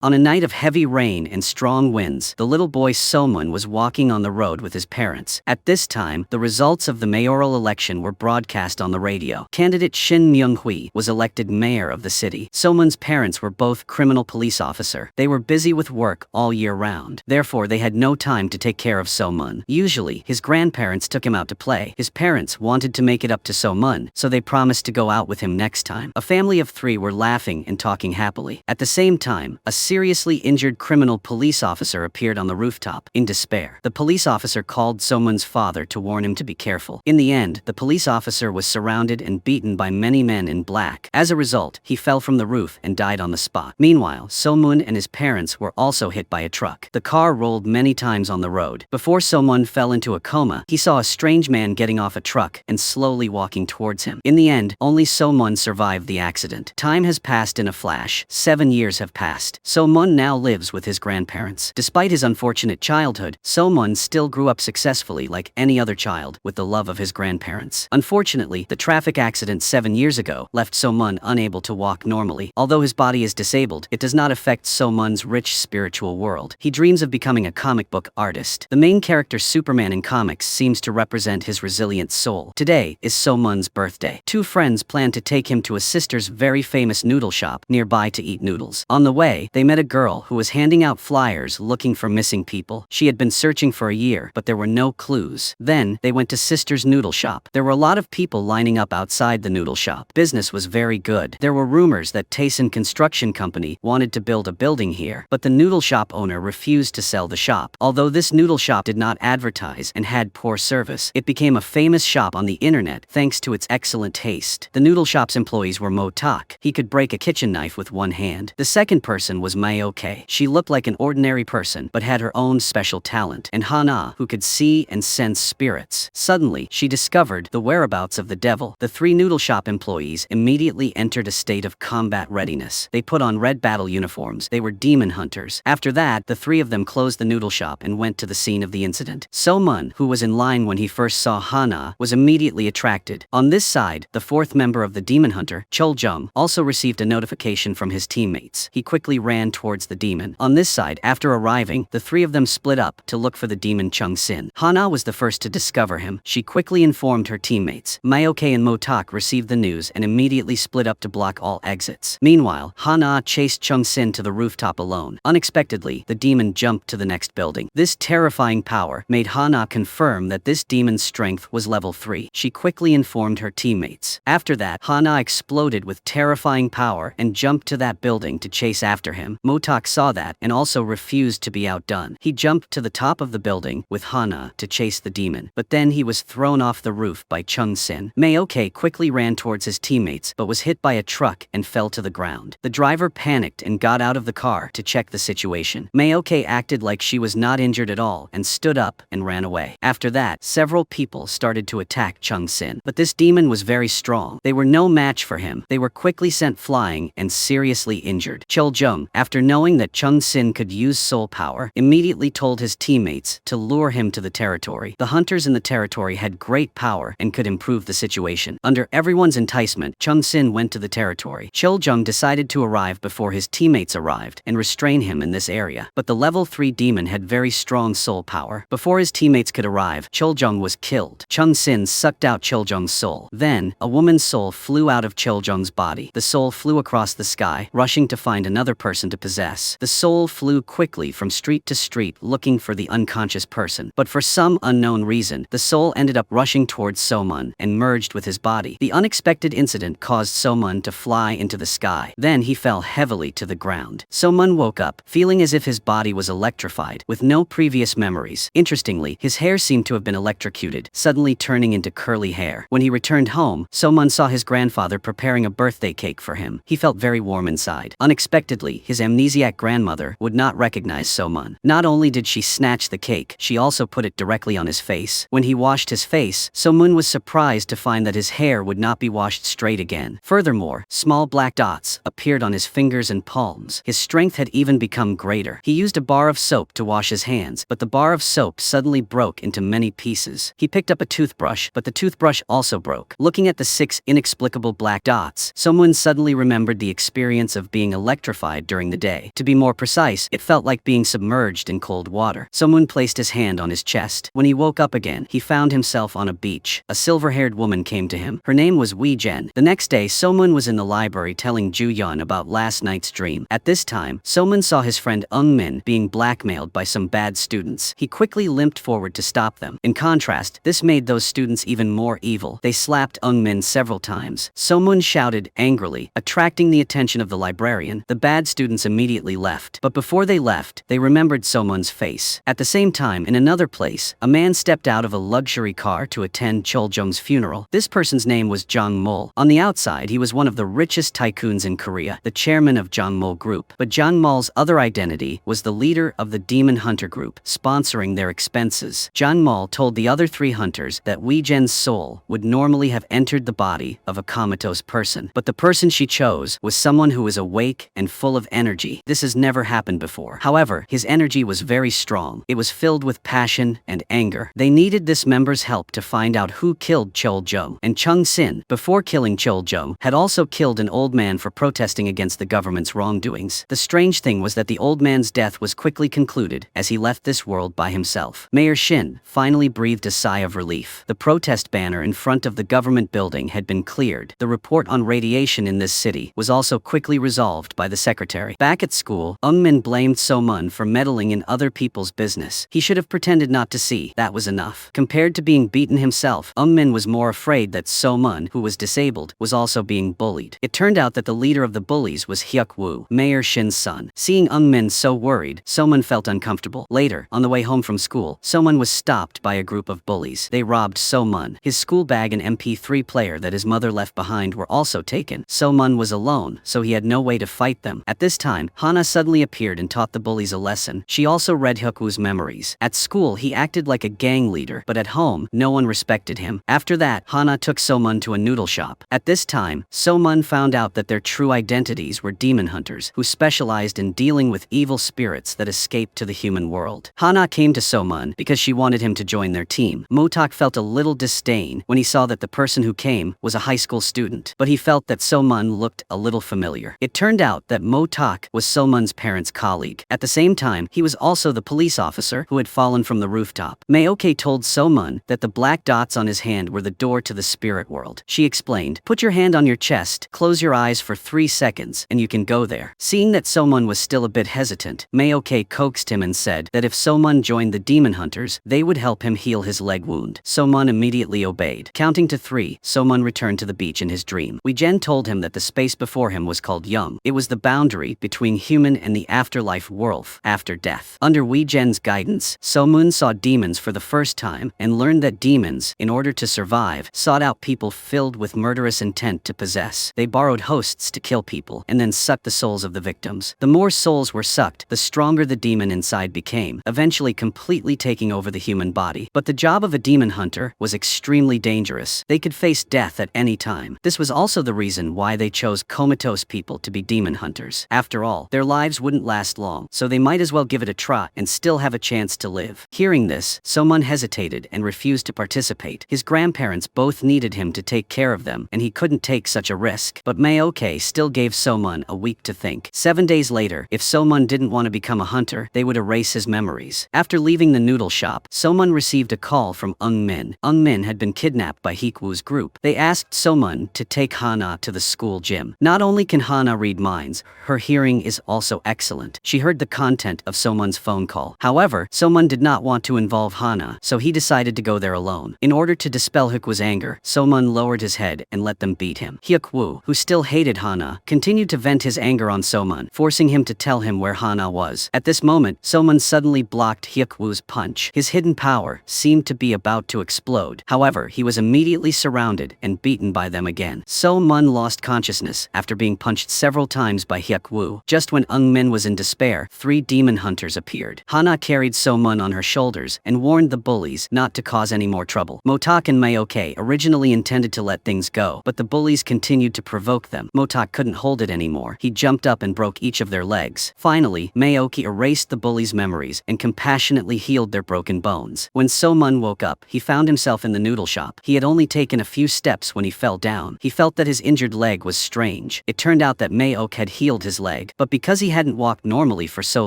On a night of heavy rain and strong winds, the little boy Somun was walking on the road with his parents. At this time, the results of the mayoral election were broadcast on the radio. Candidate Shin Myung-hui was elected mayor of the city. Somun's parents were both criminal police officer. They were busy with work all year round. Therefore, they had no time to take care of Somun. Usually, his grandparents took him out to play. His parents wanted to make it up to Somun, so they promised to go out with him next time. A family of 3 were laughing and talking happily. At the same time, a seriously injured criminal police officer appeared on the rooftop. In despair, the police officer called Somun's father to warn him to be careful. In the end, the police officer was surrounded and beaten by many men in black. As a result, he fell from the roof and died on the spot. Meanwhile, Somun and his parents were also hit by a truck. The car rolled many times on the road. Before Somun fell into a coma, he saw a strange man getting off a truck and slowly walking towards him. In the end, only Somun survived the accident. Time has passed in a flash. 7 years have passed. Somun now lives with his grandparents. Despite his unfortunate childhood, Somun still grew up successfully like any other child, with the love of his grandparents. Unfortunately, the traffic accident 7 years ago left Somun unable to walk normally. Although his body is disabled, it does not affect Somun's rich spiritual world. He dreams of becoming a comic book artist. The main character Superman in comics seems to represent his resilient soul. Today is Somun's birthday. 2 friends plan to take him to a sister's very famous noodle shop nearby to eat noodles. On the way, they met a girl who was handing out flyers looking for missing people. She had been searching for a year, but there were no clues. Then, they went to sister's noodle shop. There were a lot of people lining up outside the noodle shop. Business was very good. There were rumors that Tayson Construction Company wanted to build a building here, but the noodle shop owner refused to sell the shop. Although this noodle shop did not advertise and had poor service, it became a famous shop on the internet thanks to its excellent taste. The noodle shop's employees were Mo Tak. He could break a kitchen knife with one hand. The second person was Mayoke. She looked like an ordinary person, but had her own special talent. And Hana, who could see and sense spirits. Suddenly, she discovered the whereabouts of the devil. The 3 noodle shop employees immediately entered a state of combat readiness. They put on red battle uniforms. They were demon hunters. After that, the 3 of them closed the noodle shop and went to the scene of the incident. Somun, who was in line when he first saw Hana, was immediately attracted. On this side, the 4th member of the demon hunter, Chol-jung, also received a notification from his teammates. He quickly ran towards the demon. On this side, after arriving, the 3 of them split up to look for the demon Chung-sin. Hana was the first to discover him. She quickly informed her teammates. Mayoke and Motak received the news and immediately split up to block all exits. Meanwhile, Hana chased Chung-sin to the rooftop alone. Unexpectedly, the demon jumped to the next building. This terrifying power made Hana confirm that this demon's strength was level 3. She quickly informed her teammates. After that, Hana exploded with terrifying power and jumped to that building to chase after him. Motak saw that and also refused to be outdone. He jumped to the top of the building with Hana to chase the demon, but then he was thrown off the roof by Chung-sin. Mayoke quickly ran towards his teammates but was hit by a truck and fell to the ground. The driver panicked and got out of the car to check the situation. Mayoke acted like she was not injured at all and stood up and ran away. After that, several people started to attack Chung-sin, but this demon was very strong. They were no match for him. They were quickly sent flying and seriously injured. Chol-jung, after knowing that Chung-sin could use soul power, immediately told his teammates to lure him to the territory. The hunters in the territory had great power and could improve the situation. Under everyone's enticement, Chung-sin went to the territory. Chol-jung decided to arrive before his teammates arrived and restrain him in this area. But the level 3 demon had very strong soul power. Before his teammates could arrive, Chol-jung was killed. Chung-sin sucked out Chol-jung's soul. Then, a woman's soul flew out of Chol-jung's body. The soul flew across the sky, rushing to find another person to possess. The soul flew quickly from street to street looking for the unconscious person. But for some unknown reason, the soul ended up rushing towards Somun and merged with his body. The unexpected incident caused Somun to fly into the sky. Then he fell heavily to the ground. Somun woke up, feeling as if his body was electrified, with no previous memories. Interestingly, his hair seemed to have been electrocuted, suddenly turning into curly hair. When he returned home, Somun saw his grandfather preparing a birthday cake for him. He felt very warm inside. Unexpectedly, his amnesiac grandmother would not recognize Somun. Not only did she snatch the cake, she also put it directly on his face. When he washed his face, Somun was surprised to find that his hair would not be washed straight again. Furthermore, small black dots appeared on his fingers and palms. His strength had even become greater. He used a bar of soap to wash his hands, but the bar of soap suddenly broke into many pieces. He picked up a toothbrush, but the toothbrush also broke. Looking at the 6 inexplicable black dots, Somun suddenly remembered the experience of being electrified during during the day. To be more precise, it felt like being submerged in cold water. So-moon placed his hand on his chest. When he woke up again, he found himself on a beach. A silver-haired woman came to him. Her name was Wei Jen. The next day, So-moon was in the library telling Ju Yun about last night's dream. At this time, So-moon saw his friend Min being blackmailed by some bad students. He quickly limped forward to stop them. In contrast, this made those students even more evil. They slapped Min several times. So-moon shouted angrily, attracting the attention of the librarian. The bad students immediately left. But before they left, they remembered So-moon's face. At the same time, in another place, a man stepped out of a luxury car to attend Chol-jung's funeral. This person's name was Jang Mol. On the outside, he was one of the richest tycoons in Korea, the chairman of Jang Mol Group. But Jang Mol's other identity was the leader of the Demon Hunter Group, sponsoring their expenses. Jang Mol told the other 3 hunters that Wei Jen's soul would normally have entered the body of a comatose person, but the person she chose was someone who was awake and full of energy. This has never happened before. However, his energy was very strong. It was filled with passion and anger. They needed this member's help to find out who killed Chol-jung, and Chung Sin, before killing Chol-jung, had also killed an old man for protesting against the government's wrongdoings. The strange thing was that the old man's death was quickly concluded as he left this world by himself. Mayor Shin finally breathed a sigh of relief. The protest banner in front of the government building had been cleared. The report on radiation in this city was also quickly resolved by the secretary. Back at school, Min blamed So-moon for meddling in other people's business. He should have pretended not to see. That was enough. Compared to being beaten himself, Min was more afraid that So-moon, who was disabled, was also being bullied. It turned out that the leader of the bullies was Hyuk-woo, Mayor Shin's son. Seeing Min so worried, So-moon felt uncomfortable. Later, on the way home from school, So-moon was stopped by a group of bullies. They robbed So-moon. His school bag and MP3 player that his mother left behind were also taken. So-moon was alone, so he had no way to fight them. At this time, Hana suddenly appeared and taught the bullies a lesson. She also read Hyuk-woo's memories. At school, he acted like a gang leader, but at home, no one respected him. After that, Hana took So-moon to a noodle shop. At this time, So-moon found out that their true identities were demon hunters, who specialized in dealing with evil spirits that escaped to the human world. Hana came to So-moon because she wanted him to join their team. Motak felt a little disdain when he saw that the person who came was a high school student, but he felt that So-moon looked a little familiar. It turned out that Motak was So-moon's parents' colleague. At the same time, he was also the police officer who had fallen from the rooftop. Mayoke told So-moon that the black dots on his hand were the door to the spirit world. She explained, "Put your hand on your chest, close your eyes for 3 seconds, and you can go there." Seeing that So-moon was still a bit hesitant, Mayoke coaxed him and said that if So-moon joined the demon hunters, they would help him heal his leg wound. So-moon immediately obeyed. Counting to 3, So-moon returned to the beach in his dream. Wei Jen told him that the space before him was called Yum. It was the boundary between human and the afterlife world after death. Under Wei Jen's guidance, So-moon saw demons for the first time and learned that demons, in order to survive, sought out people filled with murderous intent to possess. They borrowed hosts to kill people and then sucked the souls of the victims. The more souls were sucked, the stronger the demon inside became, eventually completely taking over the human body. But the job of a demon hunter was extremely dangerous. They could face death at any time. This was also the reason why they chose comatose people to be demon hunters. After all, their lives wouldn't last long, so they might as well give it a try and still have a chance to live. Hearing this, So-moon hesitated and refused to participate. His grandparents both needed him to take care of them, and he couldn't take such a risk. But Mayoke still gave So-moon a week to think. 7 days later, if So-moon didn't want to become a hunter, they would erase his memories. After leaving the noodle shop, So-moon received a call from Min. Min had been kidnapped by Hyuk-woo's group. They asked So-moon to take Hana to the school gym. Not only can Hana read minds, her hearing is also excellent. She heard the content of So-moon's phone call. However, So-moon did not want to involve Hana, so he decided to go there alone. In order to dispel Hyuk-woo's anger, So-moon lowered his head and let them beat him. Hyuk-woo, who still hated Hana, continued to vent his anger on So-moon, forcing him to tell him where Hana was. At this moment, So-moon suddenly blocked Hyuk-woo's punch. His hidden power seemed to be about to explode. However, he was immediately surrounded and beaten by them again. So-moon lost consciousness after being punched several times by Hyuk-woo. Just when Min was in despair, 3 demon hunters appeared. Hana carried So-moon on her shoulders and warned the bullies not to cause any more trouble. Motak and Mayoke originally intended to let things go, but the bullies continued to provoke them. Motak couldn't hold it anymore. He jumped up and broke each of their legs. Finally, Mayoke erased the bullies' memories and compassionately healed their broken bones. When So-moon woke up, he found himself in the noodle shop. He had only taken a few steps when he fell down. He felt that his injured leg was strange. It turned out that Mayoke had healed his leg. leg, but because he hadn't walked normally for so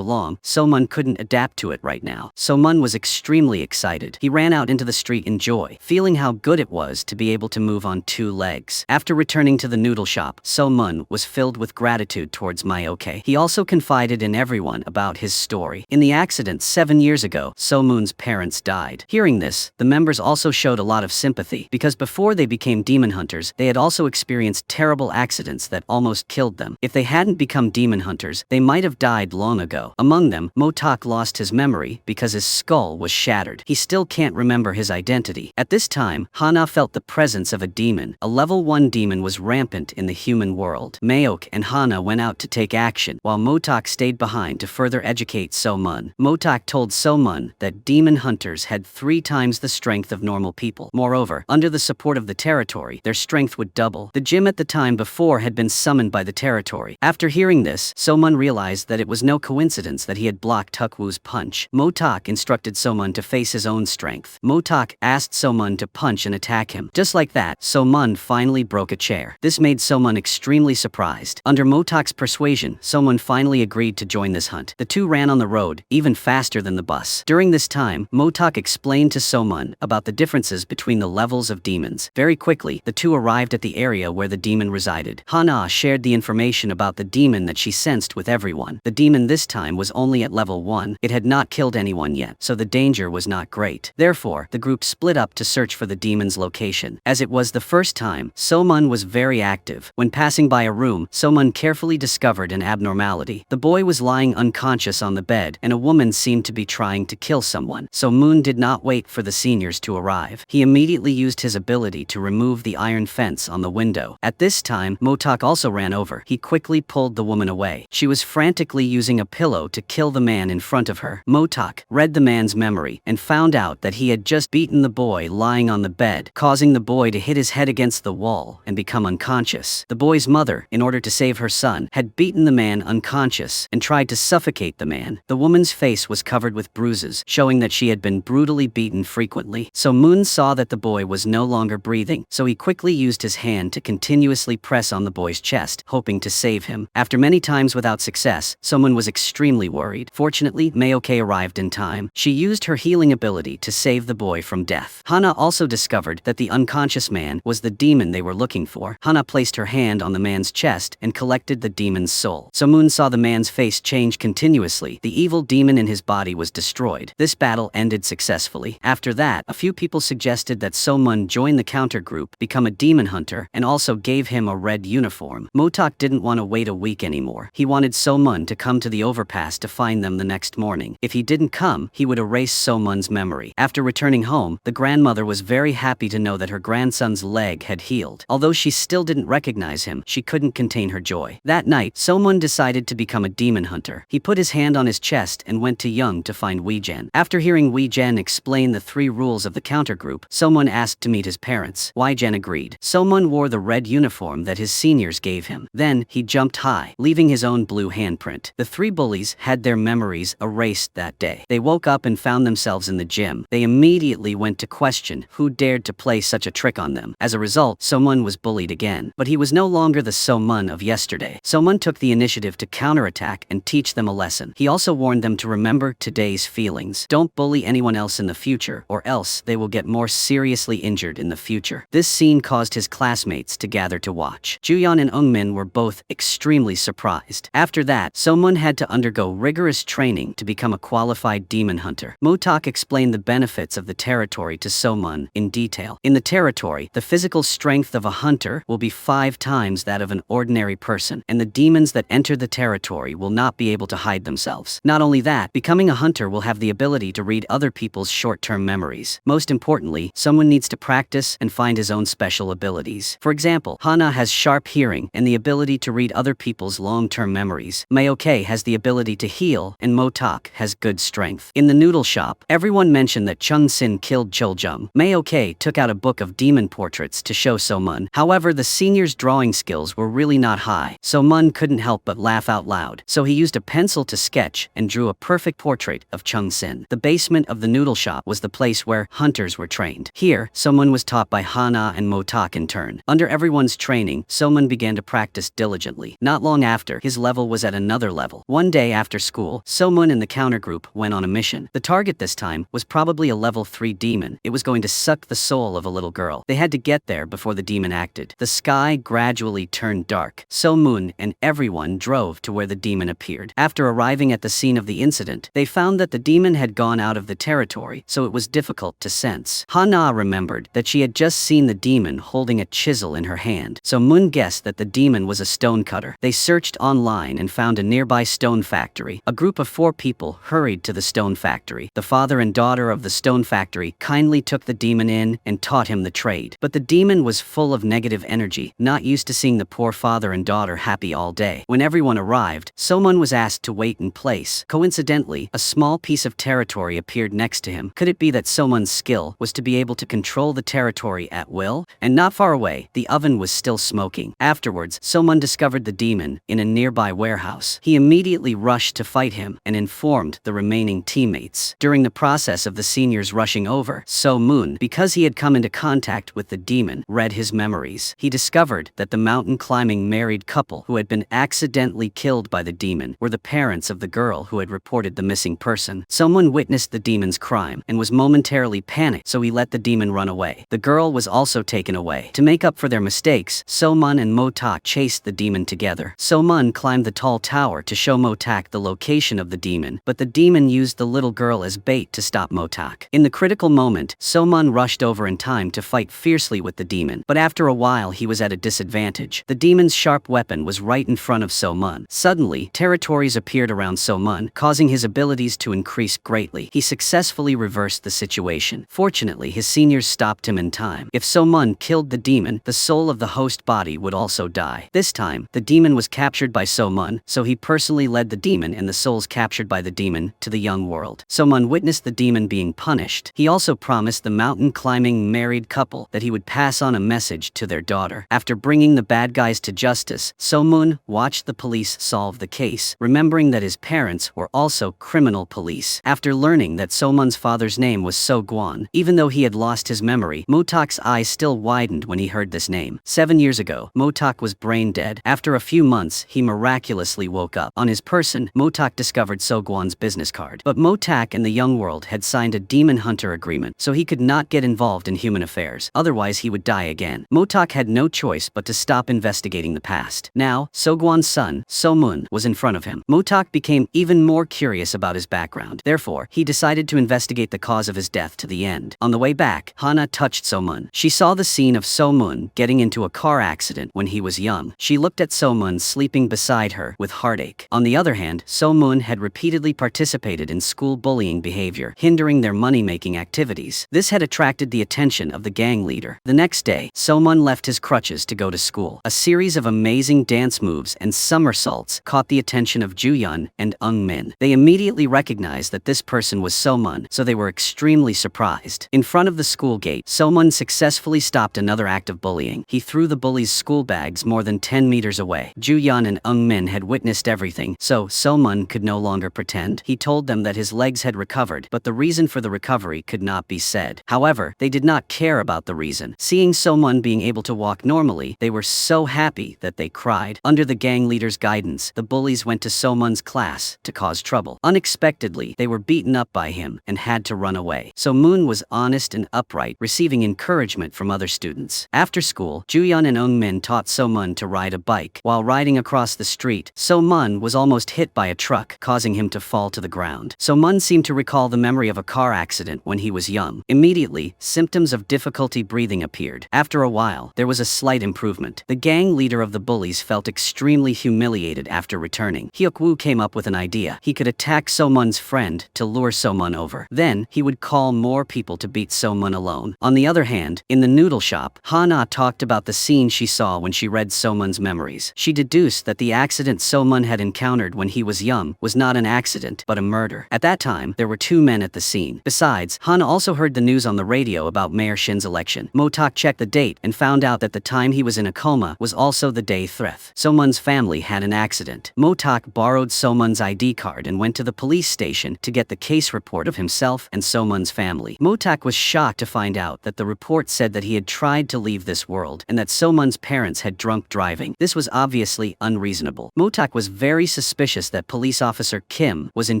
long, So-mun couldn't adapt to it right now. So-mun was extremely excited. He ran out into the street in joy, feeling how good it was to be able to move on 2 legs. After returning to the noodle shop, So-mun was filled with gratitude towards Mayoke. He also confided in everyone about his story. In the accident 7 years ago, So-mun's parents died. Hearing this, the members also showed a lot of sympathy, because before they became demon hunters, they had also experienced terrible accidents that almost killed them. If they hadn't become demon hunters, they might have died long ago. Among them, Motok lost his memory because his skull was shattered. He still can't remember his identity. At this time, Hana felt the presence of a demon. A level 1 demon was rampant in the human world. Mayok and Hana went out to take action, while Motok stayed behind to further educate So-mun. Motok told So-mun that demon hunters had 3 times the strength of normal people. Moreover, under the support of the territory, their strength would double. The gym at the time before had been summoned by the territory. After hearing this, So-mun realized that it was no coincidence that he had blocked Tukwu's punch. Motok instructed So-mun to face his own strength. Motok asked So-mun to punch and attack him. Just like that, So-mun finally broke a chair. This made So-mun extremely surprised. Under Motok's persuasion, So-mun finally agreed to join this hunt. The two ran on the road, even faster than the bus. During this time, Motok explained to So-mun about the differences between the levels of demons. Very quickly, the two arrived at the area where the demon resided. Hana shared the information about the demon that she sensed with everyone. The demon this time was only at level 1. It had not killed anyone yet, so the danger was not great. Therefore, the group split up to search for the demon's location. As it was the first time, So-mun was very active. When passing by a room, So-mun carefully discovered an abnormality. The boy was lying unconscious on the bed, and a woman seemed to be trying to kill someone. So-mun did not wait for the seniors to arrive. He immediately used his ability to remove the iron fence on the window. At this time, Motok also ran over. He quickly pulled the woman away. She was frantically using a pillow to kill the man in front of her. Motok read the man's memory and found out that he had just beaten the boy lying on the bed, causing the boy to hit his head against the wall and become unconscious. The boy's mother, in order to save her son, had beaten the man unconscious and tried to suffocate the man. The woman's face was covered with bruises, showing that she had been brutally beaten frequently. So-mun saw that the boy was no longer breathing, so he quickly used his hand to continuously press on the boy's chest, hoping to save him. After many times without success, So-mun was extremely worried. Fortunately, Mayoke arrived in time. She used her healing ability to save the boy from death. Hana also discovered that the unconscious man was the demon they were looking for. Hana placed her hand on the man's chest and collected the demon's soul. So-mun saw the man's face change continuously. The evil demon in his body was destroyed. This battle ended successfully. After that, a few people suggested that So-mun join the counter group, become a demon hunter, and also gave him a red uniform. Motok didn't want to wait a week anymore. He wanted So-mun to come to the overpass to find them the next morning. If he didn't come, he would erase So-mun's memory. After returning home, the grandmother was very happy to know that her grandson's leg had healed. Although she still didn't recognize him, she couldn't contain her joy. That night, So-mun decided to become a demon hunter. He put his hand on his chest and went to Young to find Wee-jen. After hearing Wee-jen explain the 3 rules of the counter group, So-mun asked to meet his parents. Wee-jen agreed. So-mun wore the red uniform that his seniors gave him. Then, he jumped high, leaving his own blue handprint. The 3 bullies had their memories erased that day. They woke up and found themselves in the gym. They immediately went to question who dared to play such a trick on them. As a result, So-mun was bullied again. But he was no longer the So-mun of yesterday. So-mun took the initiative to counterattack and teach them a lesson. He also warned them to remember today's feelings. Don't bully anyone else in the future, or else they will get more seriously injured in the future. This scene caused his classmates to gather to watch. Juyeon and Eungmin were both extremely surprised. After that, So-mun had to undergo rigorous training to become a qualified demon hunter. Motok explained the benefits of the territory to So-mun in detail. In the territory, the physical strength of a hunter will be 5 times that of an ordinary person, and the demons that enter the territory will not be able to hide themselves. Not only that, becoming a hunter will have the ability to read other people's short-term memories. Most importantly, someone needs to practice and find his own special abilities. For example, Hana has sharp hearing and the ability to read other people's long-term memories. Mayoke has the ability to heal, and Motok has good strength. In the noodle shop, everyone mentioned that Chung Sin killed Choljung. Mayoke took out a book of demon portraits to show So-mun. However, the senior's drawing skills were really not high. So-mun couldn't help but laugh out loud. So he used a pencil to sketch and drew a perfect portrait of Chung Sin. The basement of the noodle shop was the place where hunters were trained. Here, So-mun was taught by Hana and Motok in turn. Under everyone's training, So-mun began to practice diligently. Not long after, after, his level was at another level. One day after school, So-mun and the counter group went on a mission. The target this time was probably a level 3 demon. It was going to suck the soul of a little girl. They had to get there before the demon acted. The sky gradually turned dark. So-mun and everyone drove to where the demon appeared. After arriving at the scene of the incident, they found that the demon had gone out of the territory, so it was difficult to sense. Hana remembered that she had just seen the demon holding a chisel in her hand, so Mun guessed that the demon was a stonecutter. They searched online and found a nearby stone factory. A group of 4 people hurried to the stone factory. The father and daughter of the stone factory kindly took the demon in and taught him the trade. But the demon was full of negative energy, not used to seeing the poor father and daughter happy all day. When everyone arrived, So-mun was asked to wait in place. Coincidentally, a small piece of territory appeared next to him. Could it be that So-mun's skill was to be able to control the territory at will? And not far away, the oven was still smoking. Afterwards, So-mun discovered the demon in a nearby warehouse. He immediately rushed to fight him and informed the remaining teammates. During the process of the seniors rushing over, So-mun, because he had come into contact with the demon, read his memories. He discovered that the mountain-climbing married couple who had been accidentally killed by the demon were the parents of the girl who had reported the missing person. Someone witnessed the demon's crime and was momentarily panicked, so he let the demon run away. The girl was also taken away. To make up for their mistakes, So-mun and Motak chased the demon together. So-mun climbed the tall tower to show Motak the location of the demon, but the demon used the little girl as bait to stop Motak. In the critical moment, So-mun rushed over in time to fight fiercely with the demon, but after a while he was at a disadvantage. The demon's sharp weapon was right in front of So-mun. Suddenly, territories appeared around So-mun, causing his abilities to increase greatly. He successfully reversed the situation. Fortunately, his seniors stopped him in time. If So-mun killed the demon, the soul of the host body would also die. This time, the demon was captured by So-mun, so he personally led the demon and the souls captured by the demon to the young world. So-mun witnessed the demon being punished. He also promised the mountain-climbing married couple that he would pass on a message to their daughter. After bringing the bad guys to justice, So-mun watched the police solve the case, remembering that his parents were also criminal police. After learning that So-mun's father's name was So-gwan, even though he had lost his memory, Motak's eyes still widened when he heard this name. 7 years ago, Motak was brain dead. After a few months, he miraculously woke up. On his person, Motak discovered So-gwan's business card. But Motak and the young world had signed a demon hunter agreement, so he could not get involved in human affairs. Otherwise, he would die again. Motak had no choice but to stop investigating the past. Now, So-gwan's son, So-mun, was in front of him. Motak became even more curious about his background. Therefore, he decided to investigate the cause of his death to the end. On the way back, Hana touched So-mun. She saw the scene of So-mun getting into a car accident when he was young. She looked at So-mun sleeping beside her with heartache. On the other hand, So-mun had repeatedly participated in school bullying behavior, hindering their money-making activities. This had attracted the attention of the gang leader. The next day, So-mun left his crutches to go to school. A series of amazing dance moves and somersaults caught the attention of Ju-yeon and Eung-min. They immediately recognized that this person was So-mun, so they were extremely surprised. In front of the school gate, So-mun successfully stopped another act of bullying. He threw the bullies' school bags more than 10 meters away. Ju-yeon and Eung-min had witnessed everything, so So-mun could no longer pretend. He told them that his legs had recovered, but the reason for the recovery could not be said. However, they did not care about the reason. Seeing So-mun being able to walk normally, they were so happy that they cried. Under the gang leader's guidance, the bullies went to So-mun's class to cause trouble. Unexpectedly, they were beaten up by him and had to run away. So-mun was honest and upright, receiving encouragement from other students. After school, Ju-yeon and Eung-min taught So-mun to ride a bike. While riding across the street, So-mun was almost hit by a truck, causing him to fall to the ground. So-mun seemed to recall the memory of a car accident when he was young. Immediately, symptoms of difficulty breathing appeared. After a while, there was a slight improvement. The gang leader of the bullies felt extremely humiliated after returning. Hyuk-woo came up with an idea. He could attack So-mun's friend to lure So-mun over. Then, he would call more people to beat So-mun alone. On the other hand, in the noodle shop, Hana talked about the scene she saw when she read So-mun's memories. She deduced that the accident So-mun had encountered when he was young was not an accident, but a murder. At that time, there were 2 men at the scene. Besides, Hana also heard the news on the radio about Mayor Shin's election. Motak checked the date and found out that the time he was in a coma was also the day Threth. So-mun's family had an accident. Motak borrowed So-mun's ID card and went to the police station to get the case report of himself and So-mun's family. Motak was shocked to find out that the report said that he had tried to leave this world and that So-mun's parents had drunk driving. This was obviously unreasonable. Motak was very suspicious that police officer Kim was in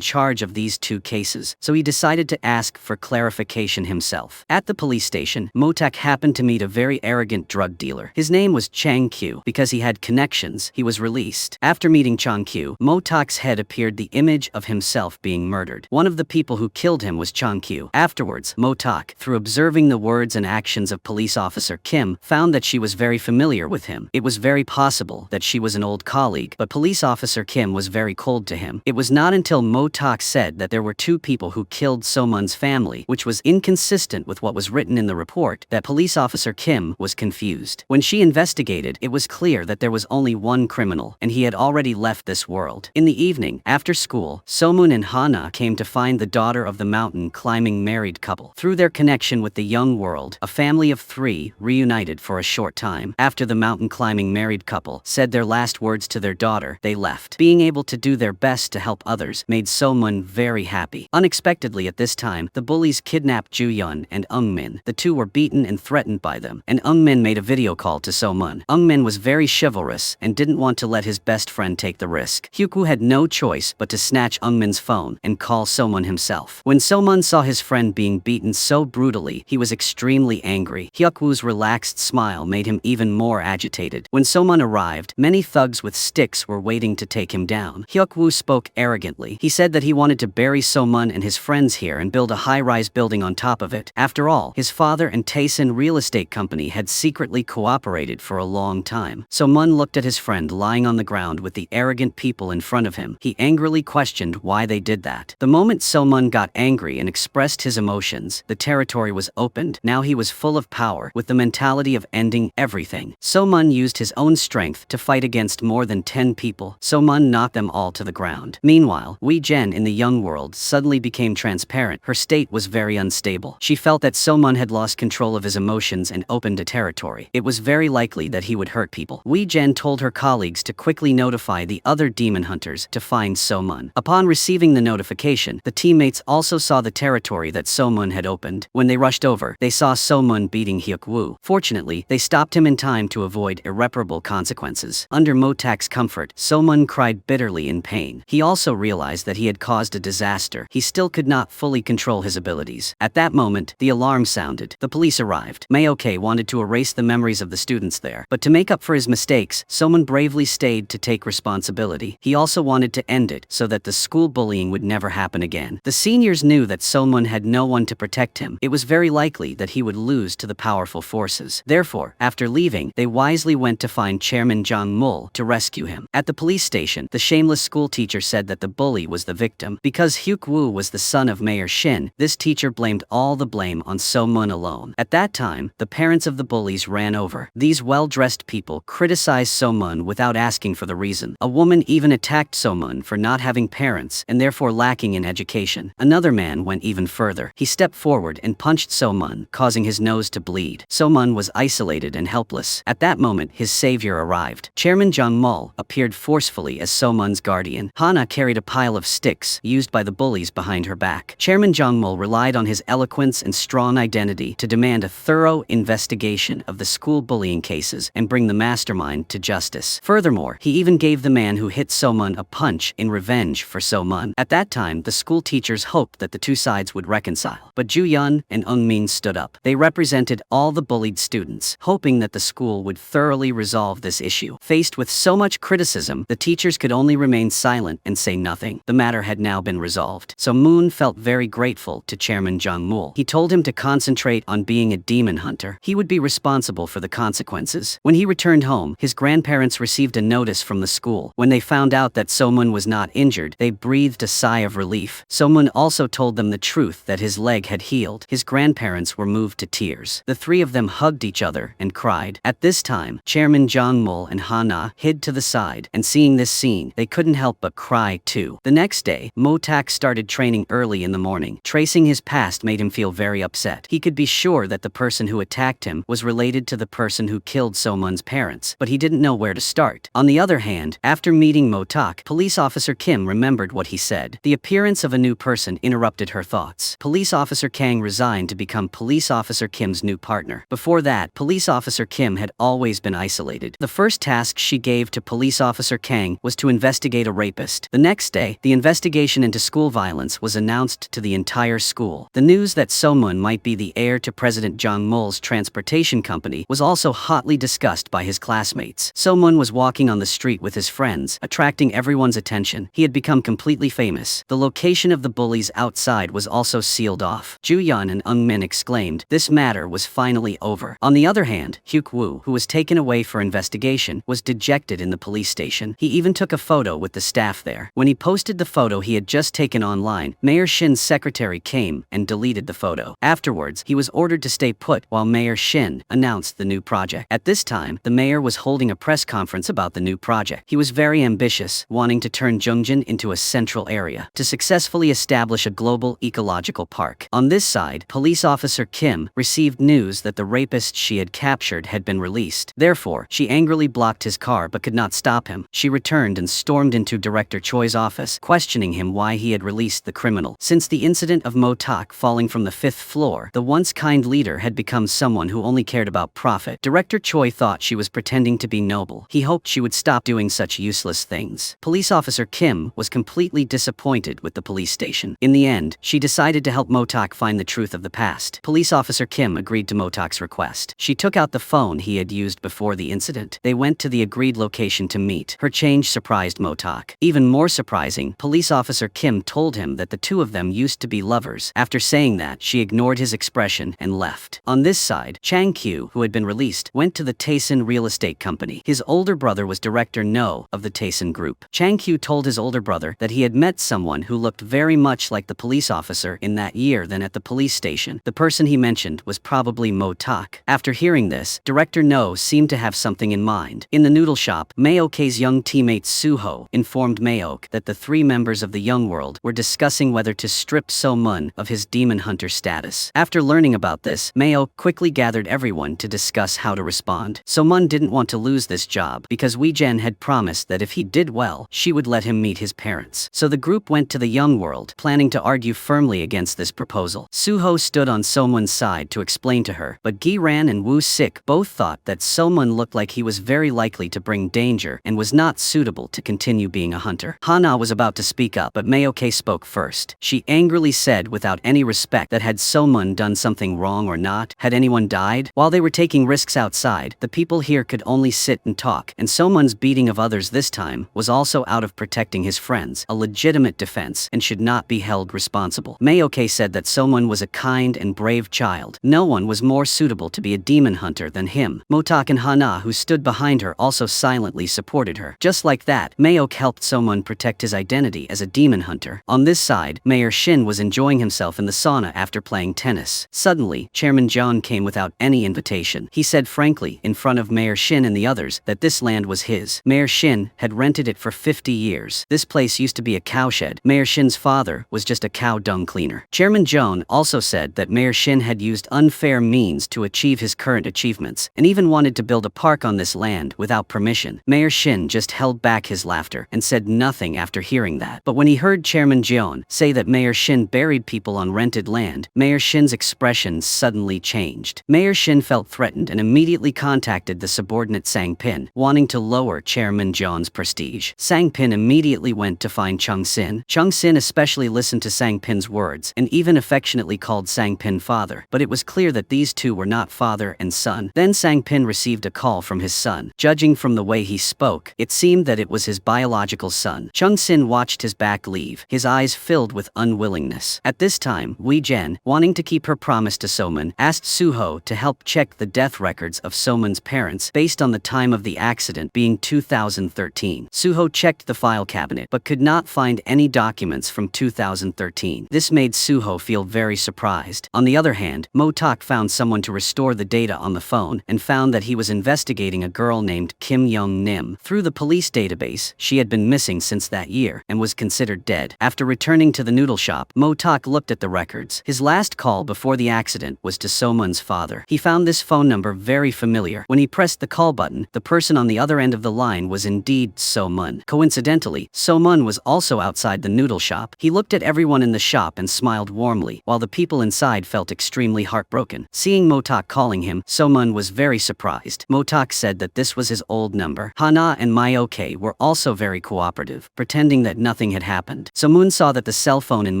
charge of these two cases, so he decided to ask for clarification himself. At the police station, Motak happened to meet a very arrogant drug dealer. His name was Chang Q. Because he had connections, he was released. After meeting Chang Q, Motak's head appeared the image of himself being murdered. One of the people who killed him was Chang Q. Afterwards, Motak, through observing the words and actions of police officer Kim, found that she was very familiar with him. It was very possible that she was an old colleague, but police officer Kim was very cold to him. It was not until Motak said that there were two people who killed So-mun's family, which was inconsistent with what was written in the report, that police officer Kim was confused. When she investigated, it was clear that there was only one criminal, and he had already left this world. In the evening, after school, So-mun and Hana came to find the daughter of the mountain climbing married couple. Through their connection with the young world, a family of three reunited for a short time. After the mountain climbing married couple said their last words to their daughter, they left. Being able to do their best to help others made So-mun very happy. Unexpectedly at this time, the bullies kidnapped Ju-yeon and Eung-min. The two were beaten and threatened by them, and Eung-min made a video call to So-mun. Eung-min was very chivalrous and didn't want to let his best friend take the risk. Hyuk-woo had no choice but to snatch Eung-min's phone and call So-mun himself. When So-mun saw his friend being beaten so brutally, he was extremely angry. Hyuk-woo's relaxed smile made him even more agitated. When So-mun arrived, many thugs with sticks were waiting to take him down. Hyuk-woo spoke arrogantly. He said that he wanted to bury So-mun and his friends here and build a high-rise building on top of it. After all, his father and Taesin Real Estate Company had secretly cooperated for a long time. So-mun looked at his friend lying on the ground with the arrogant people in front of him. He angrily questioned why they did that. The moment So-mun got angry and expressed his emotions, the territory was opened. Now he was full of power, with the mentality of ending everything. So-mun used his own strength to fight against more than 10 people. So-mun knocked them all to the ground. Meanwhile, Wee-jen in the young world suddenly became transparent. Her state was very unstable. She felt that So-mun had lost control of his emotions and opened a territory. It was very likely that he would hurt people. Wee-jen told her colleagues to quickly notify the other demon hunters to find So-mun. Upon receiving the notification, the teammates also saw the territory that So-mun had opened. When they rushed over, they saw So-mun beating Hyuk-woo. Fortunately, they stopped him in time to avoid irreparable consequences. Under Motak's comfort, So-mun cried bitterly in pain. He also realized that he had caused a disaster. He still could not fully control his abilities. At that moment, the alarm sounded. The police arrived. Mayoke wanted to erase the memories of the students there, but to make up for his mistakes, So-mun bravely stayed to take responsibility. He also wanted to end it so that the school bullying would never happen again. The seniors knew that So-mun had no one to protect him. It was very likely that he would lose to the powerful forces. Therefore, after leaving, they wisely went to find Chairman Jong-mul to rescue him. At the police station, the shameless school teacher said that the bully was the victim. Because Hyuk-woo was the son of Mayor Shin, this teacher blamed all the blame on So-mun alone. At that time, the parents of the bullies ran over. These well-dressed people criticized So-mun without asking for the reason. A woman even attacked So-mun for not having parents and therefore lacking in education. Another man went even further. He stepped forward and punched So-mun, causing his nose to bleed. So-mun was isolated and helpless. At that moment, his savior arrived. Chairman Jong-mul appeared forcefully as So-mun's guardian. Hana carried a pile of sticks used by the bullies behind her back. Chairman Jong-mul relied on his eloquence and strong identity to demand a thorough investigation of the school bullying cases and bring the mastermind to justice. Furthermore, he even gave the man who hit So-mun a punch in revenge for So-mun. At that time, the school teachers hoped that the two sides would reconcile. But Ju-yeon and Eung-min stood up. They represented all the bullied students, hoping that the school would thoroughly resolve this issue. Faced with so much criticism, the teachers could only remain silent and say nothing. The matter had now been resolved. So Moon felt very grateful to Chairman Jong-mul. He told him to concentrate on being a demon hunter. He would be responsible for the consequences. When he returned home, his grandparents received a notice from the school. When they found out that So-mun was not injured, they breathed a sigh of relief. So-mun also told them the truth that his leg had healed. His grandparents were moved to tears. The three of them hugged each other and cried. At this time, Chairman Jong-mul and Hana hid to the side, and seeing this scene, they couldn't help but cry too. The next day, Motak started training early in the morning. Tracing his past made him feel very upset. He could be sure that the person who attacked him was related to the person who killed So-mun's parents, but he didn't know where to start. On the other hand, after meeting Motak, police officer Kim remembered what he said. The appearance of a new person interrupted her thoughts. Police officer Kang resigned to become police officer Kim's new partner. Before that, police officer Kim had always been isolated. The first task she gave gave to police officer Kang was to investigate a rapist. The next day, the investigation into school violence was announced to the entire school. The news that So-mun might be the heir to President Jong-mul's transportation company was also hotly discussed by his classmates. So-mun was walking on the street with his friends, attracting everyone's attention. He had become completely famous. The location of the bullies outside was also sealed off. Ju-yeon and Eung-min exclaimed, this matter was finally over. On the other hand, Hyuk-woo, who was taken away for investigation, was dejected in the police station. He even took a photo with the staff there. When he posted the photo he had just taken online, Mayor Shin's secretary came and deleted the photo. Afterwards, he was ordered to stay put while Mayor Shin announced the new project. At this time, the mayor was holding a press conference about the new project. He was very ambitious, wanting to turn Jungjin into a central area to successfully establish a global ecological park. On this side, police officer Kim received news that the rapist she had captured had been released. Therefore, she angrily blocked his car but could not stop him. She returned and stormed into Director Choi's office, questioning him why he had released the criminal. Since the incident of Mo-tak falling from the 5th floor, the once kind leader had become someone who only cared about profit. Director Choi thought she was pretending to be noble. He hoped she would stop doing such useless things. Police officer Kim was completely disappointed with the police station. In the end, she decided to help Mo-tak find the truth of the past. Police officer Kim agreed to Mo-tak's request. She took out the phone he had used before the incident. They went to the agreed location to meet. Her change surprised Mo-tak. Even more surprising, police officer Kim told him that the two of them used to be lovers. After saying that, she ignored his expression and left. On this side, Chang Kyu, who had been released, went to the Taesin real estate company. His older brother was director No of the Taesin group. Chang Kyu told his older brother that he had met someone who looked very much like the police officer in that year than at the police station. The person he mentioned was probably Mo-tak. After hearing this, director No seemed to have something in mind. In the noodle shop, Mayoke's young teammate Suho informed Mayoke that the three members of the Young World were discussing whether to strip So-mun of his demon hunter status. After learning about this, Mayoke quickly gathered everyone to discuss how to respond. So-mun didn't want to lose this job because Wee-jen had promised that if he did well, she would let him meet his parents. So the group went to the Young World, planning to argue firmly against this proposal. Suho stood on So-mun's side to explain to her, but Gi-ran and Woo-sik both thought that So-mun looked like he was very likely to bring danger and was not suitable to continue being a hunter. Hana was about to speak up, but Mayoke spoke first. She angrily said without any respect that had So-mun done something wrong or not, had anyone died? While they were taking risks outside, the people here could only sit and talk, and So-mun's beating of others this time was also out of protecting his friends, a legitimate defense, and should not be held responsible. Mayoke said that So-mun was a kind and brave child. No one was more suitable to be a demon hunter than him. Mo-tak and Hana, who stood behind her, also silently supported her. Just like that, Mayoke helped So-mun protect his identity as a demon hunter. On this side, Mayor Shin was enjoying himself in the sauna after playing tennis. Suddenly, Chairman John came without any invitation. He said frankly, in front of Mayor Shin and the others, that this land was his. Mayor Shin had rented it for 50 years. This place used to be a cowshed. Mayor Shin's father was just a cow dung cleaner. Chairman John also said that Mayor Shin had used unfair means to achieve his current achievements, and even wanted to build a park on this land without permission. Mayor Shin just held back his laughter and said nothing after hearing that. But when he heard Chairman Jeon say that Mayor Shin buried people on rented land, Mayor Shin's expression suddenly changed. Mayor Shin felt threatened and immediately contacted the subordinate Sang Pin, wanting to lower Chairman Jeon's prestige. Sang Pin immediately went to find Chung Sin. Chung Sin especially listened to Sang Pin's words and even affectionately called Sang Pin father, but it was clear that these two were not father and son. Then Sang Pin received a call from his son. Judging from the way he spoke, it seemed that it was his biological son. Chung Sin watched his back leave, his eyes filled with unwillingness. At this time, Wee-jen, wanting to keep her promise to So-mun, asked Suho to help check the death records of So-mun's parents based on the time of the accident being 2013. Suho checked the file cabinet but could not find any documents from 2013. This made Suho feel very surprised. On the other hand, Mo-tak found someone to restore the data on the phone and found that he was investigating a girl named Kim Young-nim. Through the police database, she had been missing since that year and was considered dead. After returning to the noodle shop, Mo-tak looked at the records. His last call before the accident was to So-mun's father. He found this phone number very familiar. When he pressed the call button, the person on the other end of the line was indeed So-mun. Coincidentally, So-mun was also outside the noodle shop. He looked at everyone in the shop and smiled warmly, while the people inside felt extremely heartbroken. Seeing Mo-tak calling him, So-mun was very surprised. Mo-tak said that this was his old number. Hana and Myoke were also very cooperative, pretending that nothing had happened. So-moon saw that the cell phone in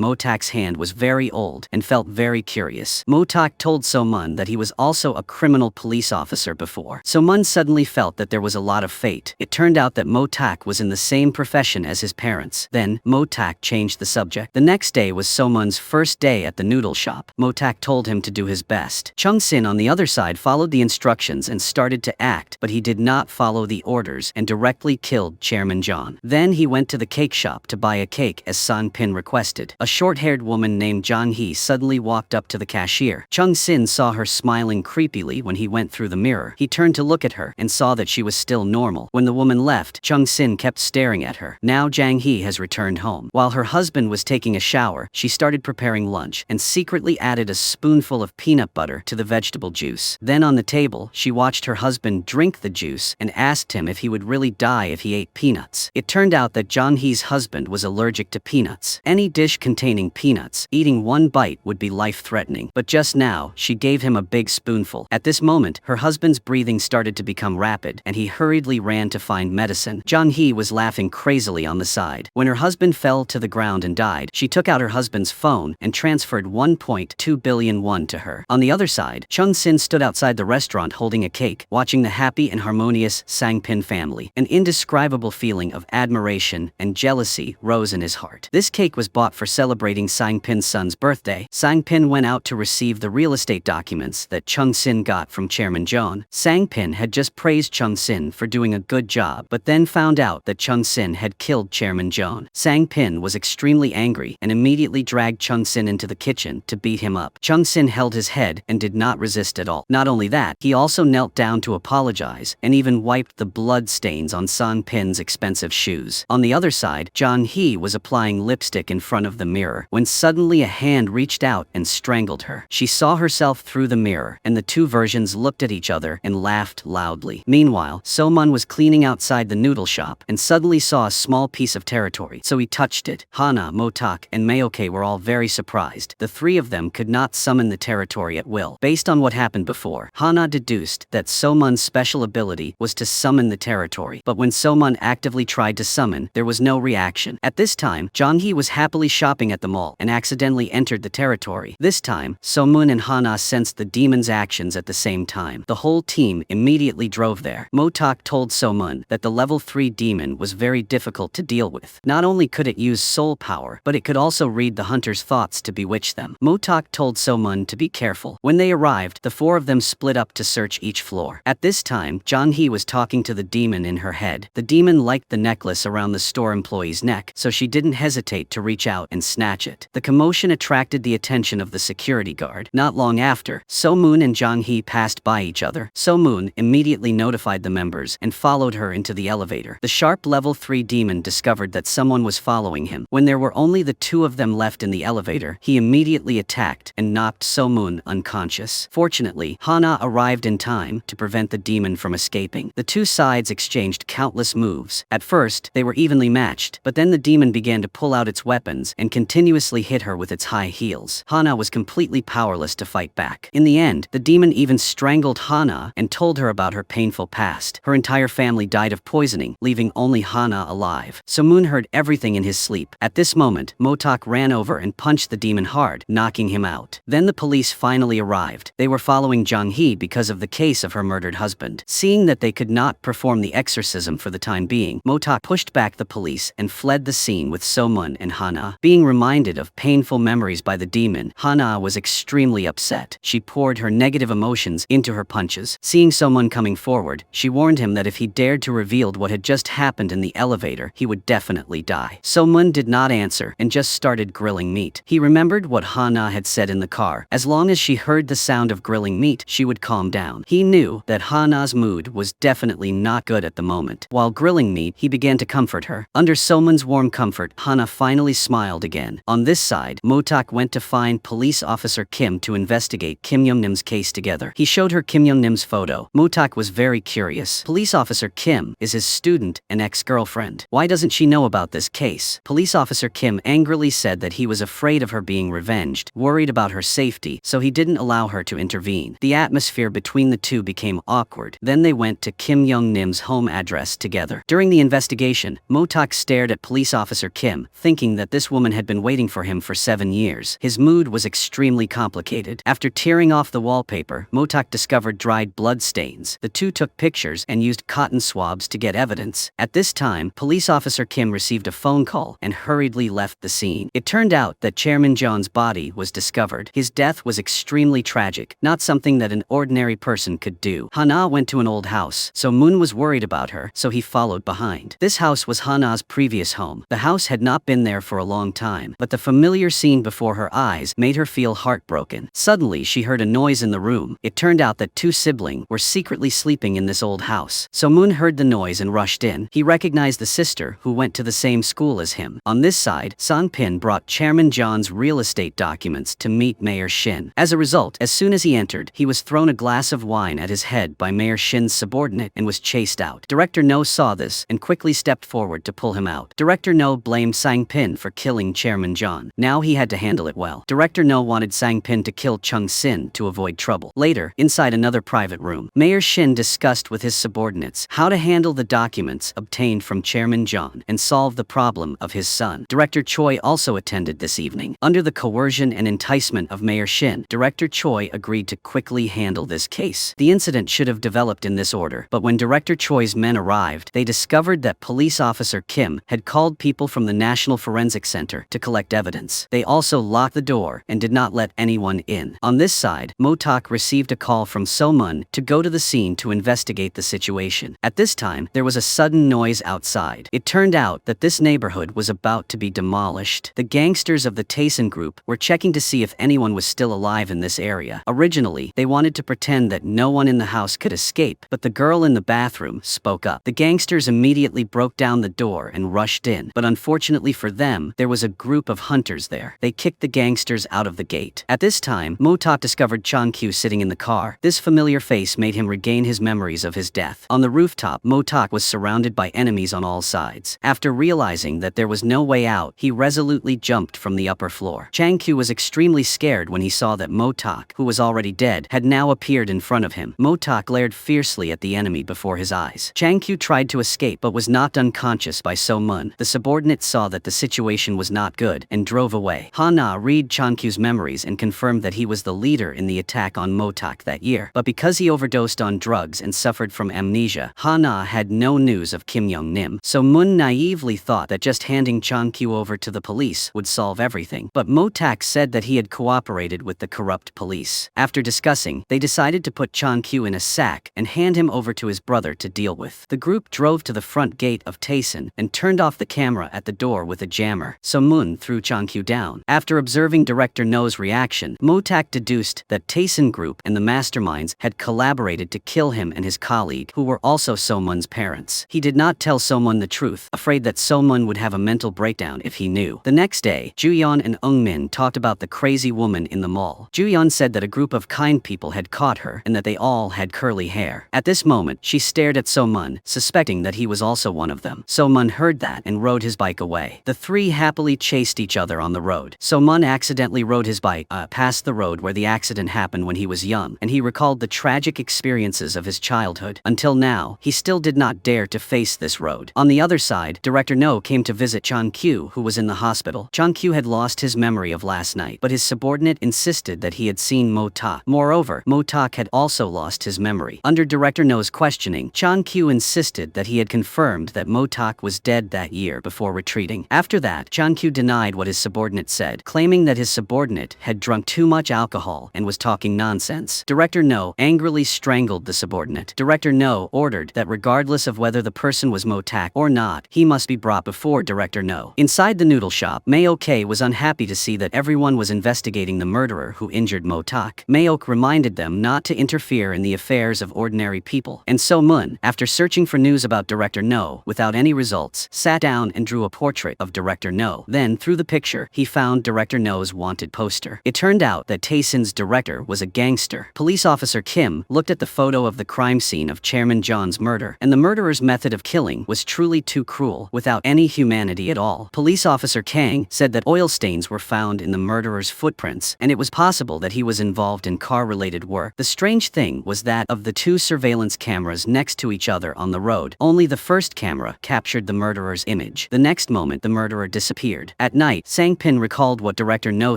Motak's hand was very old and felt very curious. Motak told So-moon that he was also a criminal police officer before. So-moon suddenly felt that there was a lot of fate. It turned out that Motak was in the same profession as his parents. Then, Motak changed the subject. The next day was So-moon's first day at the noodle shop. Motak told him to do his best. Chung-sin on the other side followed the instructions and started to act, but he did not follow the orders and directly killed Chairman John. Then he went to the cake shop to buy a cake as Sang-pin requested. A short-haired woman named Jang-hee suddenly walked up to the cashier. Chung-sin saw her smiling creepily when he went through the mirror. He turned to look at her and saw that she was still normal. When the woman left, Chung-sin kept staring at her. Now Jang-hee has returned home. While her husband was taking a shower, she started preparing lunch and secretly added a spoonful of peanut butter to the vegetable juice. Then on the table, she watched her husband drink the juice and asked him if he would really die if he ate peanuts. It turned out that Jang-hee's husband was allergic to peanuts. Any dish containing peanuts, eating one bite would be life-threatening. But just now, she gave him a big spoonful. At this moment, her husband's breathing started to become rapid, and he hurriedly ran to find medicine. Jang-hee was laughing crazily on the side. When her husband fell to the ground and died, she took out her husband's phone and transferred 1.2 billion won to her. On the other side, Chung-sin stood outside the restaurant holding a cake, watching the happy and harmonious Sang-pin family. An indescribable feeling of admiration and jealousy rose in his heart. This cake was bought for celebrating Sang-pin's son's birthday. Sang-pin went out to receive the real estate documents that Chung-sin got from Chairman John. Sang-pin had just praised Chung-sin for doing a good job, but then found out that Chung-sin had killed Chairman John. Sang-pin was extremely angry and immediately dragged Chung-sin into the kitchen to beat him up. Chung-sin held his head and did not resist at all. Not only that, he also knelt down to apologize and even wiped the blood stains on Sang-pin's expensive shoes. On the other side, Jang-hee was applying lipstick in front of the mirror when suddenly a hand reached out and strangled her. She saw herself through the mirror, and the two versions looked at each other and laughed loudly. Meanwhile, So-moon was cleaning outside the noodle shop and suddenly saw a small piece of territory, so he touched it. Hana, Motak, and Myoke were all very surprised. The three of them could not summon the territory at will. Based on what happened before, Hana deduced that So-moon's special ability was to summon the territory, but when So-moon actively tried to summon, there was no reaction. At this time, Jang-hee was happily shopping at the mall and accidentally entered the territory. This time, So-moon and Hana sensed the demon's actions at the same time. The whole team immediately drove there. Motak told So-moon that the level 3 demon was very difficult to deal with. Not only could it use soul power, but it could also read the hunter's thoughts to bewitch them. Motak told So-moon to be careful. When they arrived, the four of them split up to search each floor. At this time, Jang-hee was talking to the demon in her head. The demon liked the necklace around the store employee's neck, so she didn't hesitate to reach out and snatch it. The commotion attracted the attention of the security guard. Not long after, So-moon and Jang-hee passed by each other. So-moon immediately notified the members and followed her into the elevator. The sharp level 3 demon discovered that someone was following him. When there were only the two of them left in the elevator, he immediately attacked and knocked So-moon unconscious. Fortunately, Hana arrived in time to prevent the demon from escaping. The two sides exchanged countless moves. At first, they were evenly matched, but then the demon began to pull out its weapons and continuously hit her with its high heels. Hana was completely powerless to fight back. In the end, the demon even strangled Hana and told her about her painful past. Her entire family died of poisoning, leaving only Hana alive. So-moon heard everything in his sleep. At this moment, Motak ran over and punched the demon hard, knocking him out. Then the police finally arrived. They were following Jang-hee because of the case of her murdered husband. Seeing that they could not perform the exorcism for the time being, Motak pushed back the police and fled the scene with So-moon and Hana. Being reminded of painful memories by the demon, Hana was extremely upset. She poured her negative emotions into her punches. Seeing So-moon coming forward, she warned him that if he dared to reveal what had just happened in the elevator, he would definitely die. So-moon did not answer and just started grilling meat. He remembered what Hana had said in the car. As long as she heard the sound of grilling meat, she would calm down. He knew that Hana's mood was definitely not good at the moment. While grilling meat, he began to comfort her. Under So-moon's warm comfort, Hana finally smiled again. On this side, Motak went to find police officer Kim to investigate Kim Young-nim's case together. He showed her Kim Young-nim's photo. Motak was very curious. Police officer Kim is his student and ex-girlfriend. Why doesn't she know about this case? Police officer Kim angrily said that he was afraid of her being revenged, worried about her safety, so he didn't allow her to intervene. The atmosphere between the two became awkward. Then they went to Kim Young Nim's home address together. During the investigation, Motak stared at police officer Kim, thinking that this woman had been waiting for him for 7 years. His mood was extremely complicated. After tearing off the wallpaper, Motak discovered dried blood stains. The two took pictures and used cotton swabs to get evidence. At this time, police officer Kim received a phone call and hurriedly left the scene. It turned out that Chairman John's body was discovered. His death was extremely tragic, not something that an ordinary person could do. Hana went to an old house, so Moon was worried about her, so he followed behind. This house was Hana's previous home. The house had not been there for a long time, but the familiar scene before her eyes made her feel heartbroken. Suddenly, she heard a noise in the room. It turned out that two siblings were secretly sleeping in this old house. So Moon heard the noise and rushed in. He recognized the sister who went to the same school as him. On this side, Sang-pin brought Chairman John's real estate documents to meet Mayor Shin. As a result, as soon as he entered, he was thrown a glass of wine at his head by Mayor Shin's subordinate and was chased out. Director No saw this and quickly stepped forward to pull him out. Director No blamed Sang-pin for killing Chairman John. Now he had to handle it well. Director No wanted Sang-pin to kill Chung Sin to avoid trouble. Later, inside another private room, Mayor Shin discussed with his subordinates how to handle the documents obtained from Chairman John and solve the problem of his son. Director Choi also attended this evening. Under the coercion and enticement of Mayor Shin, Director Choi agreed to quickly handle this case. The incident should have developed in this order, but when Director Choi's men arrived, they discovered that police officer Kim had called people from the National Forensic Center to collect evidence. They also locked the door and did not let anyone in. On this side, Motak received a call from So-mun to go to the scene to investigate the situation. At this time, there was a sudden noise outside. It turned out that this neighborhood was about to be demolished. The gangsters of the Taeson group were checking to see if anyone was still alive in this area. Originally, they wanted to pretend that no one in the house could escape, but the girl in the bathroom spoke up. The gangsters immediately broke down the door and rushed in, but unfortunately for them, there was a group of hunters there. They kicked the gangsters out of the gate. At this time, Motak discovered Chang-kyu sitting in the car. This familiar face made him regain his memories of his death. On the rooftop, Motak was surrounded by enemies on all sides. After realizing that there was no way out, he resolutely jumped from the upper floor. Chang-kyu was extremely scared when he saw that Motak, who was already dead, had now appeared in front of him. Motak glared fiercely at the enemy before his eyes. Chang-kyu tried to escape but was knocked unconscious by So-mun. The subordinate saw that the situation was not good and drove away. Hana read Chang-kyu's memories and confirmed that he was the leader in the attack on Motak that year. But because he overdosed on drugs and suffered from amnesia, Hana had no news of Kim Young-nim. So-mun naively thought that just handing Chang-kyu over to the police would solve everything. But Motak said that he had cooperated with the corrupt police. After discussing, they decided to put Chang-kyu in a sack and hand him over to his brother to deal with. The group drove to the front gate of Taeson and turned off the camera at the door with a jammer. So-mun threw Chang-kyu down. After observing Director No's reaction, Motak deduced that Taeson group and the masterminds had collaborated to kill him and his colleague, who were also So-mun's parents. He did not tell So-mun the truth, afraid that So-mun would have a mental breakdown if he knew. The next day, Ju-yeon and Eung-min talked about the crazy woman in the mall. Ju-yeon said that a group of kind people had caught her and that they all had curly hair. At this moment, she stared at So-mun, suspecting that he was also one of them. So-mun heard that and rode his bike away. The three happily chased each other on the road. So-mun accidentally rode his bike past the road where the accident happened when he was young, and he recalled the tragic experiences of his childhood. Until now, he still did not dare to face this road. On the other side, Director No came to visit Chang-kyu, who was in the hospital. Chang-kyu had lost his memory of last night, but his subordinate insisted that he had seen Motak. Moreover, Motak had also lost his memory. Under Director No's questioning, Chang-kyu insisted that he had confirmed that Motak was dead that year before retreating. After that, Chang-kyu denied what his subordinate said, claiming that his subordinate had drunk too much alcohol and was talking nonsense. Director No angrily strangled the subordinate. Director No ordered that regardless of whether the person was Motak or not, he must be brought before Director No. Inside the noodle shop, Mayoke was unhappy to see that everyone was investigating the murderer who injured Motak. Mayoke reminded them not to interfere in the affairs of ordinary people. And So-mun, after searching for news about Director No without any results, sat down and drew a portrait of Director No. Then, through the picture, he found Director No's wanted poster. It turned out that Taeson's director was a gangster. Police officer Kim looked at the photo of the crime scene of Chairman John's murder, and the murderer's method of killing was truly too cruel, without any humanity at all. Police officer Kang said that oil stains were found in the murderer's footprints, and it was possible that he was involved in car-related work. The strange thing was that of the two surveillance cameras cameras next to each other on the road. Only the first camera captured the murderer's image. The next moment, the murderer disappeared. At night, Sang-pin recalled what Director No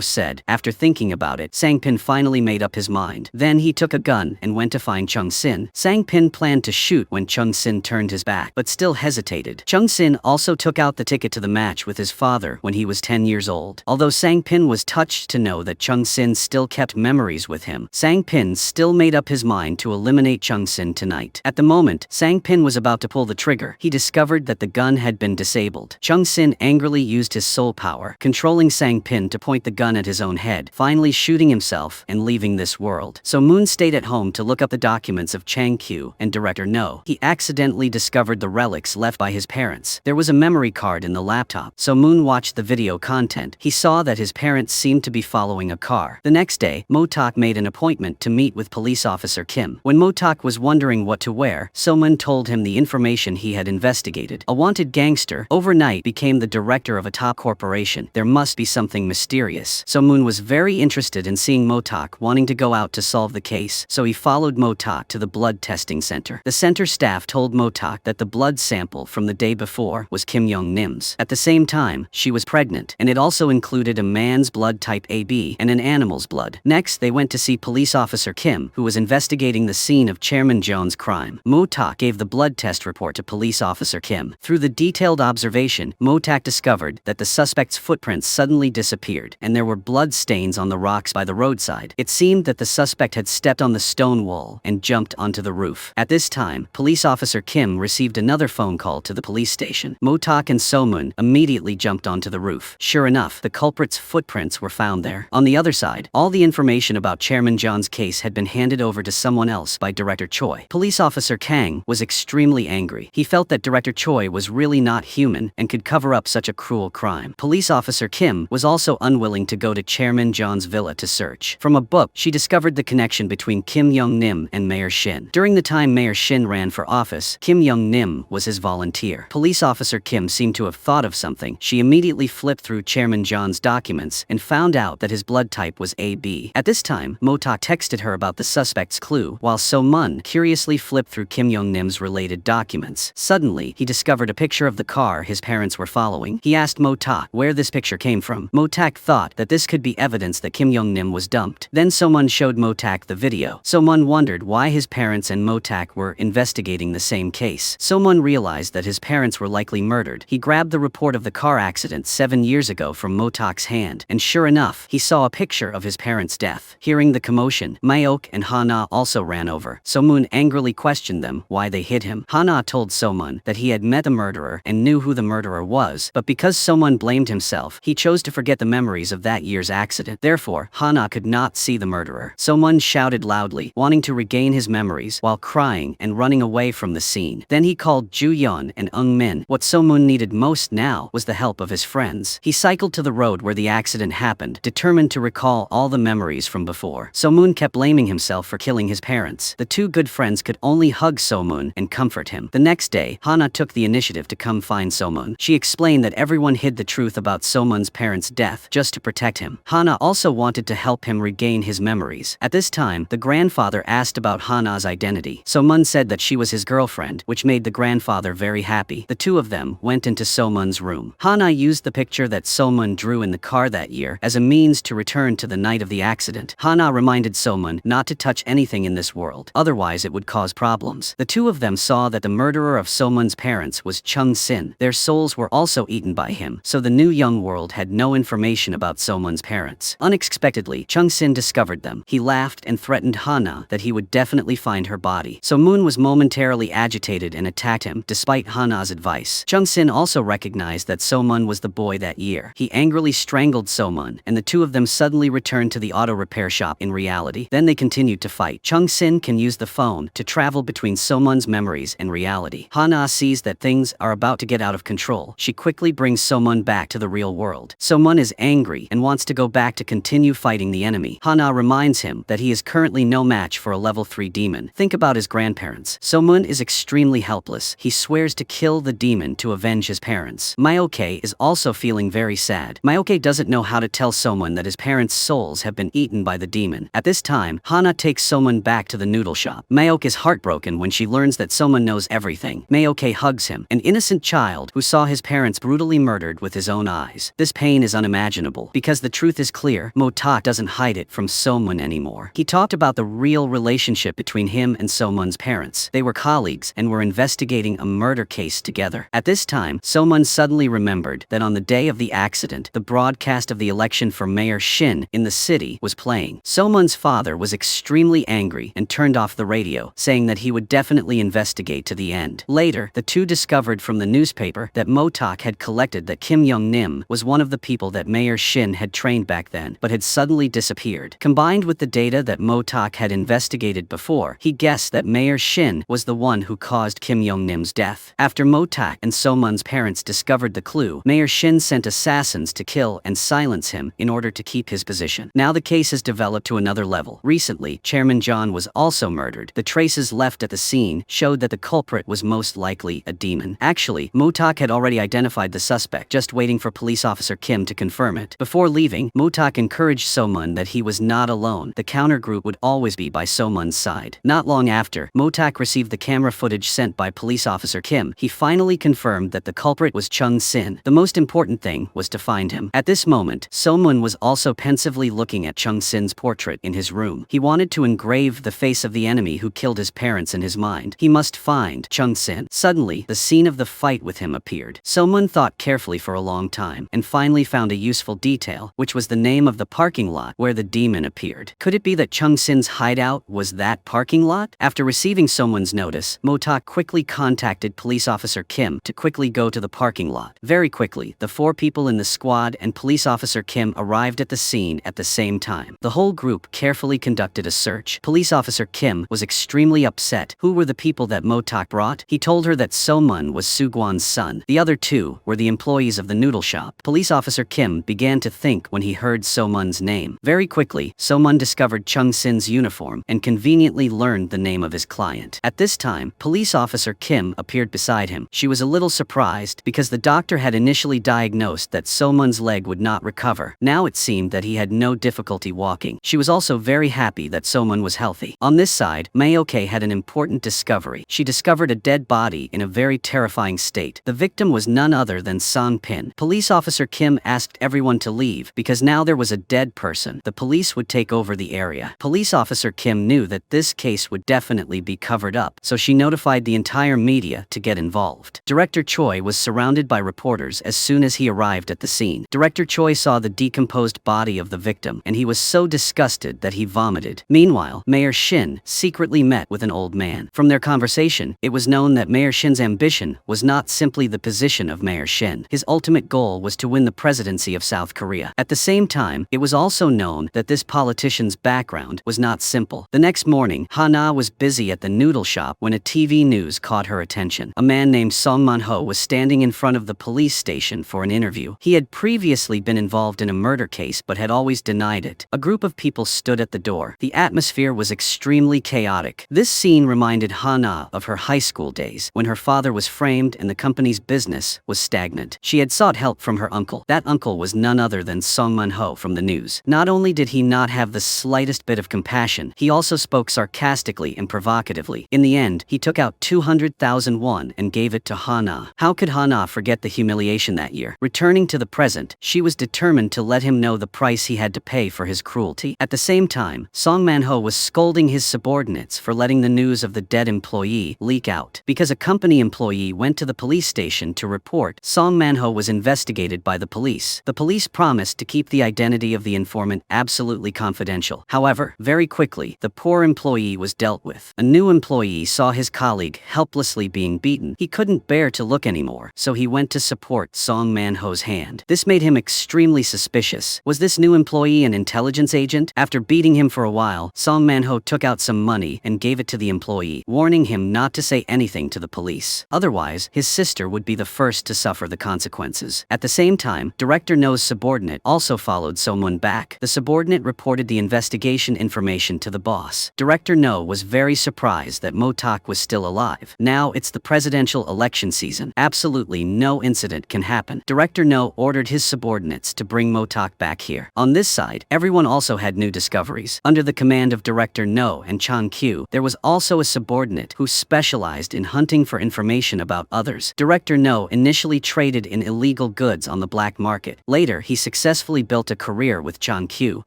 said. After thinking about it, Sang-pin finally made up his mind. Then he took a gun and went to find Chung-sin. Sang-pin planned to shoot when Chung-sin turned his back, but still hesitated. Chung-sin also took out the ticket to the match with his father when he was 10 years old. Although Sang-pin was touched to know that Chung-sin still kept memories with him, Sang-pin still made up his mind to eliminate Chung-sin tonight. At the moment Sang-pin was about to pull the trigger, he discovered that the gun had been disabled. Chung-sin angrily used his soul power, controlling Sang-pin to point the gun at his own head, finally shooting himself and leaving this world. So Moon stayed at home to look up the documents of Chang Q and Director No. He accidentally discovered the relics left by his parents. There was a memory card in the laptop, so Moon watched the video content. He saw that his parents seemed to be following a car. The next day, Motak made an appointment to meet with police officer Kim. When Motak was wondering what to wear, So-mun told him the information he had investigated. A wanted gangster overnight became the director of a top corporation. There must be something mysterious. So-mun was very interested in seeing Motak wanting to go out to solve the case, so he followed Motak to the blood testing center. The center staff told Motak that the blood sample from the day before was Kim Young-nim's. At the same time, she was pregnant, and it also included a man's blood type AB and an animal's blood. Next, they went to see police officer Kim, who was investigating the scene of Chairman Jones' crime. Motak gave the blood test report to police officer Kim. Through the detailed observation, Motak discovered that the suspect's footprints suddenly disappeared, and there were blood stains on the rocks by the roadside. It seemed that the suspect had stepped on the stone wall and jumped onto the roof. At this time, police officer Kim received another phone call to the police station. Motak and So-mun immediately jumped onto the roof. Sure enough, the culprit's footprints were found there. On the other side, all the information about Chairman John's case had been handed over to someone else by Director Choi. Police officer Kang was extremely angry. He felt that Director Choi was really not human and could cover up such a cruel crime. Police officer Kim was also unwilling to go to Chairman John's villa to search. From a book, she discovered the connection between Kim Young-nim and Mayor Shin. During the time Mayor Shin ran for office, Kim Young-nim was his volunteer. Police officer Kim seemed to have thought of something. She immediately flipped through Chairman John's documents and found out that his blood type was AB. At this time, Motak texted her about the suspect's clue, while So-mun curiously flipped through Kim Young-nim's related documents. Suddenly, he discovered a picture of the car his parents were following. He asked Motak where this picture came from. Motak thought that this could be evidence that Kim Young-nim was dumped. Then So-mun showed Motak the video. So-mun wondered why his parents and Motak were investigating the same case. So-mun realized that his parents were likely murdered. He grabbed the report of the car accident 7 years ago from Motak's hand, and sure enough, he saw a picture of his parents' death. Hearing the commotion, Mayok and Hana also ran over. So-mun angrily questioned them why they hid him. Hana told So-mun that he had met the murderer and knew who the murderer was, but because So-mun blamed himself, he chose to forget the memories of that year's accident. Therefore, Hana could not see the murderer. So-mun shouted loudly, wanting to regain his memories while crying and running away from the scene. Then he called Ju-yeon and Eung-min. What So-mun needed most now was the help of his friends. He cycled to the road where the accident happened, determined to recall all the memories from before. So-mun kept blaming himself for killing his parents. The two good friends could only hug So-mun and comfort him. The next day, Hana took the initiative to come find So-mun. She explained that everyone hid the truth about So-mun's parents' death just to protect him. Hana also wanted to help him regain his memories. At this time, the grandfather asked about Hana's identity. So-mun said that she was his girlfriend, which made the grandfather very happy. The two of them went into So-mun's room. Hana used the picture that So-mun drew in the car that year as a means to return to the night of the accident. Hana reminded So-mun not to touch anything in this world, otherwise it would cause problems. The two of them saw that the murderer of So-mun's parents was Chung-sin. Their souls were also eaten by him, so the new young world had no information about So-mun's parents. Unexpectedly, Chung-sin discovered them. He laughed and threatened Hana that he would definitely find her body. So Moon was momentarily agitated and attacked him, despite Hana's advice. Chung-sin also recognized that So-mun was the boy that year. He angrily strangled So-mun, and the two of them suddenly returned to the auto repair shop in reality. Then they continued to fight. Chung-sin can use the phone to travel between So-mun's memories and reality. Hana sees that things are about to get out of control. She quickly brings So-mun back to the real world. So-mun is angry and wants to go back to continue fighting the enemy. Hana reminds him that he is currently no match for a level 3 demon. Think about his grandparents. So-mun is extremely helpless. He swears to kill the demon to avenge his parents. Myoke is also feeling very sad. Myoke doesn't know how to tell So-mun that his parents' souls have been eaten by the demon. At this time, Hana takes So-mun back to the noodle shop. Myoke is heartbroken heartbroken when she learns that Somun knows everything. Mayoke hugs him, an innocent child who saw his parents brutally murdered with his own eyes. This pain is unimaginable, because the truth is clear. Mo-tak doesn't hide it from Somun anymore. He talked about the real relationship between him and Somun's parents. They were colleagues and were investigating a murder case together. At this time, Somun suddenly remembered that on the day of the accident, the broadcast of the election for Mayor Shin in the city was playing. Somun's father was extremely angry and turned off the radio, saying that he would definitely investigate to the end. Later, the two discovered from the newspaper that Mo-tak had collected that Kim Young-nim was one of the people that Mayor Shin had trained back then, but had suddenly disappeared. Combined with the data that Mo-tak had investigated before, he guessed that Mayor Shin was the one who caused Kim Young-nim's death. After Mo-tak and Somun's parents discovered the clue, Mayor Shin sent assassins to kill and silence him in order to keep his position. Now the case has developed to another level. Recently, Chairman John was also murdered. The traces left at the scene showed that the culprit was most likely a demon. Actually, Mo-tak had already identified the suspect, just waiting for police officer Kim to confirm it. Before leaving, Mo-tak encouraged Somun that he was not alone. The counter group would always be by Somun's side. Not long after, Mo-tak received the camera footage sent by police officer Kim. He finally confirmed that the culprit was Chung Sin. The most important thing was to find him. At this moment, Somun was also pensively looking at Chung Sin's portrait in his room. He wanted to engrave the face of the enemy who killed his parents in his mind. He must find Chung Sin. Suddenly, the scene of the fight with him appeared. Somun thought carefully for a long time and finally found a useful detail, which was the name of the parking lot where the demon appeared. Could it be that Chung Sin's hideout was that parking lot? After receiving Somun's notice, Mo-tak quickly contacted police officer Kim to quickly go to the parking lot. Very quickly, the 4 people in the squad and police officer Kim arrived at the scene at the same time. The whole group carefully conducted a search. Police officer Kim was extremely upset. Who were the people that Mo-tak brought? He told her that Somun was Sugwon's son. The other 2 were the employees of the noodle shop. Police officer Kim began to think when he heard Somun's name. Very quickly, Somun discovered Chung Sin's uniform and conveniently learned the name of his client. At this time, police officer Kim appeared beside him. She was a little surprised because the doctor had initially diagnosed that Somun's leg would not recover. Now it seemed that he had no difficulty walking. She was also very happy that Somun was healthy. On this side, Mayoke had an important discovery. She discovered a dead body in a very terrifying state. The victim was none other than Sang Pin. Police officer Kim asked everyone to leave because now there was a dead person. The police would take over the area. Police officer Kim knew that this case would definitely be covered up, so she notified the entire media to get involved. Director Choi was surrounded by reporters as soon as he arrived at the scene. Director Choi saw the decomposed body of the victim, and he was so disgusted that he vomited. Meanwhile, Mayor Shin secretly met with an old man. From their conversation, it was known that Mayor Shin's ambition was not simply the position of Mayor Shin. His ultimate goal was to win the presidency of South Korea. At the same time, it was also known that this politician's background was not simple. The next morning, Hana was busy at the noodle shop when a TV news caught her attention. A man named Song Man-ho was standing in front of the police station for an interview. He had previously been involved in a murder case but had always denied it. A group of people stood at the door. The atmosphere was extremely chaotic. This scene reminded Hana of her high school days, when her father was framed and the company's business was stagnant. She had sought help from her uncle. That uncle was none other than Song Man-ho from the news. Not only did he not have the slightest bit of compassion, he also spoke sarcastically and provocatively. In the end, he took out 200,000 won and gave it to Hana. How could Hana forget the humiliation that year? Returning to the present, she was determined to let him know the price he had to pay for his cruelty. At the same time, Song Man-ho was scolding his subordinates for letting the news of the dead employee leak out. Because a company employee went to the police station to report, Song Man-ho was investigated by the police. The police promised to keep the identity of the informant absolutely confidential. However, very quickly, the poor employee was dealt with. A new employee saw his colleague helplessly being beaten. He couldn't bear to look anymore, so he went to support Song Man-ho's hand. This made him extremely suspicious. Was this new employee an intelligence agent? After beating him for a while, Song Man-ho took out some money and gave it to the employee, warning him not to say anything to the police. Otherwise, his sister would be the first to suffer the consequences. At the same time, Director No's subordinate also followed Somun back. The subordinate reported the investigation information to the boss. Director No was very surprised that Mo-tak was still alive. Now it's the presidential election season. Absolutely no incident can happen. Director No ordered his subordinates to bring Mo-tak back here. On this side, everyone also had new discoveries. Under the command of Director No and Chan Q, there was also also a subordinate who specialized in hunting for information about others. Director No initially traded in illegal goods on the black market. Later, he successfully built a career with Chang Q,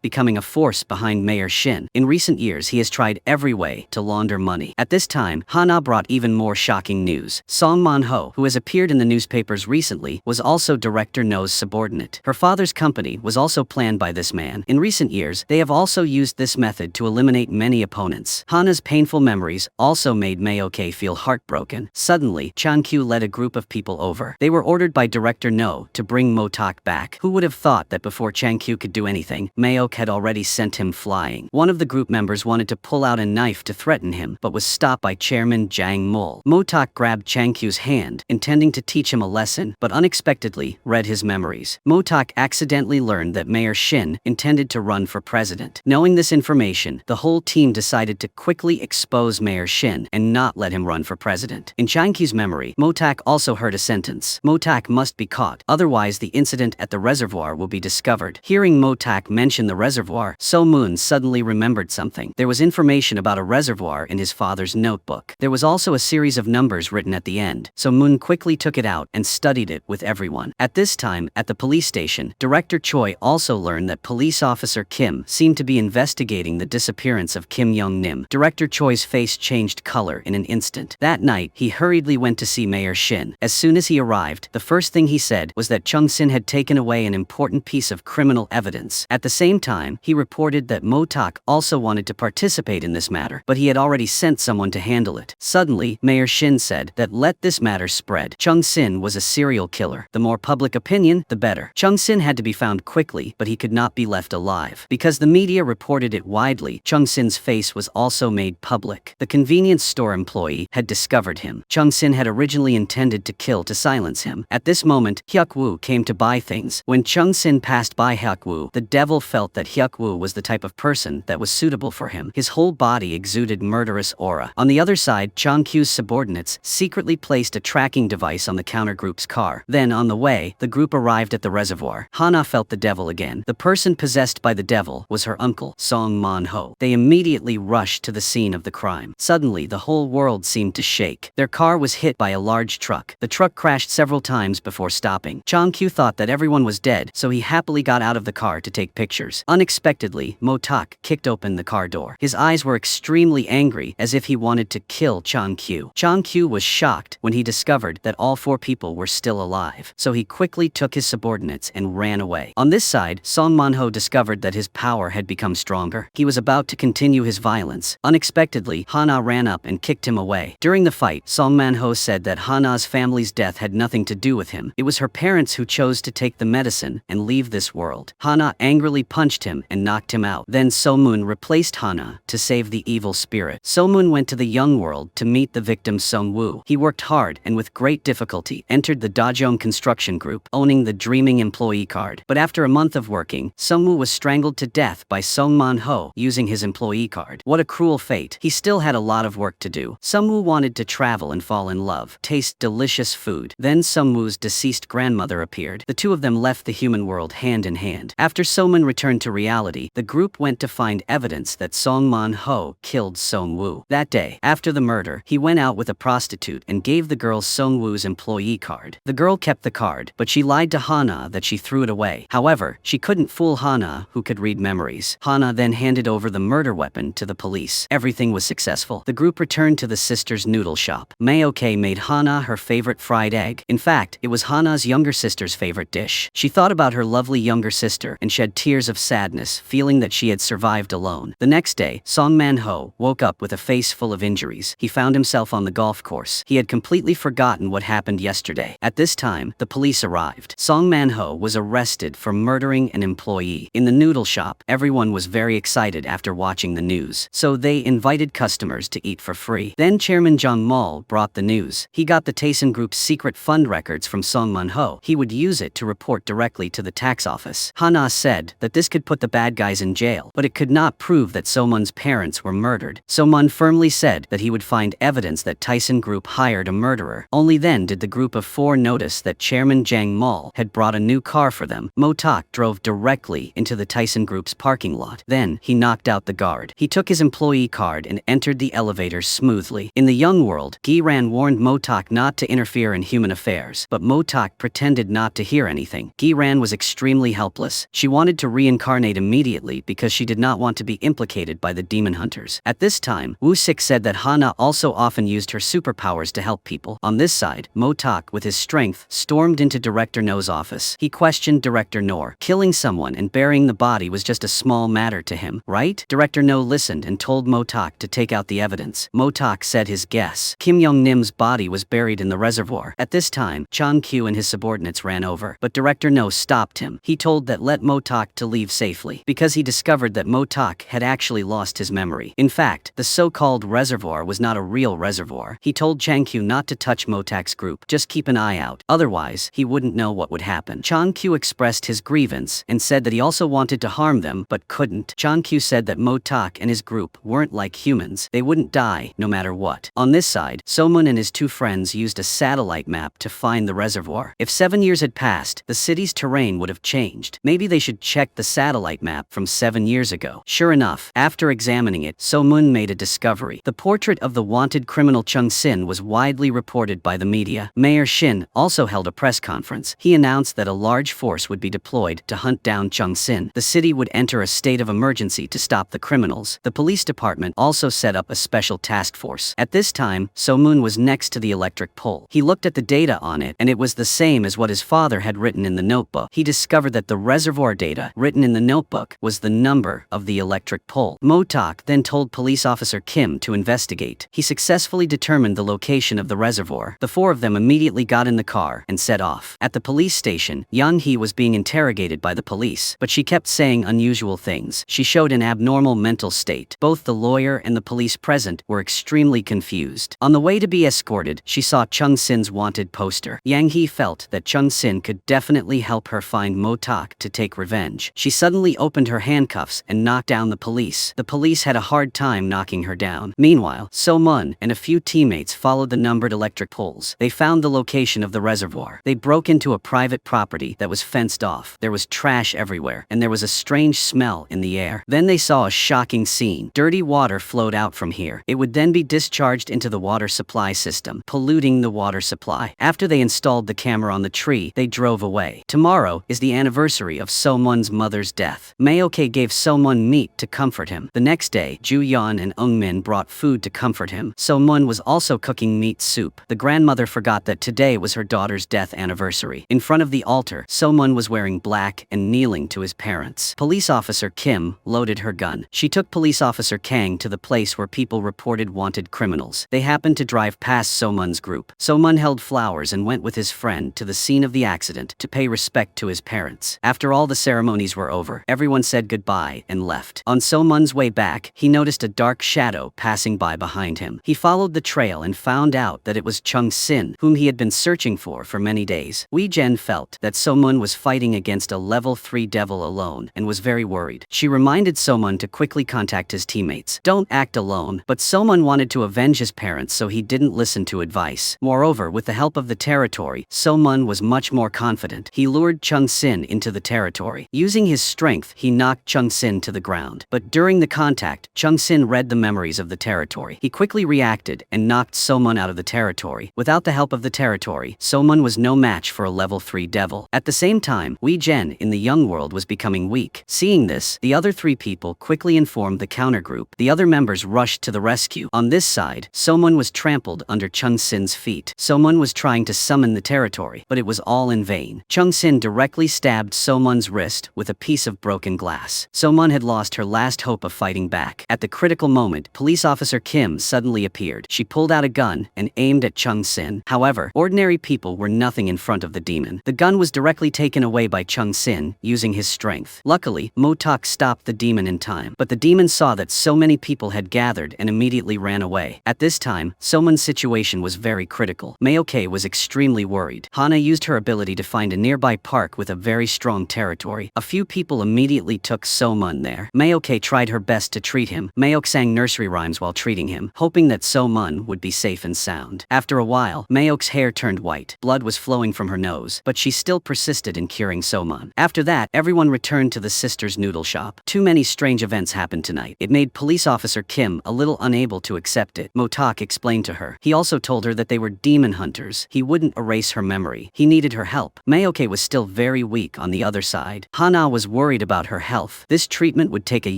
becoming a force behind Mayor Shin. In recent years, he has tried every way to launder money. At this time, Hana brought even more shocking news. Song Man-ho, who has appeared in the newspapers recently, was also Director No's subordinate. Her father's company was also planned by this man. In recent years, they have also used this method to eliminate many opponents. Hana's painful memories also made Mayoke feel heartbroken. Suddenly, Chang Q led a group of people over. They were ordered by Director No to bring Motak back. Who would have thought that before Chang Q could do anything, Mayoke had already sent him flying. One of the group members wanted to pull out a knife to threaten him, but was stopped by Chairman Jang Mol. Motak grabbed Chang Q's hand, intending to teach him a lesson, but unexpectedly read his memories. Motak accidentally learned that Mayor Shin intended to run for president. Knowing this information, the whole team decided to quickly expose Mayor Shin and not let him run for president. In Chang Q's memory, Motak also heard a sentence: Motak must be caught, otherwise the incident at the reservoir will be discovered. Hearing Motak mention the reservoir, So Moon suddenly remembered something. There was information about a reservoir in his father's notebook. There was also a series of numbers written at the end. So Moon quickly took it out and studied it with everyone. At this time, at the police station, Director Choi also learned that police officer Kim seemed to be investigating the disappearance of Kim Young-nim. Director Choi's face changed color in an instant. That night, he hurriedly went to see Mayor Shin. As soon as he arrived, the first thing he said was that Chung Sin had taken away an important piece of criminal evidence. At the same time, he reported that Motak also wanted to participate in this matter, but he had already sent someone to handle it. Suddenly, Mayor Shin said that let this matter spread. Chung Sin was a serial killer. The more public opinion, the better. Chung Sin had to be found quickly, but he could not be left alive. Because the media reported it widely, Chung Sin's face was also made public. The convenience store employee had discovered him. Chung Sin had originally intended to kill to silence him. At this moment, Hyuk Woo came to buy things. When Chung Sin passed by Hyuk Woo, the devil felt that Hyuk Woo was the type of person that was suitable for him. His whole body exuded murderous aura. On the other side, Chang Q's subordinates secretly placed a tracking device on the counter group's car. Then, on the way, the group arrived at the reservoir. Hana felt the devil again. The person possessed by the devil was her uncle, Song Man-ho. They immediately rushed to the scene of the crime. Suddenly, the whole world seemed to shake. Their car was hit by a large truck. The truck crashed several times before stopping. Chang Q thought that everyone was dead, so he happily got out of the car to take pictures. Unexpectedly, Motak kicked open the car door. His eyes were extremely angry, as if he wanted to kill Chang Q. Chang Q was shocked when he discovered that all 4 people were still alive, so he quickly took his subordinates and ran away. On this side, Song Man-ho discovered that his power had become stronger. He was about to continue his violence. Unexpectedly, Hana ran up and kicked him away. During the fight, Song Man-ho said that Hana's family's death had nothing to do with him. It was her parents who chose to take the medicine and leave this world. Hana angrily punched him and knocked him out. Then So Moon replaced Hana to save the evil spirit. So Moon went to the young world to meet the victim Sung Woo. He worked hard and with great difficulty entered the Dajong construction group, owning the dreaming employee card. But after a month of working, Sung Woo was strangled to death by Song Man-ho using his employee card. What a cruel fate. He still had a lot of work to do. Sung Woo wanted to travel and fall in love, taste delicious food. Then Sung Woo's deceased grandmother appeared. The two of them left the human world hand in hand. After Soman returned to reality, the group went to find evidence that Song Man-ho killed Sung Woo. That day, after the murder, he went out with a prostitute and gave the girl Sung Woo's employee card. The girl kept the card, but she lied to Hana that she threw it away. However, she couldn't fool Hana, who could read memories. Hana then handed over the murder weapon to the police. Everything was successful. The group returned to the sister's noodle shop. Mayoke made Hana her favorite fried egg. In fact, it was Hana's younger sister's favorite dish. She thought about her lovely younger sister and shed tears of sadness, feeling that she had survived alone. The next day, Song Man-ho woke up with a face full of injuries. He found himself on the golf course. He had completely forgotten what happened yesterday. At this time, the police arrived. Song Man-ho was arrested for murdering an employee. In the noodle shop, everyone was very excited after watching the news, so they invited customers to eat for free. Then Chairman Jang Mol brought the news. He got the Taesin Group's secret fund records from Song Man-ho. He would use it to report directly to the tax office. Hana said that this could put the bad guys in jail, but it could not prove that So-mun's parents were murdered. So-mun firmly said that he would find evidence that Taesin Group hired a murderer. Only then did the group of 4 notice that Chairman Jang Mol had brought a new car for them. Motak drove directly into the Taesin Group's parking lot. Then, he knocked out the guard. He took his employee card and entered entered the elevator smoothly. In the young world, Gi-ran warned Motok not to interfere in human affairs, but Motok pretended not to hear anything. Gi-ran was extremely helpless. She wanted to reincarnate immediately because she did not want to be implicated by the demon hunters. At this time, Woo-sik said that Hana also often used her superpowers to help people. On this side, Motok, with his strength, stormed into Director No's office. He questioned Director No. Killing someone and burying the body was just a small matter to him, right? Director No listened and told Motok to take out the evidence. Motok said his guess. Kim Young-nim's body was buried in the reservoir. At this time, Chang Kyu and his subordinates ran over, but Director No stopped him. He told that let Motok to leave safely, because he discovered that Motok had actually lost his memory. In fact, the so-called reservoir was not a real reservoir. He told Chang Kyu not to touch Motok's group, just keep an eye out, otherwise, he wouldn't know what would happen. Chang Kyu expressed his grievance and said that he also wanted to harm them but couldn't. Chang Kyu said that Motok and his group weren't like humans. They wouldn't die no matter what. On this side, So-mun and his two friends used a satellite map to find the reservoir. If 7 years had passed, the city's terrain would have changed. Maybe they should check the satellite map from 7 years ago. Sure enough, after examining it, So-mun made a discovery. The portrait of the wanted criminal Chung Sin was widely reported by the media. Mayor Shin also held a press conference. He announced that a large force would be deployed to hunt down Chung Sin. The city would enter a state of emergency to stop the criminals. The police department also set up a special task force. At this time, So-mun was next to the electric pole. He looked at the data on it, and it was the same as what his father had written in the notebook. He discovered that the reservoir data written in the notebook was the number of the electric pole. Motok then told police officer Kim to investigate. He successfully determined the location of the reservoir. The four of them immediately got in the car and set off. At the police station, Yang Hee was being interrogated by the police, but she kept saying unusual things. She showed an abnormal mental state. Both the lawyer and the police present were extremely confused. On the way to be escorted, she saw Chung Sin's wanted poster. Yang Hee felt that Chung Sin could definitely help her find Motok to take revenge. She suddenly opened her handcuffs and knocked down the police. The police had a hard time knocking her down. Meanwhile, So-mun and a few teammates followed the numbered electric poles. They found the location of the reservoir. They broke into a private property that was fenced off. There was trash everywhere, and there was a strange smell in the air. Then they saw a shocking scene. Dirty water flowed out from here. It would then be discharged into the water supply system, polluting the water supply. After they installed the camera on the tree, they drove away. Tomorrow is the anniversary of So-mun's mother's death. Mayoke gave So-mun meat to comfort him. The next day, Ju-yeon and Eung-min brought food to comfort him. So-mun was also cooking meat soup. The grandmother forgot that today was her daughter's death anniversary. In front of the altar, So-mun was wearing black and kneeling to his parents. Police officer Kim loaded her gun. She took police officer Kang to the place where people reported wanted criminals. They happened to drive past So-mun's group. So-mun held flowers and went with his friend to the scene of the accident to pay respect to his parents. After all the ceremonies were over, everyone said goodbye and left. On So-mun's way back, he noticed a dark shadow passing by behind him. He followed the trail and found out that it was Chung Sin, whom he had been searching for many days. Wee-jen felt that So-mun was fighting against a level 3 devil alone and was very worried. She reminded So-mun to quickly contact his teammates. Don't act alone, but So-mun wanted to avenge his parents, so he didn't listen to advice. Moreover, with the help of the territory, So-mun was much more confident. He lured Chung Sin into the territory. Using his strength, he knocked Chung Sin to the ground. But during the contact, Chung Sin read the memories of the territory. He quickly reacted and knocked So-mun out of the territory. Without the help of the territory, So-mun was no match for a level 3 devil. At the same time, Wee-jen in the young world was becoming weak. Seeing this, the other 3 people quickly informed the countergroup. The other members rushed to the rescue. On this side, So-mun was trampled under Chung Sin's feet. So-mun was trying to summon the territory, but it was all in vain. Chung Sin directly stabbed So-mun's wrist with a piece of broken glass. So-mun had lost her last hope of fighting back. At the critical moment, police officer Kim suddenly appeared. She pulled out a gun and aimed at Chung Sin. However, ordinary people were nothing in front of the demon. The gun was directly taken away by Chung Sin, using his strength. Luckily, Motok stopped the demon in time, but the demon saw that so many people had gathered and immediately ran away. At this time, So-mun's situation was very critical. Mayoke was extremely worried. Hana used her ability to find a nearby park with a very strong territory. A few people immediately took So-mun there. Mayoke tried her best to treat him. Mayok sang nursery rhymes while treating him, hoping that So-mun would be safe and sound. After a while, Mayok's hair turned white. Blood was flowing from her nose, but she still persisted in curing So-mun. After that, everyone returned to the sisters' noodle shop. Too many strange events happened tonight. It made police officer Kim Kim, a little unable to accept it. Motak explained to her. He also told her that they were demon hunters. He wouldn't erase her memory. He needed her help. Mayoke was still very weak on the other side. Hana was worried about her health. This treatment would take a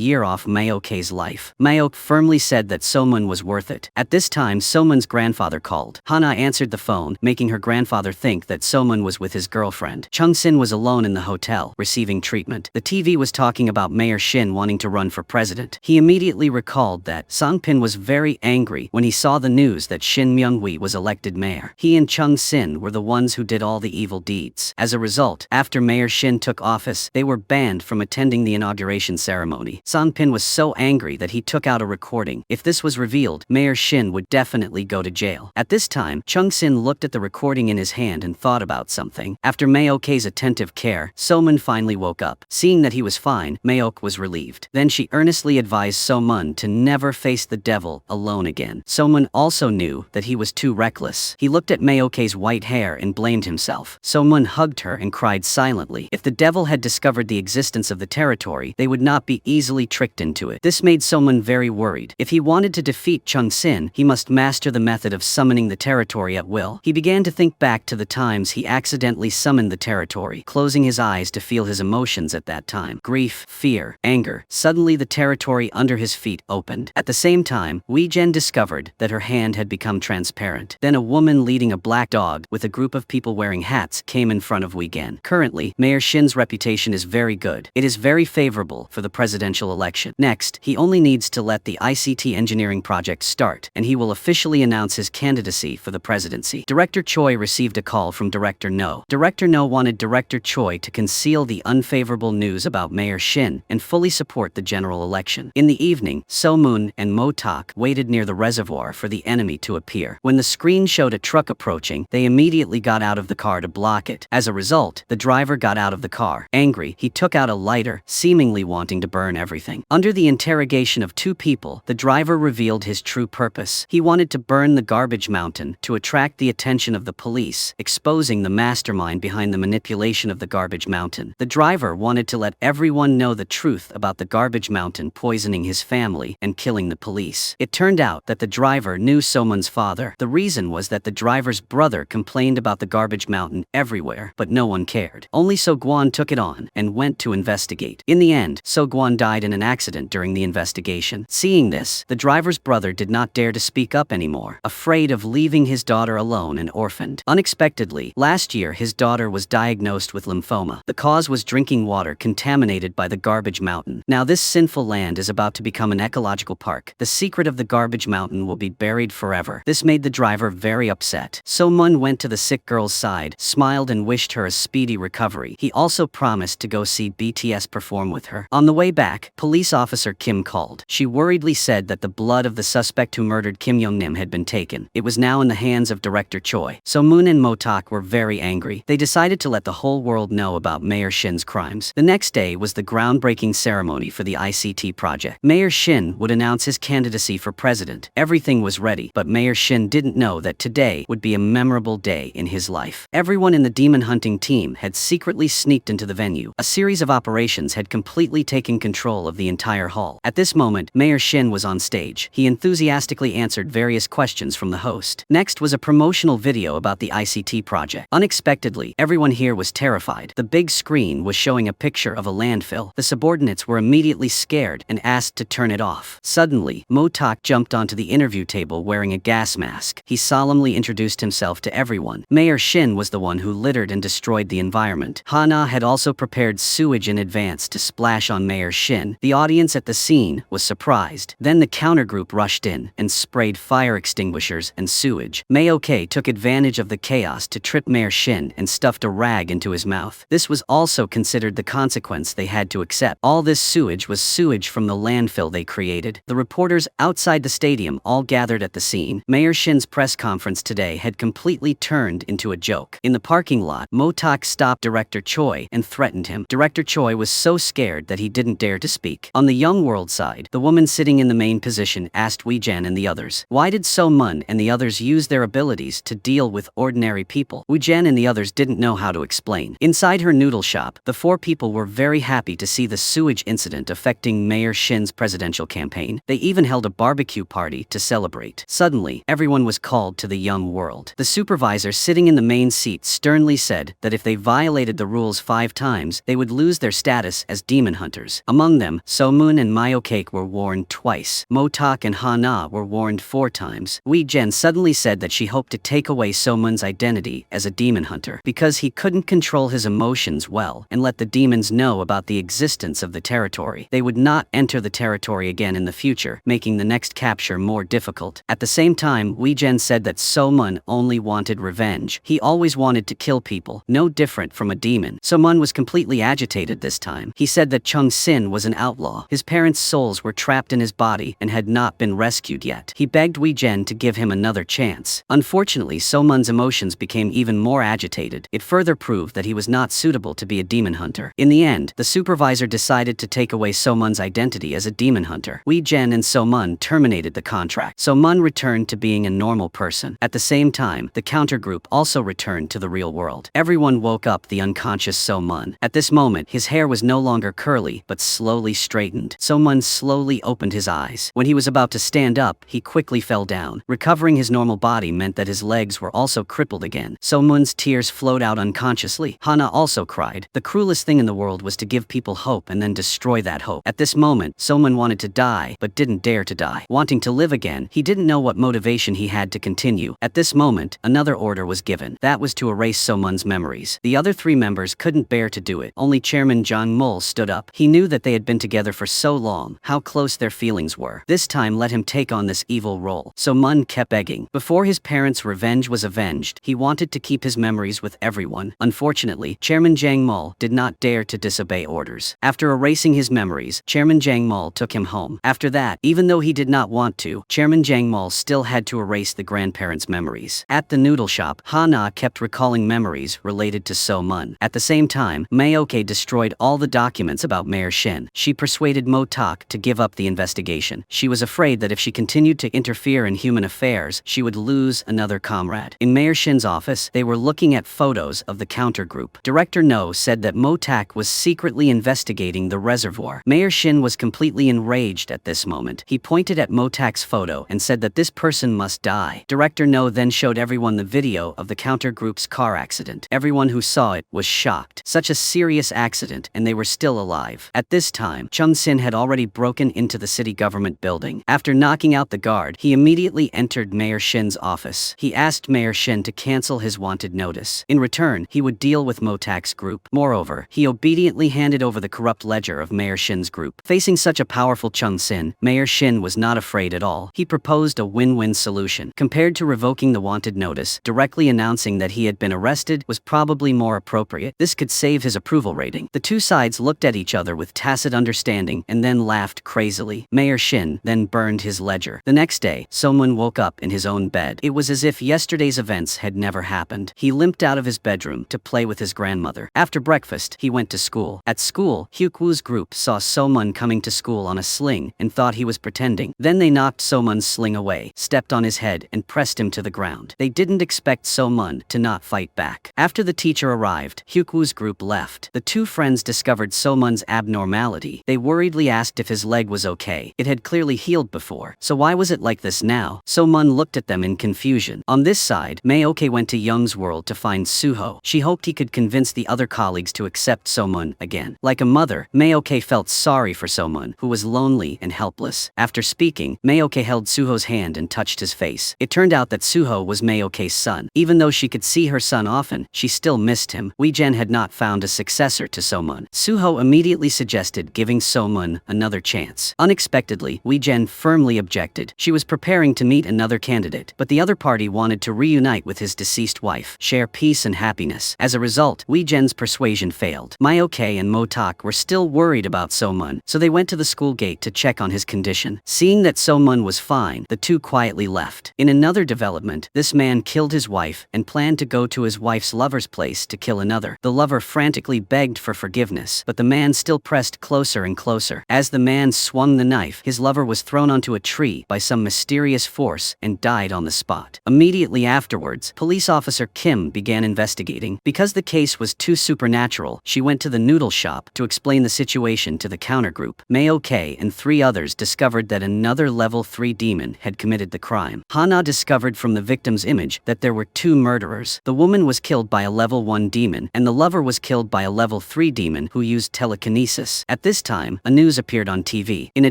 year off Mayoke's life. Mayoke firmly said that Somun was worth it. At this time, Somun's grandfather called. Hana answered the phone, making her grandfather think that Somun was with his girlfriend. Chung-sin was alone in the hotel, receiving treatment. The TV was talking about Mayor Shin wanting to run for president. He immediately recalled that Sang-pin was very angry when he saw the news that Shin Myung-hui was elected mayor. He and Chung-sin were the ones who did all the evil deeds. As a result, after Mayor Shin took office, they were banned from attending the inauguration ceremony. Sang-pin was so angry that he took out a recording. If this was revealed, Mayor Shin would definitely go to jail. At this time, Chung-sin looked at the recording in his hand and thought about something. After Mayoke's attentive care, Somun finally woke up. Seeing that he was fine, Mayoke was relieved. Then she earnestly advised Somun to never face the devil alone again. Somun also knew that he was too reckless. He looked at Mayoke's white hair and blamed himself. Somun hugged her and cried silently. If the devil had discovered the existence of the territory, they would not be easily tricked into it. This made Somun very worried. If he wanted to defeat Chung-sin, he must master the method of summoning the territory at will. He began to think back to the times he accidentally summoned the territory, closing his eyes to feel his emotions at that time. Grief, fear, anger. Suddenly the territory under his feet opened. At the same time, Wei Jen discovered that her hand had become transparent. Then a woman leading a black dog with a group of people wearing hats came in front of Wei Gen. Currently, Mayor Shin's reputation is very good. It is very favorable for the presidential election. Next, he only needs to let the ICT engineering project start, and he will officially announce his candidacy for the presidency. Director Choi received a call from Director No. Director No wanted Director Choi to conceal the unfavorable news about Mayor Shin and fully support the general election. In the evening, So-moon and Mo-tak waited near the reservoir for the enemy to appear. When the screen showed a truck approaching, they immediately got out of the car to block it. As a result, the driver got out of the car. Angry, he took out a lighter, seemingly wanting to burn everything. Under the interrogation of two people, the driver revealed his true purpose. He wanted to burn the garbage mountain to attract the attention of the police, exposing the mastermind behind the manipulation of the garbage mountain. The driver wanted to let everyone know the truth about the garbage mountain poisoning his family and killing the police. It turned out that the driver knew Somun's father. The reason was that the driver's brother complained about the garbage mountain everywhere, but no one cared. Only So-guan took it on and went to investigate. In the end, So-guan died in an accident during the investigation. Seeing this, the driver's brother did not dare to speak up anymore, afraid of leaving his daughter alone and orphaned. Unexpectedly, last year his daughter was diagnosed with lymphoma. The cause was drinking water contaminated by the garbage mountain. Now this sinful land is about to become an ecological park. The secret of the garbage mountain will be buried forever. This made the driver very upset. So-mun went to the sick girl's side, smiled and wished her a speedy recovery. He also promised to go see BTS perform with her. On the way back, police officer Kim called. She worriedly said that the blood of the suspect who murdered Kim Young-nim had been taken. It was now in the hands of Director Choi. So-moon and Mo-tak were very angry. They decided to let the whole world know about Mayor Shin's crimes. The next day was the groundbreaking ceremony for the ICT project. Mayor Shin would announce his candidacy for president. Everything was ready, but Mayor Shin didn't know that today would be a memorable day in his life. Everyone in the demon hunting team had secretly sneaked into the venue. A series of operations had completely taken control of the entire hall. At this moment, Mayor Shin was on stage. He enthusiastically answered various questions from the host. Next was a promotional video about the ICT project. Unexpectedly, everyone here was terrified. The big screen was showing a picture of a landfill. The subordinates were immediately scared and asked to turn it off. Suddenly, Mo-tak jumped onto the interview table wearing a gas mask. He solemnly introduced himself to everyone. Mayor Shin was the one who littered and destroyed the environment. Hana had also prepared sewage in advance to splash on Mayor Shin. The audience at the scene was surprised. Then the countergroup rushed in and sprayed fire extinguishers and sewage. Mayoke took advantage of the chaos to trip Mayor Shin and stuffed a rag into his mouth. This was also considered the consequence they had to accept. All this sewage was sewage from the landfill they created. The reporters outside the stadium all gathered at the scene. Mayor Shin's press conference today had completely turned into a joke. In the parking lot, Mo-tak stopped Director Choi and threatened him. Director Choi was so scared that he didn't dare to speak. On the Young World side, the woman sitting in the main position asked Wei Jen and the others, why did So-mun and the others use their abilities to deal with ordinary people? Wei Jen and the others didn't know how to explain. Inside her noodle shop, the four people were very happy to see the sewage incident affecting Mayor Shin's presidential campaign. wine. They even held a barbecue party to celebrate. Suddenly, everyone was called to the young world. The supervisor sitting in the main seat sternly said that if they violated the rules 5 times, they would lose their status as demon hunters. Among them, So-moon and Myo-cake were warned twice. Mo-tak and Ha-na were warned 4 times. Wee-jen suddenly said that she hoped to take away So-moon's identity as a demon hunter because he couldn't control his emotions well and let the demons know about the existence of the territory. They would not enter the territory again in the future, making the next capture more difficult. At the same time, Wee-jen said that So-moon only wanted revenge. He always wanted to kill people, no different from a demon. So-moon was completely agitated this time. He said that Chung-sin was an outlaw. His parents' souls were trapped in his body and had not been rescued yet. He begged Wee-jen to give him another chance. Unfortunately, So-moon's emotions became even more agitated. It further proved that he was not suitable to be a demon hunter. In the end, the supervisor decided to take away So-moon's identity as a demon hunter. Wee-jen and So-moon terminated the contract. So-moon returned to being a normal person. At the same time, the countergroup also returned to the real world. Everyone woke up the unconscious So-moon. At this moment, his hair was no longer curly, but slowly straightened. So-moon slowly opened his eyes. When he was about to stand up, he quickly fell down. Recovering his normal body meant that his legs were also crippled again. So-moon's tears flowed out unconsciously. Hana also cried. The cruelest thing in the world was to give people hope and then destroy that hope. At this moment, So-moon wanted to die, but didn't dare to die. Wanting to live again, he didn't know what motivation he had to continue. At this moment, another order was given. That was to erase So-moon's memories. The other 3 members couldn't bear to do it. Only Chairman Jang-mul stood up. He knew that they had been together for so long, how close their feelings were. This time let him take on this evil role. So-moon kept begging. Before his parents' revenge was avenged, he wanted to keep his memories with everyone. Unfortunately, Chairman Jang-mul did not dare to disobey orders. After erasing his memories, Chairman Jang-mul took him home. After that, even though he did not want to, Chairman Jang-mul still had to erase the grandparents' memories. At the noodle shop, Ha-na kept recalling memories related to So-moon. At the same time, Myo-cake destroyed all the documents about Mayor Shin. She persuaded Mo-tak to give up the investigation. She was afraid that if she continued to interfere in human affairs, she would lose another comrade. In Mayor Shin's office, they were looking at photos of the countergroup. Director No said that Mo-tak was secretly investigating the reservoir. Mayor Shin was completely enraged at this moment. He pointed at Mo-tak's photo and said that this person must die. Director No then showed everyone the video of the countergroup's car accident. Everyone who saw it was shocked. Such a serious accident, and they were still alive. At this time, Chung-sin had already broken into the city government building. After knocking out the guard, he immediately entered Mayor Shin's office. He asked Mayor Shin to cancel his wanted notice. In return, he would deal with Mo-tak's group. Moreover, he obediently handed over the corrupt ledger of Mayor Shin's group. Facing such a powerful Chung-sin, Mayor Shin was not afraid at all. He proposed a win-win solution. Compared to revoking the wanted notice, directly announcing that he had been arrested was probably more appropriate. This could save his approval rating. The 2 sides looked at each other with tacit understanding and then laughed crazily. Mayor Shin then burned his ledger. The next day, So-moon woke up in his own bed. It was as if yesterday's events had never happened. He limped out of his bedroom to play with his grandmother. After breakfast, he went to school. At school, Hyuk-woo's group saw So-moon coming to school on a sling and thought he was pretending. Then they knocked So-moon's sling away, stepped on his head, and pressed him to the ground. They didn't expect So-moon to not fight back. After the teacher arrived, Hyuk-woo's group left. The 2 friends discovered So-moon's abnormality. They worriedly asked if his leg was okay. It had clearly healed before, so why was it like this now? So-moon looked at them in confusion. On this side, Myo-cake went to Young's world to find Suho. She hoped he could convince the other colleagues to accept So-moon again. Like a mother, Myo-cake felt sorry for So-moon, who was lonely and helpless. After speaking, Myo-cake held Suho's hand and touched his face. It turned out that Suho was Myo-cake's son. Even though she could see her son often, she still missed him. Wee-jen had not found a successor to So-moon. Suho immediately suggested giving So-moon another chance. Unexpectedly, Wee-jen firmly objected. She was preparing to meet another candidate, but the other party wanted to reunite with his deceased wife, share peace and happiness. As a result, Wee-jen's persuasion failed. Myo-cake and Mo-tak were still worried about So-moon, so they went to the school gate to check on his condition. Seeing that So-moon was fine, the 2 quietly left. In another development, this man killed his wife and planned to go to his wife's lover's place to kill another. The lover frantically begged for forgiveness, but the man still pressed closer and closer. As the man swung the knife, his lover was thrown onto a tree by some mysterious force and died on the spot. Immediately afterwards, police officer Kim began investigating. Because the case was too supernatural, she went to the noodle shop to explain the situation to the countergroup. Myo-cake and 3 others others discovered that another level 3 demon had committed the crime. Hana discovered from the victim's image that there were 2 murderers. The woman was killed by a level 1 demon, and the lover was killed by a level 3 demon who used telekinesis. At this time, a news appeared on TV. In a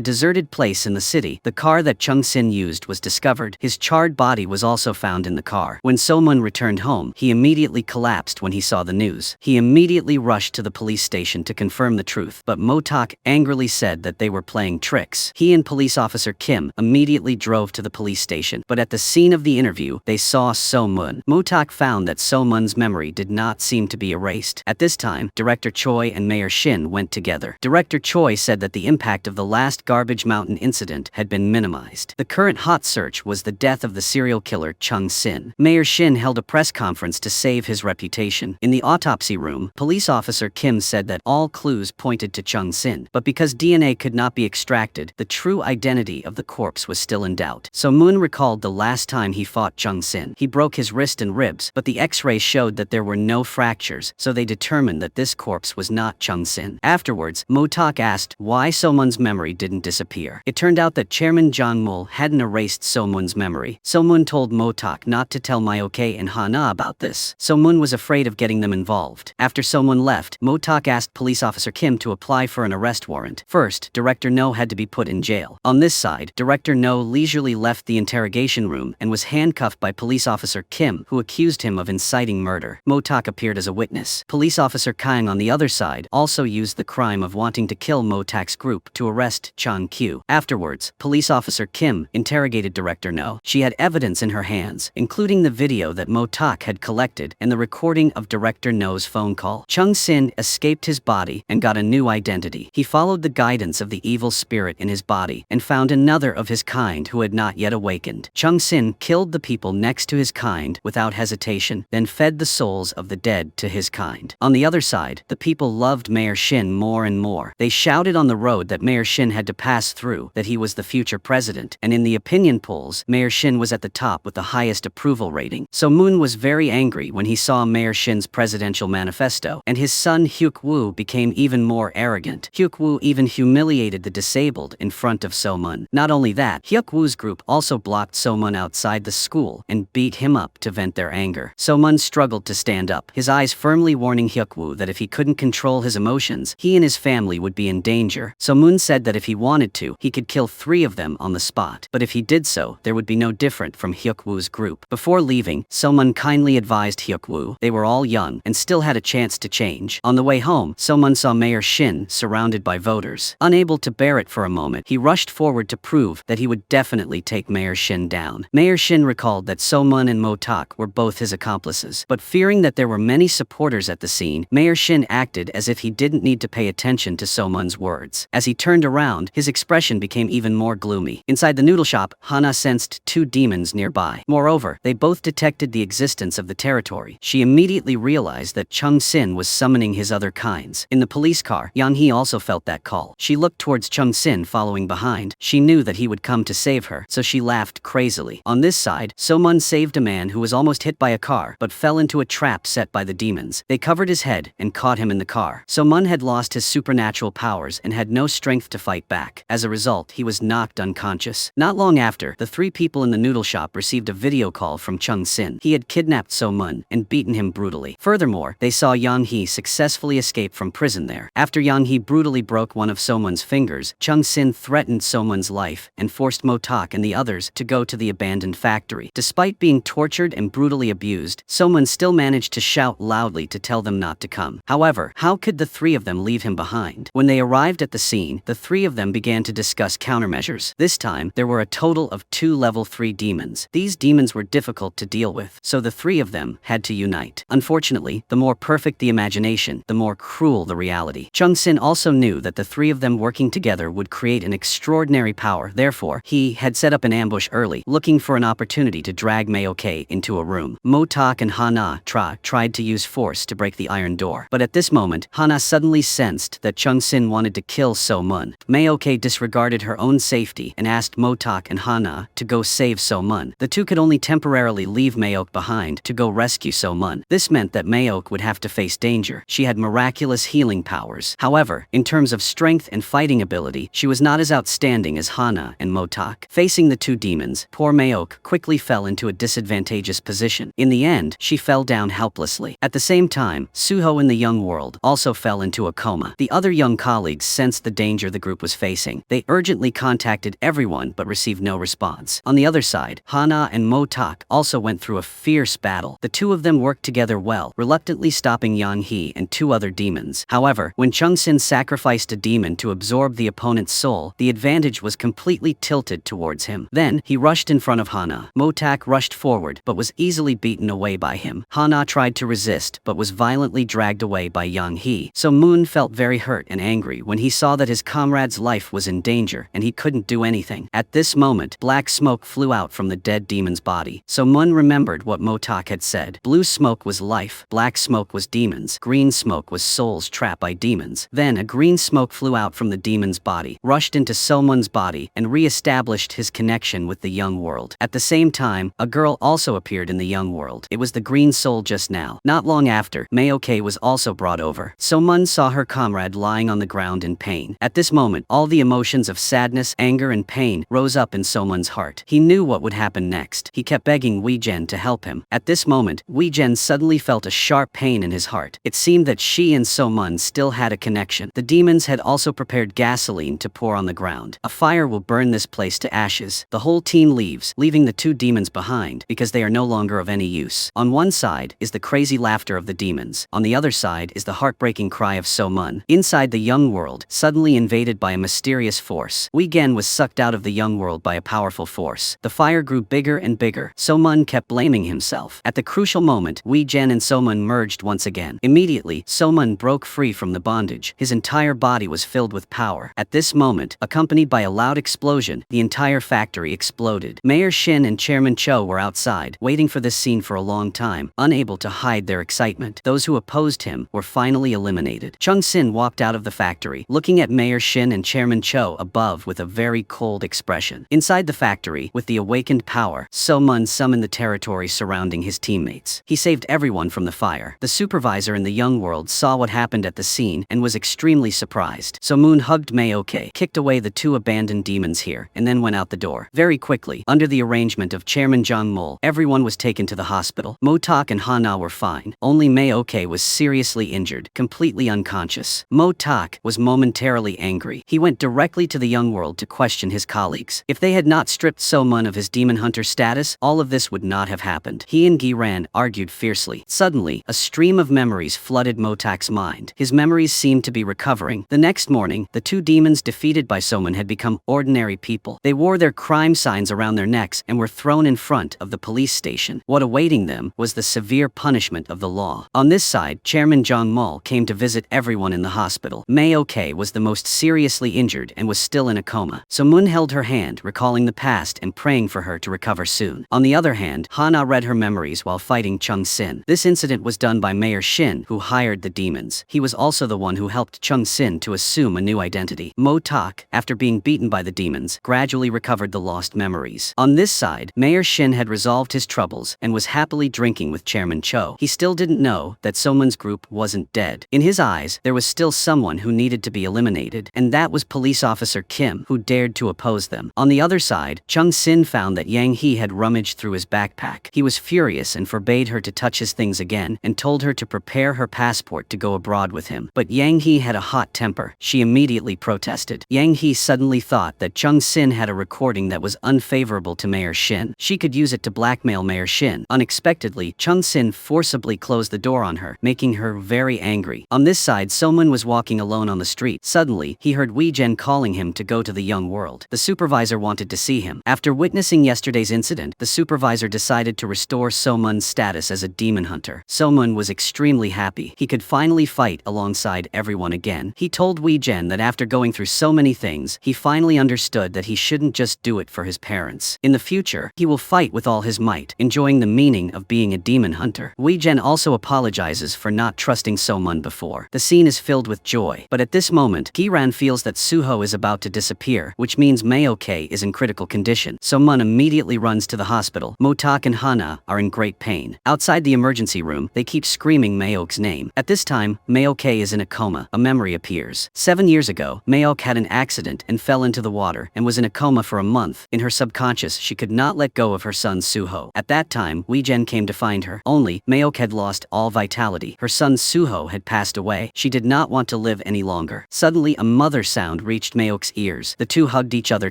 deserted place in the city, the car that Chung Sin used was discovered. His charred body was also found in the car. When So-mun returned home, he immediately collapsed when he saw the news. He immediately rushed to the police station to confirm the truth, but Mo-tak angrily said that they were playing tricks. He and police officer Kim immediately drove to the police station, but at the scene of the interview, they saw So-mun. Mo-tak found that So-mun's memory did not seem to be erased. At this time, Director Choi and Mayor Shin went together. Director Choi said that the impact of the last Garbage Mountain incident had been minimized. The current hot search was the death of the serial killer Chung Sin. Mayor Shin held a press conference to save his reputation. In the autopsy room, police officer Kim said that all clues pointed to Chung Sin, but because DNA could not be extracted, the true identity of the corpse was still in doubt. So Moon recalled the last time he fought Chung Sin. He broke his wrist and ribs, but the x-rays showed that there were no fractures, so they determined that this corpse was not Chung Sin. Afterwards, Mo-tak asked why So-mun's memory didn't disappear. It turned out that Chairman Jong-mul hadn't erased So-mun's memory. So-mun told Mo-tak not to tell Myoke and Hana about this. So-mun was afraid of getting them involved. After So-mun left, Mo-tak asked police officer Kim to apply for an arrest warrant. First, Director No had to be put in jail. On this side, Director No leisurely left the interrogation room and was handcuffed by police officer Kim, who accused him of inciting murder. Mo-tak appeared as a witness. Police officer Kang on the other side also used the crime of wanting to kill Mo-tak's group to arrest Chang Kyu. Afterwards, police officer Kim interrogated Director No. She had evidence in her hands, including the video that Mo-tak had collected and the recording of Director No's phone call. Chung Sin escaped his body and got a new identity. He followed the guidance of the evil spirit in his body and found another of his kind who had not yet awakened. Chung Sin killed the people next to his kind without hesitation, then fed the souls of the dead to his kind. On the other side, the people loved Mayor Shin more and more. They shouted on the road that Mayor Shin had to pass through, that he was the future president, and in the opinion polls, Mayor Shin was at the top with the highest approval rating. So Moon was very angry when he saw Mayor Shin's presidential manifesto, and his son Hyuk-woo became even more arrogant. Hyuk-woo even humiliated the disabled in front of So-mun. Not only that, Hyuk-woo's group also blocked So-mun outside the school and beat him up to vent their anger. So-mun struggled to stand up, his eyes firmly warning Hyuk-woo that if he couldn't control his emotions, he and his family would be in danger. So-mun said that if he wanted to, he could kill 3 of them on the spot, but if he did so, there would be no different from Hyuk-woo's group. Before leaving, So-mun kindly advised Hyuk-woo they were all young and still had a chance to change. On the way home, So-mun saw Mayor Shin surrounded by voters. Unable to bear it for a moment, he rushed forward to prove that he would definitely take Mayor Shin down. Mayor Shin recalled that So-mun and Mo-tak were both his accomplices, but fearing that there were many supporters at the scene, Mayor Shin acted as if he didn't need to pay attention to So-mun's words. As he turned around, his expression became even more gloomy. Inside the noodle shop, Hana sensed 2 demons nearby. Moreover, they both detected the existence of the territory. She immediately realized that Chung Sin was summoning his other kinds. In the police car, Yang Hee also felt that call. She looked towards Chung Sin following behind. She knew that he would come to save her, so she laughed crazily. On this side, So-mun saved a man who was almost hit by a car, but fell into a trap set by the demons. They covered his head and caught him in the car. So-mun had lost his supernatural powers and had no strength to fight back. As a result, he was knocked unconscious. Not long after, the 3 people in the noodle shop received a video call from Chung Sin. He had kidnapped So-mun and beaten him brutally. Furthermore, they saw Yang Hee successfully escape from prison there. After Yang Hee brutally broke one of So-mun's fingers, Chung Sin threatened So-mun's life and forced Mo-tak and the others to go to the abandoned factory. Despite being tortured and brutally abused, So-mun still managed to shout loudly to tell them not to come. However, how could the 3 of them leave him behind? When they arrived at the scene, the 3 of them began to discuss countermeasures. This time, there were a total of 2 level 3 demons. These demons were difficult to deal with, so the 3 of them had to unite. Unfortunately, the more perfect the imagination, the more cruel the reality. Chung Sin also knew that the 3 of them working together would create an extraordinary power. Therefore, he had set up an ambush early, looking for an opportunity to drag Myoke into a room. Mo-tak and Hana tried to use force to break the iron door, but at this moment, Hana suddenly sensed that Chung Sin wanted to kill So-mun. Myoke disregarded her own safety and asked Mo-tak and Hana to go save So-mun. The 2 could only temporarily leave Myoke behind to go rescue So-mun. This meant that Myoke would have to face danger. She had miraculous healing powers. However, in terms of strength and fighting ability, she was was not as outstanding as Hana and Motak. Facing the two demons, poor Maok quickly fell into a disadvantageous position. In the end, she fell down helplessly. At the same time, Suho in the young world also fell into a coma. The other young colleagues sensed the danger the group was facing. They urgently contacted everyone but received no response. On the other side, Hana and Motak also went through a fierce battle. The two of them worked together well, reluctantly stopping Yang He and two other demons. However, when Chung Sin sacrificed a demon to absorb the opponent's soul, the advantage was completely tilted towards him. Then, he rushed in front of Hana. Motak rushed forward, but was easily beaten away by him. Hana tried to resist, but was violently dragged away by Yang He. So Moon felt very hurt and angry when he saw that his comrade's life was in danger, and he couldn't do anything. At this moment, black smoke flew out from the dead demon's body. So Moon remembered what Motak had said. Blue smoke was life, black smoke was demons, green smoke was souls trapped by demons. Then a green smoke flew out from the demon's body, rushed into Somun's body, and re-established his connection with the young world. At the same time, a girl also appeared in the young world. It was the green soul just now. Not long after, Maoke was also brought over. Somun saw her comrade lying on the ground in pain. At this moment, all the emotions of sadness, anger, and pain rose up in Somun's heart. He knew what would happen next. He kept begging Wei Zhen to help him. At this moment, Wei Zhen suddenly felt a sharp pain in his heart. It seemed that she and Somun still had a connection. The demons had also prepared gasoline to pour on the ground. A fire will burn this place to ashes. The whole team leaves, leaving the two demons behind because they are no longer of any use. On one side is the crazy laughter of the demons. On the other side is the heartbreaking cry of Somun. Inside the young world, suddenly invaded by a mysterious force. Wei Gen was sucked out of the young world by a powerful force. The fire grew bigger and bigger. Somun kept blaming himself. At the crucial moment, Wei Gen and Somun merged once again. Immediately, Somun broke free from the bondage. His entire body was filled with power. At this moment, accompanied by a loud explosion, the entire factory exploded. Mayor Shin and Chairman Cho were outside, waiting for this scene for a long time, unable to hide their excitement. Those who opposed him were finally eliminated. Chung Sin walked out of the factory, looking at Mayor Shin and Chairman Cho above with a very cold expression. Inside the factory, with the awakened power, So-mun summoned the territory surrounding his teammates. He saved everyone from the fire. The supervisor in the young world saw what happened at the scene and was extremely surprised. So-moon hugged Maoke, kicked away the two abandoned demons here, and then went out the door. Very quickly, under the arrangement of Chairman Jong Mol, everyone was taken to the hospital. Motak and Hana were fine. Only Maoke was seriously injured, completely unconscious. Motak was momentarily angry. He went directly to the young world to question his colleagues. If they had not stripped So-mun of his demon hunter status, all of this would not have happened. He and Gi-ran argued fiercely. Suddenly, a stream of memories flooded Motak's mind. His memories seemed to be recovering. The next morning, the two demons defeated by So-mun had become ordinary people. They wore their crime signs around their necks and were thrown in front of the police station. What awaiting them was the severe punishment of the law. On this side, Chairman Jong Mol came to visit everyone in the hospital. Maoke was the most seriously injured and was still in a coma. So-mun held her hand, recalling the past and praying for her to recover soon. On the other hand, Hana read her memories while fighting Chung Sin. This incident was done by Mayor Shin, who hired the demons. He was also the one who helped Chung Sin to assume a new identity. Motak, after being beaten by the demons, gradually recovered the lost memories. On this side, Mayor Shin had resolved his troubles and was happily drinking with Chairman Cho. He still didn't know that So-mun's group wasn't dead. In his eyes, there was still someone who needed to be eliminated, and that was Police Officer Kim, who dared to oppose them. On the other side, Chung Sin found that Yang He had rummaged through his backpack. He was furious and forbade her to touch his things again, and told her to prepare her passport to go abroad with him. But Yang He had a hot temper. She immediately protested. Yang He suddenly thought that Chung Sin had a recording that was unfavorable to Mayor Shin. She could use it to blackmail Mayor Shin. Unexpectedly, Chung Sin forcibly closed the door on her, making her very angry. On this side, So-mun was walking alone on the street. Suddenly, he heard Wei Zhen calling him to go to the young world. The supervisor wanted to see him. After witnessing yesterday's incident, the supervisor decided to restore So-mun's status as a demon hunter. So-mun was extremely happy. He could finally fight alongside everyone again. He told Wei Zhen that after going through so many things, he finally understood that he shouldn't just do it for his parents. In the future, he will fight with all his might, enjoying the meaning of being a demon hunter. Wei Zhen also apologizes for not trusting So-mun before. The scene is filled with joy, but at this moment, Gi-ran feels that Suho is about to disappear, which means Maoke is in critical condition. So-mun immediately runs to the hospital. Motak and Hana are in great pain. Outside the emergency room, they keep screaming Maoke's name. At this time, Maoke is in a coma. A memory appears. 7 years ago, Maoke had an accident and fell into the water and was in a coma for a month. In her subconscious, she could not let go of her son Suho. At that time, Wee-Jen came to find her. Only, Mayok had lost all vitality. Her son Suho had passed away. She did not want to live any longer. Suddenly, a mother sound reached Mayok's ears. The two hugged each other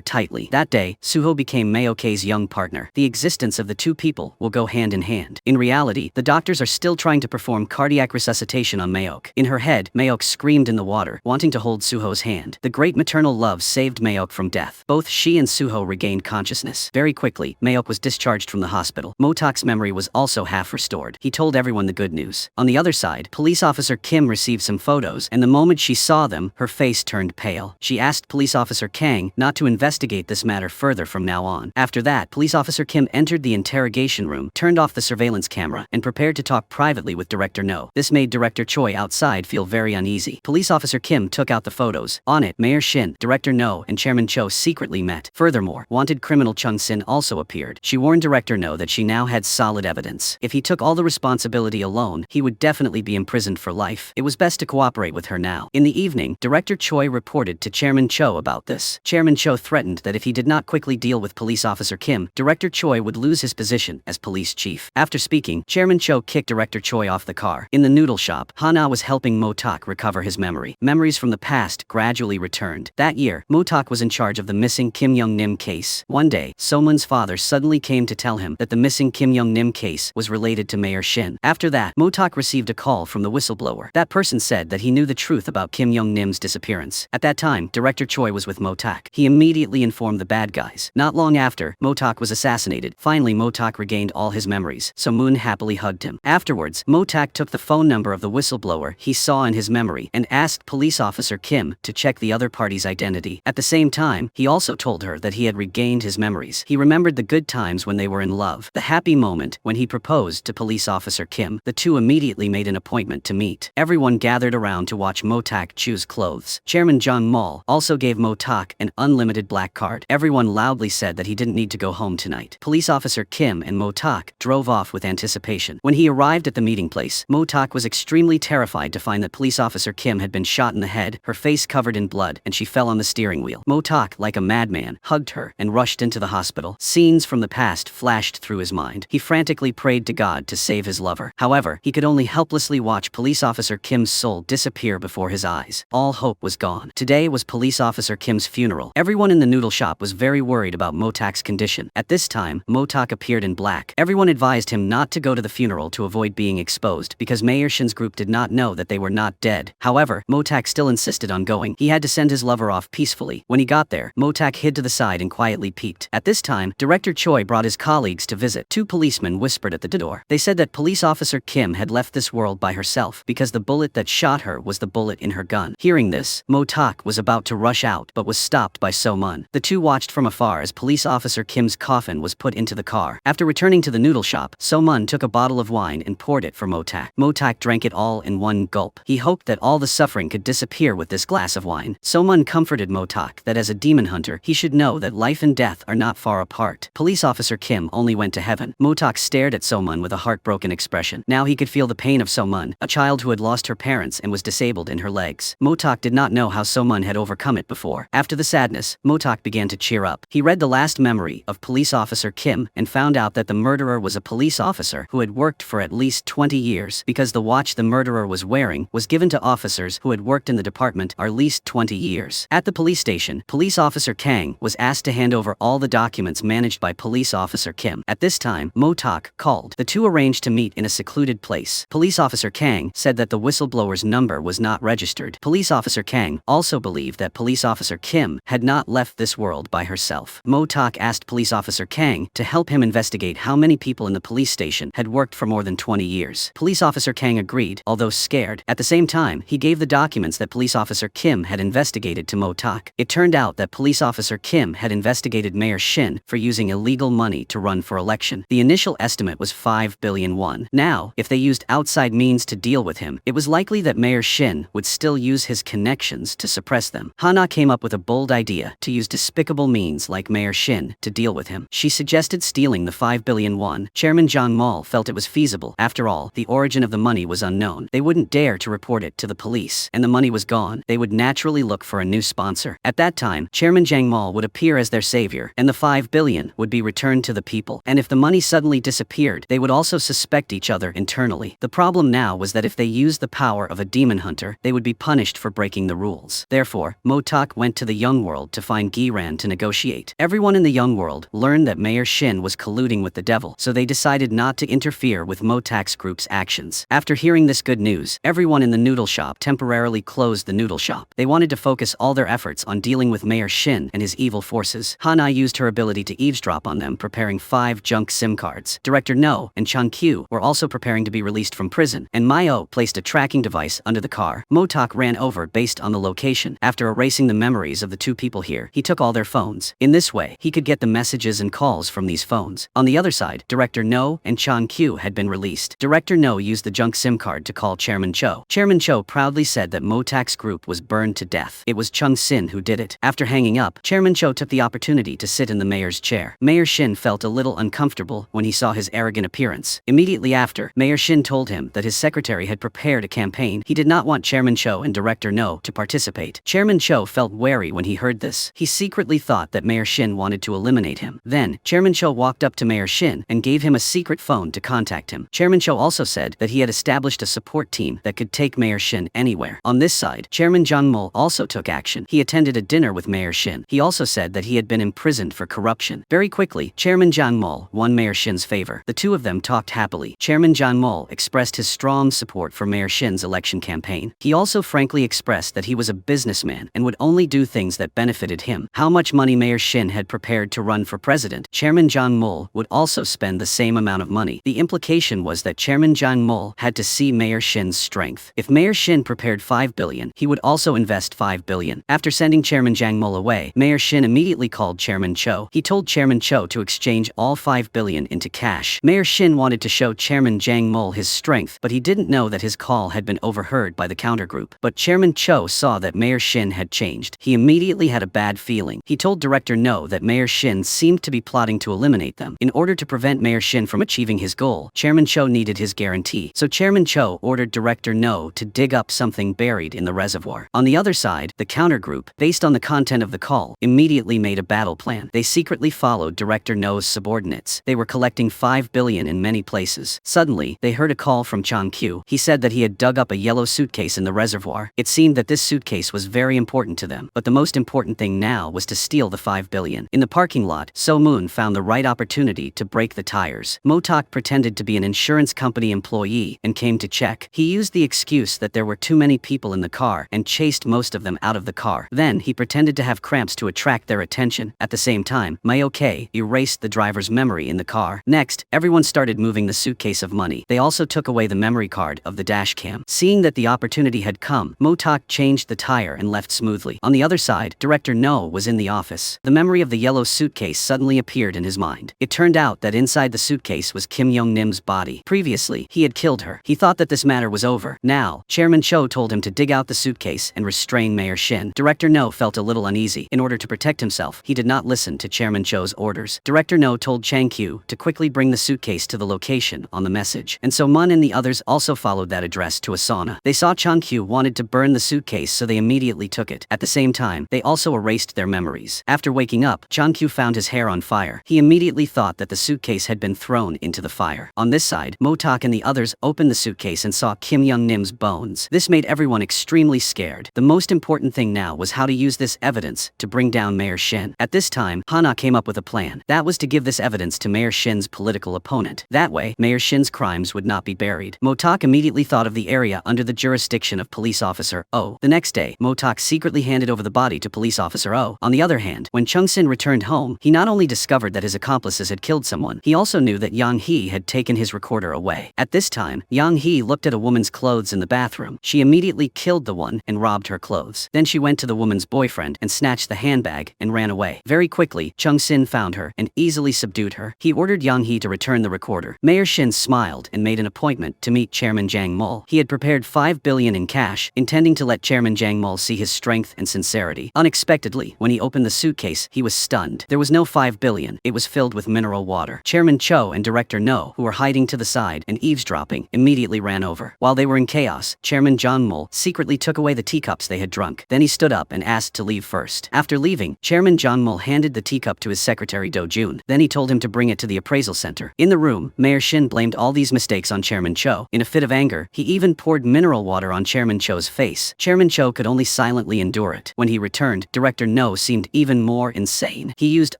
tightly. That day, Suho became Mayok's young partner. The existence of the two people will go hand in hand. In reality, the doctors are still trying to perform cardiac resuscitation on Mayok. In her head, Mayok screamed in the water, wanting to hold Suho's hand. The great maternal love saved Mayok from death. Both she and Suho regained consciousness. Very quickly, Mayok was discharged from the hospital. Motak's memory was also half restored. He told everyone the good news. On the other side, police officer Kim received some photos, and the moment she saw them, her face turned pale. She asked police officer Kang not to investigate this matter further from now on. After that, police officer Kim entered the interrogation room, turned off the surveillance camera, and prepared to talk privately with Director No. This made Director Choi outside feel very uneasy. Police officer Kim took out the photos. On it, Mayor Shin, Director No, and Chairman Cho secretly met. Furthermore, wanted criminal Chung Sin also appeared. She warned Director No that she now had solid evidence. If he took all the responsibility alone, he would definitely be imprisoned for life. It was best to cooperate with her now. In the evening, Director Choi reported to Chairman Cho about this. Chairman Cho threatened that if he did not quickly deal with police officer Kim, Director Choi would lose his position as police chief. After speaking, Chairman Cho kicked Director Choi off the car. In the noodle shop, Hana was helping Motak recover his memory. Memories from the past gradually returned. That year, Motak was in charge of the missing Kim Young-nim case. One day, Somun's father suddenly came to tell him that the missing Kim Young-nim case was related to Mayor Shin. After that, Motak received a call from the whistleblower. That person said that he knew the truth about Kim Young-nim's disappearance. At that time, Director Choi was with Motak. He immediately informed the bad guys. Not long after, Motak was assassinated. Finally, Motak regained all his memories. Somun happily hugged him. Afterwards, Motak took the phone number of the whistleblower he saw in his memory and asked police officer Kim to check the other party's identity. At the same time, he also told her that he had regained his memories. He remembered the good times when they were in love, the happy moment when he proposed to police officer Kim. The two immediately made an appointment to meet. Everyone gathered around to watch Motak choose clothes. Chairman Jung Mall also gave Motak an unlimited black card. Everyone loudly said that he didn't need to go home tonight. Police officer Kim and Motak drove off with anticipation. When he arrived at the meeting place, Motak was extremely terrified to find that police officer Kim had been shot in the head, her face covered in blood, and she fell on the steering wheel. Motak, like a madman, hugged her and rushed into the hospital. Scenes from the past flashed through his mind. He frantically prayed to God to save his lover. However, he could only helplessly watch police officer Kim's soul disappear before his eyes. All hope was gone. Today was police officer Kim's funeral. Everyone in the noodle shop was very worried about Motak's condition. At this time, Motak appeared in black. Everyone advised him not to go to the funeral to avoid being exposed because Mayor Shin's group did not know that they were not dead. However, Motak still insisted on going. He had to send his lover off peacefully. When he got there, Motak hid to the side and quietly peeked. At this time, Director Choi brought his colleagues to visit. Two policemen whispered at the door. They said that police officer Kim had left this world by herself because the bullet that shot her was the bullet in her gun. Hearing this, Motak was about to rush out but was stopped by So-mun. The two watched from afar as police officer Kim's coffin was put into the car. After returning to the noodle shop, So-mun took a bottle of wine and poured it for Motak. Motak drank it all in one gulp. He hoped that all the suffering could disappear with this glass of wine. So-mun comforted Motak that as a demon hunter, he should know that life and death are not far apart. Police officer Kim only went to heaven. Motak stared at So-mun with a heartbroken expression. Now he could feel the pain of So-mun, a child who had lost her parents and was disabled in her legs. Motak did not know how So-mun had overcome it before. After the sadness, Motak began to cheer up. He read the last memory of police officer Kim and found out that the murderer was a police officer who had worked for at least 20 years because the watch the murderer was wearing was given to officers who had worked in the department at least 20 years. At the police station, police officer Kang was asked to hand over all the documents managed by police officer Kim. At this time, Motak called. The two arranged to meet in a secluded place. Police officer Kang said that the whistleblower's number was not registered. Police officer Kang also believed that police officer Kim had not left this world by herself. Motak asked police officer Kang to help him investigate how many people in the police station had worked for more than 20 years. Police officer Kang agreed, although scared. At the same time, he gave the documents that police officer Kim had investigated to Motak. It turned out that police officer Kim had investigated Mayor Shin for using illegal money to run for election. The initial estimate was 5 billion won. Now, if they used outside means to deal with him, it was likely that Mayor Shin would still use his connections to suppress them. Hana came up with a bold idea to use despicable means like Mayor Shin to deal with him. She suggested stealing the 5 billion won. Chairman Jang Mal felt it was feasible. After all, the origin of the money was unknown. They wouldn't dare to report it to the police, and the money was gone. They would naturally look for a new sponsor. At that time, Chairman Jiang Mall would appear as their savior, and the 5 billion would be returned to the people. And if the money suddenly disappeared, they would also suspect each other internally. The problem now was that if they used the power of a demon hunter, they would be punished for breaking the rules. Therefore, Motok went to the Young World to find Giran to negotiate. Everyone in the Young World learned that Mayor Shin was colluding with the devil, so they decided not to interfere with Motok's group's actions. After hearing this good news, everyone in the noodle shop temporarily closed the noodle shop. They wanted to focus all their efforts on dealing with Mayor Shin and his evil forces. Hana used her ability to eavesdrop on them, preparing 5 junk SIM cards. Director No and Chang Q were also preparing to be released from prison, and Mayo placed a tracking device under the car. Motok ran over based on the location. After erasing the memories of the 2 people here, he took all their phones. In this way, he could get the messages and calls from these phones. On the other side, Director No and Chang Q had been released. Director No used the junk SIM card to call Chairman Cho. Chairman Cho proudly said that Motok's group was burned to death. It was Chung Sin who did it. After hanging up, Chairman Cho took the opportunity to sit in the mayor's chair. Mayor Shin felt a little uncomfortable when he saw his arrogant appearance. Immediately after, Mayor Shin told him that his secretary had prepared a campaign. He did not want Chairman Cho and Director No to participate. Chairman Cho felt wary when he heard this. He secretly thought that Mayor Shin wanted to eliminate him. Then, Chairman Cho walked up to Mayor Shin and gave him a secret phone to contact him. Chairman Cho also said that he had established a support team that could take Mayor Shin anywhere. On this side, Chairman Jiang Mol also took action. He attended a dinner with Mayor Shin. He also said that he had been imprisoned for corruption. Very quickly, Chairman Jiang Mol won Mayor Shin's favor. The 2 of them talked happily. Chairman Jiang Mol expressed his strong support for Mayor Shin's election campaign. He also frankly expressed that he was a businessman and would only do things that benefited him. How much money Mayor Shin had prepared to run for president, Chairman Jiang Mol would also spend the same amount of money. The implication was that Chairman Jiang Mol had to see Mayor Shin's strength. If Mayor Shin prepared 5 billion, he would also invest 5 billion. After sending Chairman Jiang Mol away, Mayor Shin immediately called Chairman Cho. He told Chairman Cho to exchange all 5 billion into cash. Mayor Shin wanted to show Chairman Jiang Mol his strength, but he didn't know that his call had been overheard by the countergroup. But Chairman Cho saw that Mayor Shin had changed. He immediately had a bad feeling. He told Director No that Mayor Shin seemed to be plotting to eliminate them. In order to prevent Mayor Shin from achieving his goal, Chairman Cho needed his guarantee. So Chairman Cho ordered Director No to dig up something buried in the reservoir. On the other side, the countergroup, based on the content of the call, immediately made a battle plan. They secretly followed Director No's subordinates. They were collecting 5 billion in many places. Suddenly, they heard a call from Chang Q. He said that he had dug up a yellow suitcase in the reservoir. It seemed that this suitcase was very important to them, but the most important thing now was to steal the 5 billion. In the parking lot, So Moon found the right opportunity to break the tires. Motok pretended to be an insurance company employee and came to check. He used the excuse that there were too many people in the car and chased most of them out of the car. Then he pretended to have cramps to attract their attention. At the same time, Mayoke erased the driver's memory in the car. Next, everyone started moving the suitcase of money. They also took away the memory card of the dash cam. Seeing that the opportunity had come, Motok changed the tire and left smoothly. On the other side, Director No was in the office. The memory of the yellow suitcase suddenly appeared in his mind. It turned out that inside the suitcase was Kim Young-nim's body. Previously, he had killed her. He thought that this matter was over. Now, Chairman Cho told him to dig out the suitcase and restrain Mayor Shin. Director No felt a little uneasy. In order to protect himself, he did not listen to Chairman Cho's orders. Director No told Chang Q to quickly bring the suitcase to the location on the message. And so Mun and the others also followed that address to a sauna. They saw Chang Q wanted to burn the suitcase, so they immediately took it. At the same time, they also erased their memories. After waking up, Chang Q found his hair on fire. He immediately thought that the suitcase had been thrown into the fire. On this side, Motok and the others opened the suitcase and saw Kim Young-nim's bones. This made everyone extremely scared. The most important thing now was how to use this evidence to bring down Mayor Shin. At this time, Hana came up with a plan. That was to give this evidence to Mayor Shin's political opponent. That way, Mayor Shin's crimes would not be buried. Motok immediately thought of the area under the jurisdiction of Police Officer O. The next day, Motok secretly handed over the body to Police Officer O. On the other hand, when Chung Sin returned home, he not only discovered that his accomplices had killed someone, he also knew that Yang He had taken his recorder away. At this time, Yang He looked at a woman's clothes in the bathroom. She immediately killed the one and robbed her clothes. Then she went to the woman's boyfriend and snatched the handbag and ran away. Very quickly, Chung Sin found her and easily subdued her. He ordered Yang He to return the recorder. Mayor Shin smiled and made an appointment to meet Chairman Jiang Mol. He had prepared 5 billion in cash, intending to let Chairman Jiang Mol see his strength and sincerity. Unexpectedly, when he opened the suitcase, he was stunned. There was no 5 billion. It was filled with mineral water. Chairman Cho and Director No, who were hiding to the side and eavesdropping, immediately ran over. While they were in chaos, Chairman Jiang Mol secretly took away the teacups they had drunk. Then Then he stood up and asked to leave first. After leaving, Chairman Jong Mul handed the teacup to his secretary Do Jun. Then he told him to bring it to the appraisal center. In the room, Mayor Shin blamed all these mistakes on Chairman Cho. In a fit of anger, he even poured mineral water on Chairman Cho's face. Chairman Cho could only silently endure it. When he returned, Director No seemed even more insane. He used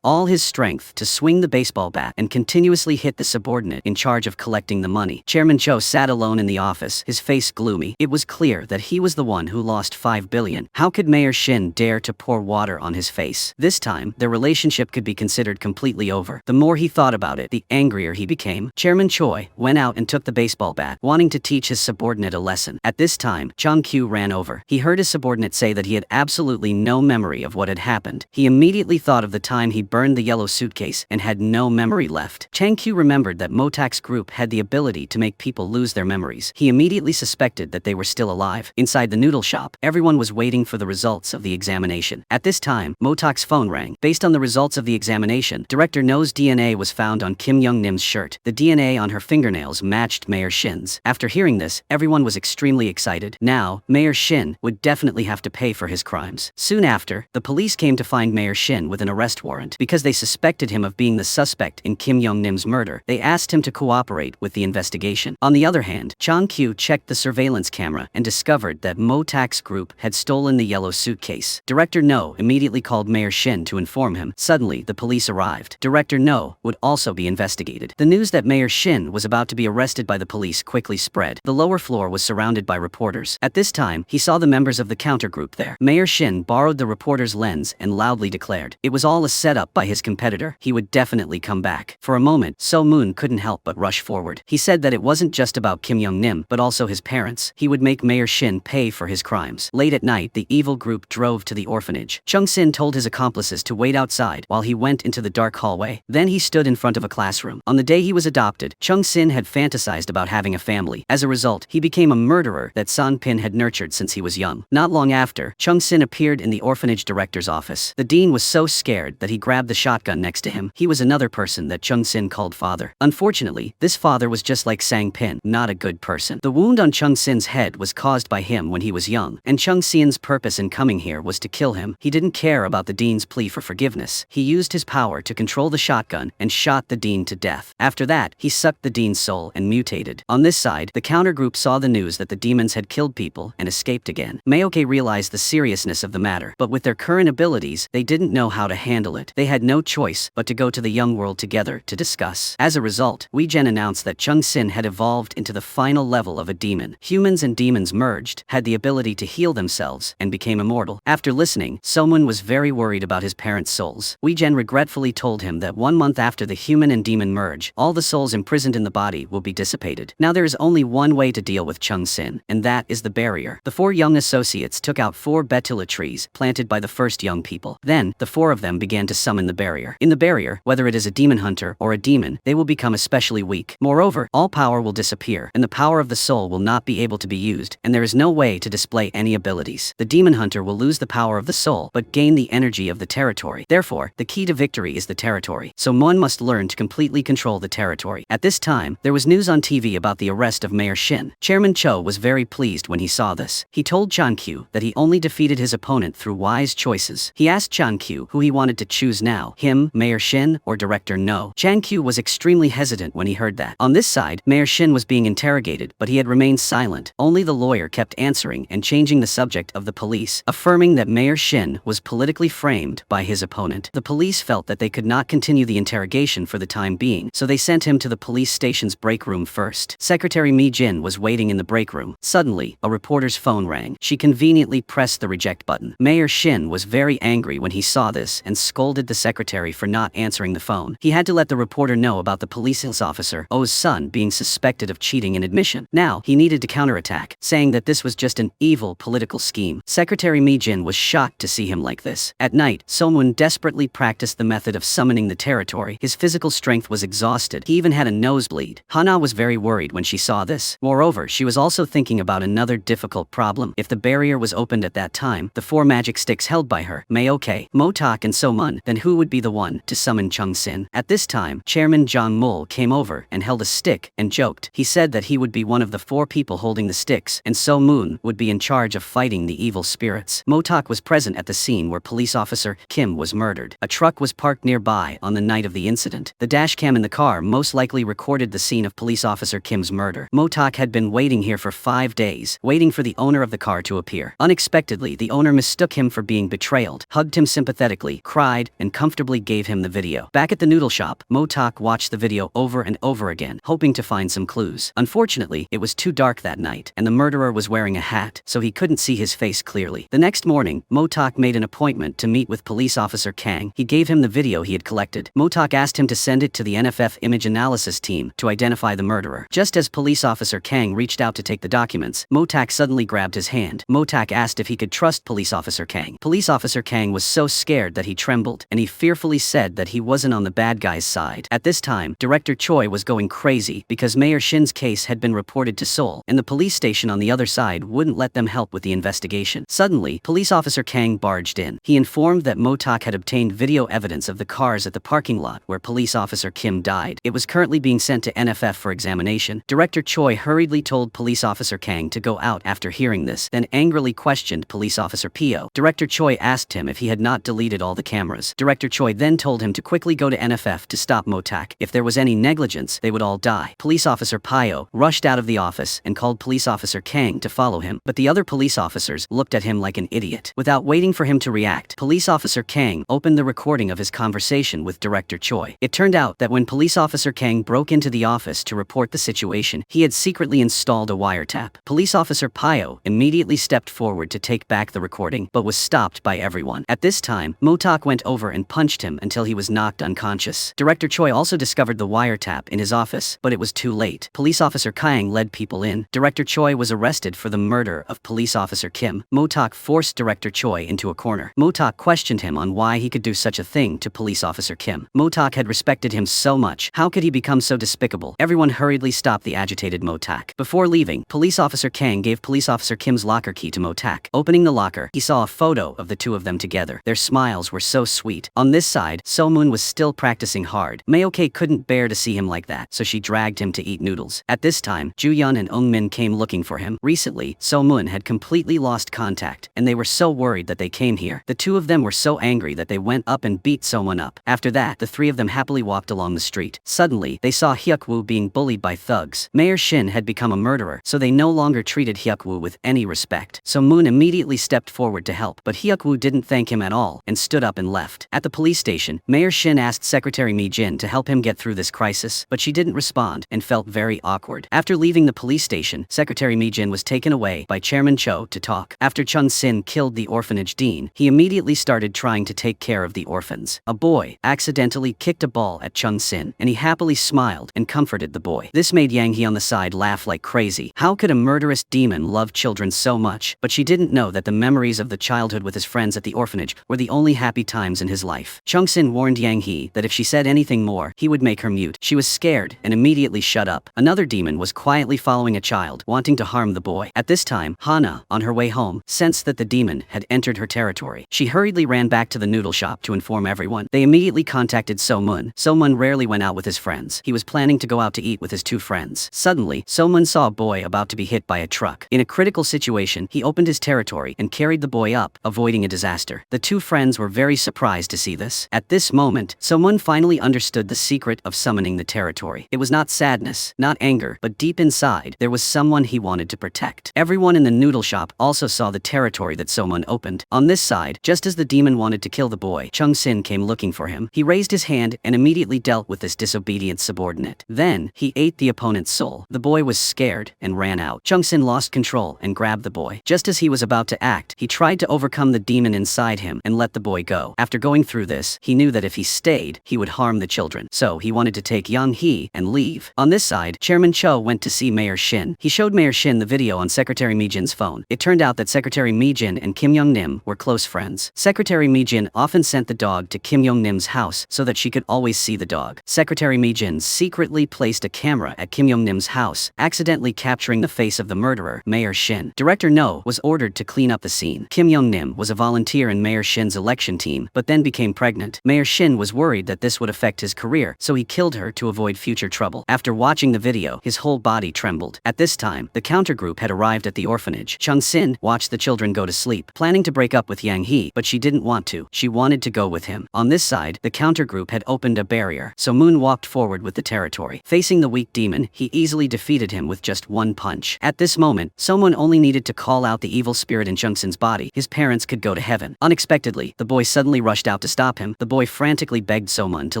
all his strength to swing the baseball bat and continuously hit the subordinate in charge of collecting the money. Chairman Cho sat alone in the office, his face gloomy. It was clear that he was the one who lost 5 billion. How could Mayor Shin dare to pour water on his face? This time, their relationship could be considered completely over. The more he thought about it, the angrier he became. Chairman Choi went out and took the baseball bat, wanting to teach his subordinate a lesson. At this time, Chang Kyu ran over. He heard his subordinate say that he had absolutely no memory of what had happened. He immediately thought of the time he burned the yellow suitcase and had no memory left. Chang Kyu remembered that Motak's group had the ability to make people lose their memories. He immediately suspected that they were still alive. Inside the noodle shop, everyone was waiting for the results of the examination. At this time, Motak's phone rang. Based on the results of the examination, Director No's DNA was found on Kim Young Nim's shirt. The DNA on her fingernails matched Mayor Shin's. After hearing this, everyone was extremely excited. Now, Mayor Shin would definitely have to pay for his crimes. Soon after, the police came to find Mayor Shin with an arrest warrant. Because they suspected him of being the suspect in Kim Young Nim's murder, they asked him to cooperate with the investigation. On the other hand, Chang Kyu checked the surveillance camera and discovered that Motak's group had stolen the yellow suitcase. Director No immediately called Mayor Shin to inform him. Suddenly, the police arrived. Director No would also be investigated. The news that Mayor Shin was about to be arrested by the police quickly spread. The lower floor was surrounded by reporters. At this time, he saw the members of the countergroup there. Mayor Shin borrowed the reporter's lens and loudly declared it was all a setup by his competitor. He would definitely come back. For a moment, So Moon couldn't help but rush forward. He said that it wasn't just about Kim Young Nim, but also his parents. He would make Mayor Shin pay for his crimes. Late at night, the evil group drove to the orphanage. Chung Sin told his accomplices to wait outside while he went into the dark hallway. Then he stood in front of a classroom. On the day he was adopted, Chung Sin had fantasized about having a family. As a result, he became a murderer that San Pin had nurtured since he was young. Not long after, Chung Sin appeared in the orphanage director's office. The dean was so scared that he grabbed the shotgun next to him. He was another person that Chung Sin called father. Unfortunately, this father was just like Sang Pin, not a good person. The wound on Chung Sin's head was caused by him when he was young, and Chung Sin's purpose in coming here was to kill him. He didn't care about the dean's plea for forgiveness. He used his power to control the shotgun and shot the dean to death. After that, he sucked the dean's soul and mutated. On this side, the countergroup saw the news that the demons had killed people and escaped again. Mayoke realized the seriousness of the matter, but with their current abilities, they didn't know how to handle it. They had no choice but to go to the young world together to discuss. As a result, Wei Zhen announced that Chung Sin had evolved into the final level of a demon. Humans and demons merged, had the ability to heal themselves, and became immortal. After listening, Somun was very worried about his parents' souls. Wei Zhen regretfully told him that 1 month after the human and demon merge, all the souls imprisoned in the body will be dissipated. Now there is only one way to deal with Chung Sin, and that is the barrier. The 4 young associates took out 4 betula trees planted by the first young people. Then, the 4 of them began to summon the barrier. In the barrier, whether it is a demon hunter or a demon, they will become especially weak. Moreover, all power will disappear, and the power of the soul will not be able to be used, and there is no way to display any abilities. The demon hunter will lose the power of the soul, but gain the energy of the territory. Therefore, the key to victory is the territory. So one must learn to completely control the territory. At this time, there was news on TV about the arrest of Mayor Shin. Chairman Cho was very pleased when he saw this. He told Chan Kyu that he only defeated his opponent through wise choices. He asked Chan Kyu who he wanted to choose now, him, Mayor Shin, or Director No. Chan Kyu was extremely hesitant when he heard that. On this side, Mayor Shin was being interrogated, but he had remained silent. Only the lawyer kept answering and changing the subject of the police, affirming that Mayor Shin was politically framed by his opponent. The police felt that they could not continue the interrogation for the time being, so they sent him to the police station's break room first. Secretary Mi Jin was waiting in the break room. Suddenly, a reporter's phone rang. She conveniently pressed the reject button. Mayor Shin was very angry when he saw this and scolded the secretary for not answering the phone. He had to let the reporter know about the police officer O's son being suspected of cheating in admission. Now, he needed to counterattack, saying that this was just an evil political scheme. Secretary Mi Jin was shocked to see him like this. At night, Somun desperately practiced the method of summoning the territory. His physical strength was exhausted. He even had a nosebleed. Hana was very worried when she saw this. Moreover, she was also thinking about another difficult problem. If the barrier was opened at that time, the 4 magic sticks held by her, Mayoke, Motak and Somun, then who would be the one to summon Chung Sin? At this time, Chairman Jong Mul came over and held a stick and joked. He said that he would be one of the 4 people holding the sticks, and So Moon would be in charge of fighting the evil evil spirits. Motak was present at the scene where police officer Kim was murdered. A truck was parked nearby on the night of the incident. The dashcam in the car most likely recorded the scene of police officer Kim's murder. Motak had been waiting here for 5 days, waiting for the owner of the car to appear. Unexpectedly, the owner mistook him for being betrayed, hugged him sympathetically, cried, and comfortably gave him the video. Back at the noodle shop, Motak watched the video over and over again, hoping to find some clues. Unfortunately, it was too dark that night, and the murderer was wearing a hat, so he couldn't see his face clearly. The next morning, Motak made an appointment to meet with police officer Kang. He gave him the video he had collected. Motak asked him to send it to the NFF image analysis team to identify the murderer. Just as police officer Kang reached out to take the documents, Motak suddenly grabbed his hand. Motak asked if he could trust police officer Kang. Police officer Kang was so scared that he trembled, and he fearfully said that he wasn't on the bad guy's side. At this time, Director Choi was going crazy because Mayor Shin's case had been reported to Seoul, and the police station on the other side wouldn't let them help with the investigation. Suddenly, police officer Kang barged in. He informed that Motak had obtained video evidence of the cars at the parking lot where police officer Kim died. It was currently being sent to NFF for examination. Director Choi hurriedly told police officer Kang to go out after hearing this, then angrily questioned police officer Pio. Director Choi asked him if he had not deleted all the cameras. Director Choi then told him to quickly go to NFF to stop Motak. If there was any negligence, they would all die. Police officer Pio rushed out of the office and called police officer Kang to follow him, but the other police officers looked at him like an idiot. Without waiting for him to react, police officer Kang opened the recording of his conversation with Director Choi. It turned out that when police officer Kang broke into the office to report the situation, he had secretly installed a wiretap. Police officer Pio immediately stepped forward to take back the recording, but was stopped by everyone. At this time, Motak went over and punched him until he was knocked unconscious. Director Choi also discovered the wiretap in his office, but it was too late. Police officer Kang led people in. Director Choi was arrested for the murder of police officer Kim. Motak forced Director Choi into a corner. Motak questioned him on why he could do such a thing to police officer Kim. Motak had respected him so much. How could he become so despicable? Everyone hurriedly stopped the agitated Motak. Before leaving, police officer Kang gave police officer Kim's locker key to Motak. Opening the locker, he saw a photo of the two of them together. Their smiles were so sweet. On this side, So-moon was still practicing hard. Mayoke couldn't bear to see him like that, so she dragged him to eat noodles. At this time, Ju-yeon and Eung-min came looking for him. Recently, So-moon had completely lost contact, and they were so worried that they came here. The two of them were so angry that they went up and beat So-moon up. After that, the three of them happily walked along the street. Suddenly, they saw Hyuk-woo being bullied by thugs. Mayor Shin had become a murderer, so they no longer treated Hyuk-woo with any respect. So Moon immediately stepped forward to help, but Hyuk-woo didn't thank him at all and stood up and left. At the police station, Mayor Shin asked Secretary Mi-jin to help him get through this crisis, but she didn't respond and felt very awkward. After leaving the police station, Secretary Mi-jin was taken away by Chairman Cho to talk. After Chun-sin killed the orphanage dean, he immediately started trying to take care of the orphans. A boy accidentally kicked a ball at Chun-sin, and he happily smiled and comforted the boy. This made Yang Hee on the side laugh like crazy. How could a murderous demon love children so much? But she didn't know that the memories of the childhood with his friends at the orphanage were the only happy times in his life. Chung-sin warned Yang Hee that if she said anything more, he would make her mute. She was scared and immediately shut up. Another demon was quietly following a child, wanting to harm the boy. At this time, Hana, on her way home, sensed that the demon had entered her territory. She hurriedly ran back to the noodle shop to inform everyone. They immediately contacted So-moon. So-moon rarely went out with his friends. He was planning to go out to eat with his two friends. Suddenly, So-moon saw a boy about to be hit by a truck. In a critical situation, he opened his territory and carried the boy up, avoiding a disaster. The two friends were very surprised to see this. At this moment, So-moon finally understood the secret of summoning the territory. It was not sadness, not anger, but deep inside, there was someone he wanted to protect. Everyone in the noodle shop also saw the territory that So-moon opened. On this side, just as the demon wanted to kill the boy, Chung-sin came looking for him. He raised his hand and immediately dealt with this disobedient subordinate. Then, he ate the opponent's soul. The boy was scared and ran out. Chung-sin lost control and grabbed the boy. Just as he was about to act, he tried to overcome the demon inside him and let the boy go. After going through this, he knew that if he stayed, he would harm the children. So he wanted to take Yang Hee and leave. On this side, Chairman Cho went to see Mayor Shin. He showed Mayor Shin the video on Secretary Mi-jin's phone. It turned out that Secretary Mi-jin and Kim Young-nim were close friends. Secretary Mi-jin often sent the dog to Kim Young-nim's house so that she could always see the dog. Secretary Mi-jin secretly placed a camera at Kim Young-nim's house, accidentally capturing the face of the murderer, Mayor Shin. Director No was ordered to clean up the scene. Kim Young-nim was a volunteer in Mayor Shin's election team, but then became pregnant. Mayor Shin was worried that this would affect his career, so he killed her to avoid future trouble. After watching the video, his whole body trembled. At this time, the countergroup had arrived at the orphanage. Chung-sin watched watched the children go to sleep, planning to break up with Yang He, but she didn't want to. She wanted to go with him. On this side, the countergroup had opened a barrier, so Moon walked forward with the territory. Facing the weak demon, he easily defeated him with just one punch. At this moment, someone only needed to call out the evil spirit in Jungsin's body. His parents could go to heaven. Unexpectedly, the boy suddenly rushed out to stop him. The boy frantically begged Somun to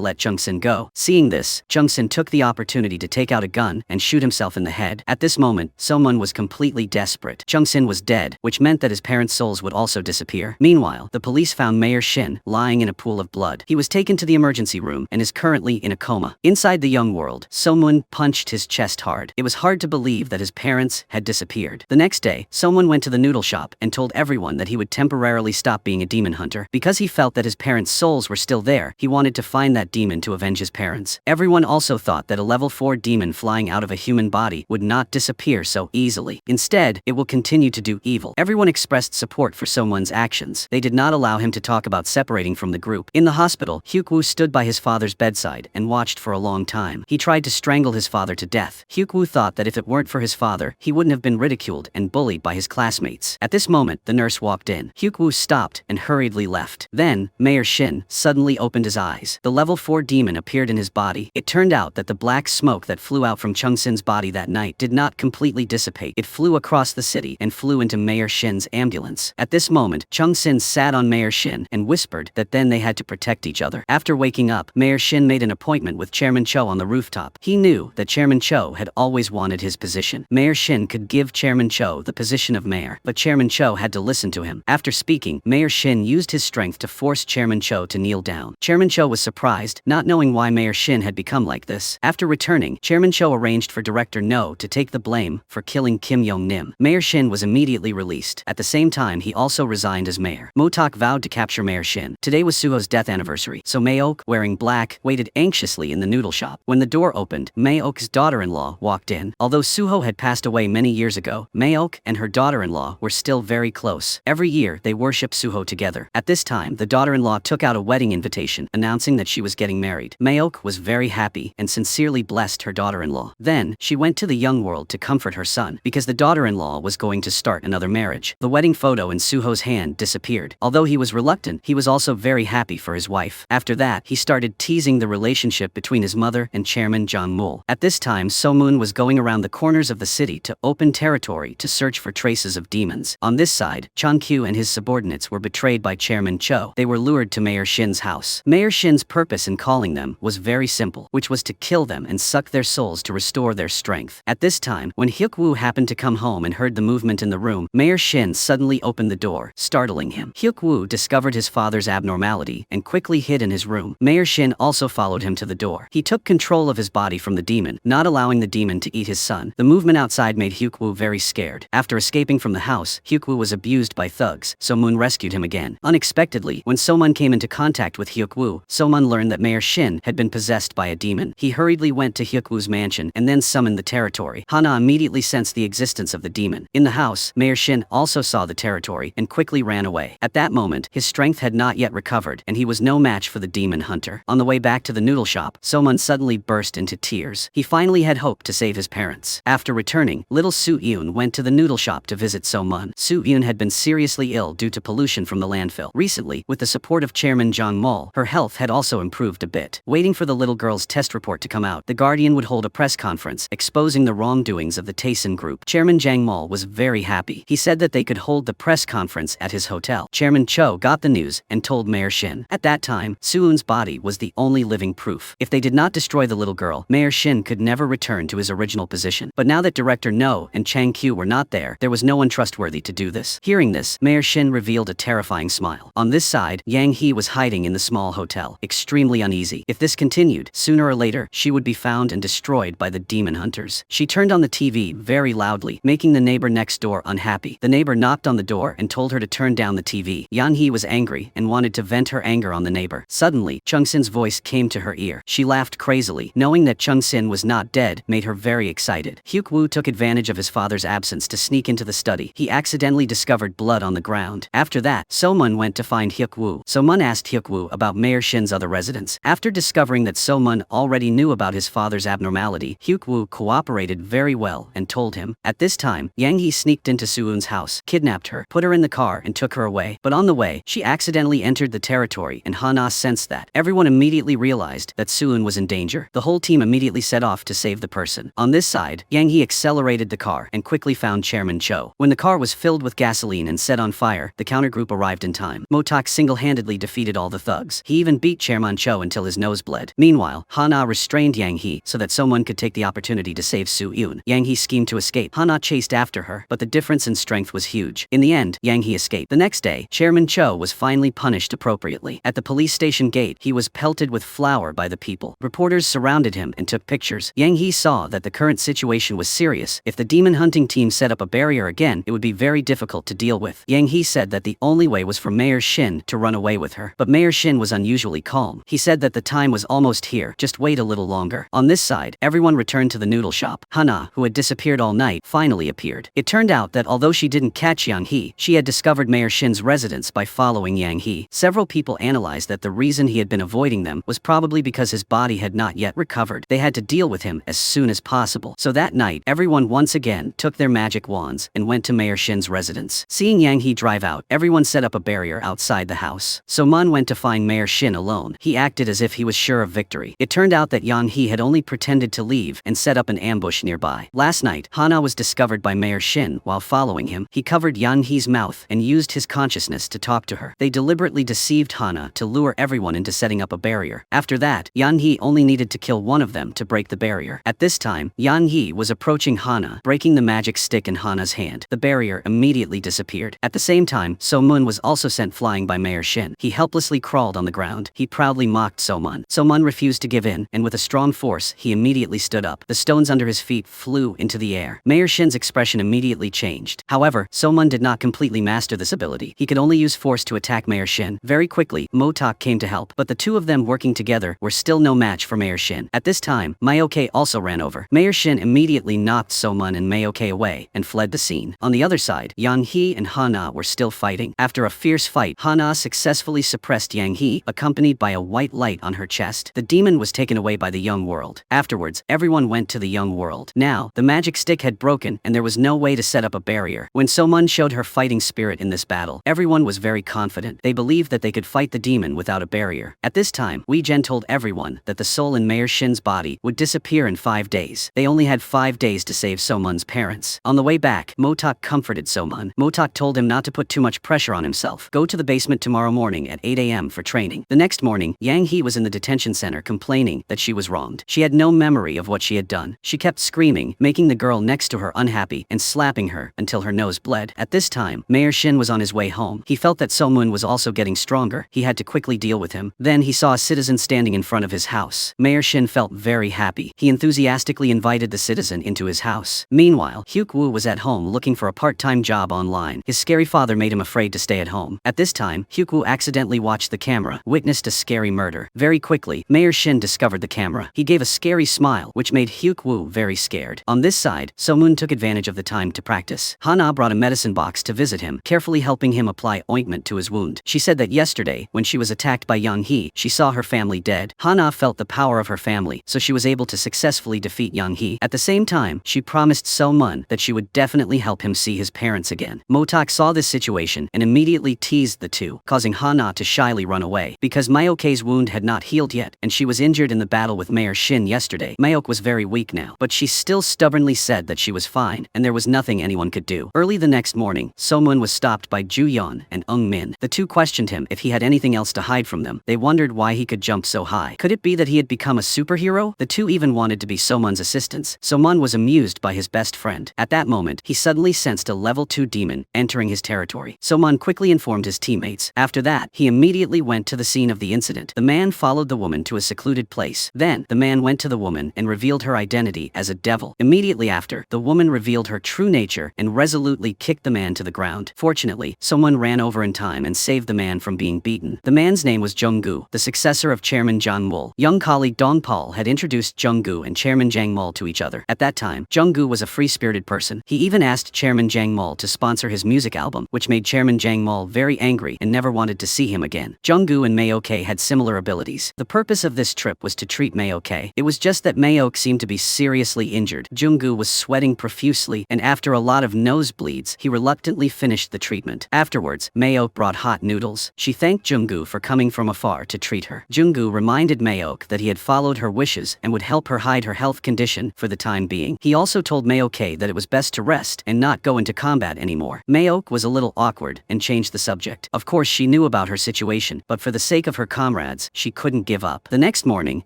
let Jungsin go. Seeing this, Jungsin took the opportunity to take out a gun and shoot himself in the head. At this moment, Somun was completely desperate. Jungsin was dead, which meant that his parents' souls would also disappear. Meanwhile, the police found Mayor Shin lying in a pool of blood. He was taken to the emergency room and is currently in a coma. Inside the young world, Somun punched his chest hard. It was hard to believe that his parents had disappeared. The next day, Somun went to the noodle shop and told everyone that he would temporarily stop being a demon hunter. Because he felt that his parents' souls were still there, he wanted to find that demon to avenge his parents. Everyone also thought that a level 4 demon flying out of a human body would not disappear so easily. Instead, it will continue to do evil. Everyone expressed support for Somun's actions. They did not allow him to talk about separating from the group. In the hospital, Hyukwoo stood by his father's bedside and watched for a long time. He tried to strangle his father to death. Hyukwoo thought that if it weren't for his father, he wouldn't have been ridiculed and bullied by his classmates. At this moment, the nurse walked in. Hyukwoo stopped and hurriedly left. Then, Mayor Shin suddenly opened his eyes. The level 4 demon appeared in his body. It turned out that the black smoke that flew out from Jungsin's body that night did not completely dissipate. It flew across the city and flew into Mayor Shin's ambulance. At this moment, Jungsin sat on Mayor Shin and whispered that then they had to protect each other. After waking up, Mayor Shin made an appointment with Chairman Cho on the rooftop. He knew that Chairman Cho had always wanted his position. Mayor Shin could give Chairman Cho the position of mayor, but Chairman Cho had to listen to him. After speaking, Mayor Shin used his strength to force Chairman Cho to kneel down. Chairman Cho was surprised, not knowing why Mayor Shin had become like this. After returning, Chairman Cho arranged for Director No to take the blame for killing Kim Yong-nim. Mayor Shin was immediately released. At the same time, he also resigned as mayor. Motok vowed to capture Mayor Shin. Today was Suho's death anniversary, so Mayok, wearing black, waited anxiously in the noodle shop. When the door opened, Mayok's daughter-in-law walked in. Although Suho had passed away many years ago, Mayok and her daughter-in-law were still very close. Every year, they worship Suho together. At this time, the daughter-in-law took out a wedding invitation, announcing that she was getting married. Mayok was very happy and sincerely blessed her daughter-in-law. Then, she went to the young world to comfort her son, because the daughter-in-law was going to start another marriage. The wedding photo in Suho's hand disappeared. Although he was reluctant, he was also very happy for his wife. After that, he started teasing the relationship between his mother and Chairman Jang Mul. At this time, Somun was going around the corners of the city to open territory to search for traces of demons. On this side, Chang-kyu and his subordinates were betrayed by Chairman Cho. They were lured to Mayor Shin's house. Mayor Shin's purpose in calling them was very simple, which was to kill them and suck their souls to restore their strength. At this time, when Hyuk-woo happened to come home and heard the movement in the room, Mayor Shin suddenly opened the door, startling him. Hyuk-woo discovered his father's abnormality and quickly hid in his room. Mayor Shin also followed him to the door. He took control of his body from the demon, not allowing the demon to eat his son. The movement outside made Hyuk-woo very scared. After escaping from the house, Hyuk-woo was abused by thugs, so Moon rescued him again. Unexpectedly, when Somun came into contact with Hyuk-woo, Somun learned that Mayor Shin had been possessed by a demon. He hurriedly went to Hyuk-woo's mansion and then summoned the territory. Hana immediately sensed the existence of the demon. In the house, Mayor Shin also saw the territory and quickly ran away. At that moment, his strength had not yet recovered, and he was no match for the demon hunter. On the way back to the noodle shop, Somun suddenly burst into tears. He finally had hope to save his parents. After returning, little Soo-yoon went to the noodle shop to visit Somun. Soo-yoon had been seriously ill due to pollution from the landfill. Recently, with the support of Chairman Jang Mul, her health had also improved a bit. Waiting for the little girl's test report to come out, the Guardian would hold a press conference exposing the wrongdoings of the Taesin group. Chairman Jang Mul was very happy. He said that they could hold the press conference at his hotel. Chairman Cho got the news and told Mayor Shin. At that time, Soo-yoon's body was the only living proof. If they did not destroy the little girl, Mayor Shin could never return to his original position. But now that Director No and Chang-kyu were not there was no one trustworthy to do this. Hearing this, Mayor Shin revealed a terrifying smile. On this side, Yang Hee was hiding in the small hotel, extremely uneasy. If this continued, sooner or later, she would be found and destroyed by the demon hunters. She turned on the TV very loudly, making the neighbor next door unhappy. The neighbor knocked on the door and told her to turn down the TV. Yang Hee was angry and wanted to vent her anger on the neighbor. Suddenly, Chung-sin's voice came to her ear. She laughed crazily. Knowing that Chung-sin was not dead made her very excited. Hyuk-woo took advantage of his father's absence to sneak into the study. He accidentally discovered blood on the ground. After that, So-mun went to find Hyuk-woo. So-mun asked Hyuk-woo about Mayor Shin's other residents. After discovering that So-mun already knew about his father's abnormality, Hyuk-woo cooperated very well and told him. At this time, Yang Hee sneaked into Soo-eun's house house, kidnapped her, put her in the car and took her away. But on the way, she accidentally entered the territory and Hana sensed that. Everyone immediately realized that Suun was in danger. The whole team immediately set off to save the person. On this side, Yang He accelerated the car and quickly found Chairman Cho. When the car was filled with gasoline and set on fire, the countergroup arrived in time. Motak single-handedly defeated all the thugs. He even beat Chairman Cho until his nose bled. Meanwhile, Hana restrained Yang He so that someone could take the opportunity to save Su Yun. Yang He schemed to escape. Hana chased after her, but the difference in strength was huge. In the end, Yang He escaped. The next day, Chairman Cho was finally punished appropriately. At the police station gate, he was pelted with flour by the people. Reporters surrounded him and took pictures. Yang He saw that the current situation was serious. If the demon hunting team set up a barrier again, it would be very difficult to deal with. Yang He said that the only way was for Mayor Shin to run away with her. But Mayor Shin was unusually calm. He said that the time was almost here, just wait a little longer. On this side, everyone returned to the noodle shop. Hana, who had disappeared all night, finally appeared. It turned out that although she didn't catch Yang He, she had discovered Mayor Shin's residence by following Yang He. Several people analyzed that the reason he had been avoiding them was probably because his body had not yet recovered. They had to deal with him as soon as possible. So that night, everyone once again took their magic wands and went to Mayor Shin's residence. Seeing Yang He drive out, everyone set up a barrier outside the house. So Mun went to find Mayor Shin alone. He acted as if he was sure of victory. It turned out that Yang He had only pretended to leave and set up an ambush nearby. Last night, Hana was discovered by Mayor Shin. While following him, he covered Yang He's mouth and used his consciousness to talk to her. They deliberately deceived Hana to lure everyone into setting up a barrier. After that, Yang He only needed to kill one of them to break the barrier. At this time, Yang He was approaching Hana, breaking the magic stick in Hana's hand. The barrier immediately disappeared. At the same time, So Mun was also sent flying by Mayor Shin. He helplessly crawled on the ground. He proudly mocked So Mun. So Mun refused to give in, and with a strong force, he immediately stood up. The stones under his feet flew into the air. Mayor Shin's expression immediately changed. However, So Mun did not completely master this ability. He could only use force to attack Mayor Shin. Very quickly, Motak came to help, but the two of them working together were still no match for Mayor Shin. At this time, Mayoke also ran over. Mayor Shin immediately knocked So Mun and Mayoke away and fled the scene. On the other side, Yang He and Hana were still fighting. After a fierce fight, Hana successfully suppressed Yang He, accompanied by a white light on her chest. The demon was taken away by the young world. Afterwards, everyone went to the young world. Now, the magic stick had broken and there was no way to set up a barrier. When So Mun showed her fighting spirit in this battle, everyone was very confident. They believed that they could fight the demon without a barrier. At this time, Wei Zhen told everyone that the soul in Mayor Shin's body would disappear in 5 days. They only had 5 days to save So Mun's parents. On the way back, Motak comforted So Mun. Motak told him not to put too much pressure on himself. Go to the basement tomorrow morning at 8 a.m. for training. The next morning, Yang He was in the detention center complaining that she was wronged. She had no memory of what she had done. She kept screaming, making the girl next to her unhappy and slapping her until her nose bled. At this time, Mayor Shin was on his way home. He felt that So Mun was also getting stronger. He had to quickly deal with him. Then he saw a citizen standing in front of his house. Mayor Shin felt very happy. He enthusiastically invited the citizen into his house. Meanwhile, Hyuk Woo was at home looking for a part-time job online. His scary father made him afraid to stay at home. At this time, Hyuk Woo accidentally watched the camera, witnessed a scary murder. Very quickly, Mayor Shin discovered the camera. He gave a scary smile, which made Hyuk Woo very scared. On this side, So Mun took advantage of the time to practice. Hana brought a medicine box to visit him, carefully helping him apply ointment to his wound. She said that yesterday, when she was attacked by Yang He, she saw her family dead. Hana felt the power of her family, so she was able to successfully defeat Yang He. At the same time, she promised So Mun that she would definitely help him see his parents again. Motak saw this situation and immediately teased the two, causing Hana to shyly run away. Because Mayoke's wound had not healed yet, and she was injured in the battle with Mayor Shin yesterday, Mayoke was very weak now, but she still stubbornly said that she was fine, and there was nothing anyone could do. Early the next morning, So Mun was stopped by Ju Yeon and Eung Min. The two questioned him if he had anything else to hide from them. They wondered why he could jump so high. Could it be that he had become a superhero? The two even wanted to be So Mun's assistants. So Mun was amused by his best friend. At that moment, he suddenly sensed a level 2 demon entering his territory. So Mun quickly informed his teammates. After that, he immediately went to the scene of the incident. The man followed the woman to a secluded place. Then, the man went to the woman and revealed her identity as a devil. Immediately after, the woman revealed her true nature and resolutely kicked the man to the ground. Fortunately, someone ran over in time and saved the man from being beaten. The man's name was Jung-gu, the successor of Chairman Jang Mul. Young colleague Dong Paul had introduced Jung-gu and Chairman Jang Mul to each other. At that time, Jung-gu was a free-spirited person. He even asked Chairman Jang Mul to sponsor his music album, which made Chairman Jang Mul very angry and never wanted to see him again. Jung-gu and Mayoke had similar abilities. The purpose of this trip was to treat Mayoke. It was just that Mayoke seemed to be seriously injured. Jung-gu was sweating profusely, and after a lot of nosebleeds, bleeds. He reluctantly finished the treatment. Afterwards, Mayok brought hot noodles. She thanked Junggu for coming from afar to treat her. Junggu reminded Mayok that he had followed her wishes and would help her hide her health condition for the time being. He also told Mayok that it was best to rest and not go into combat anymore. Mayok was a little awkward and changed the subject. Of course, she knew about her situation, but for the sake of her comrades, she couldn't give up. The next morning,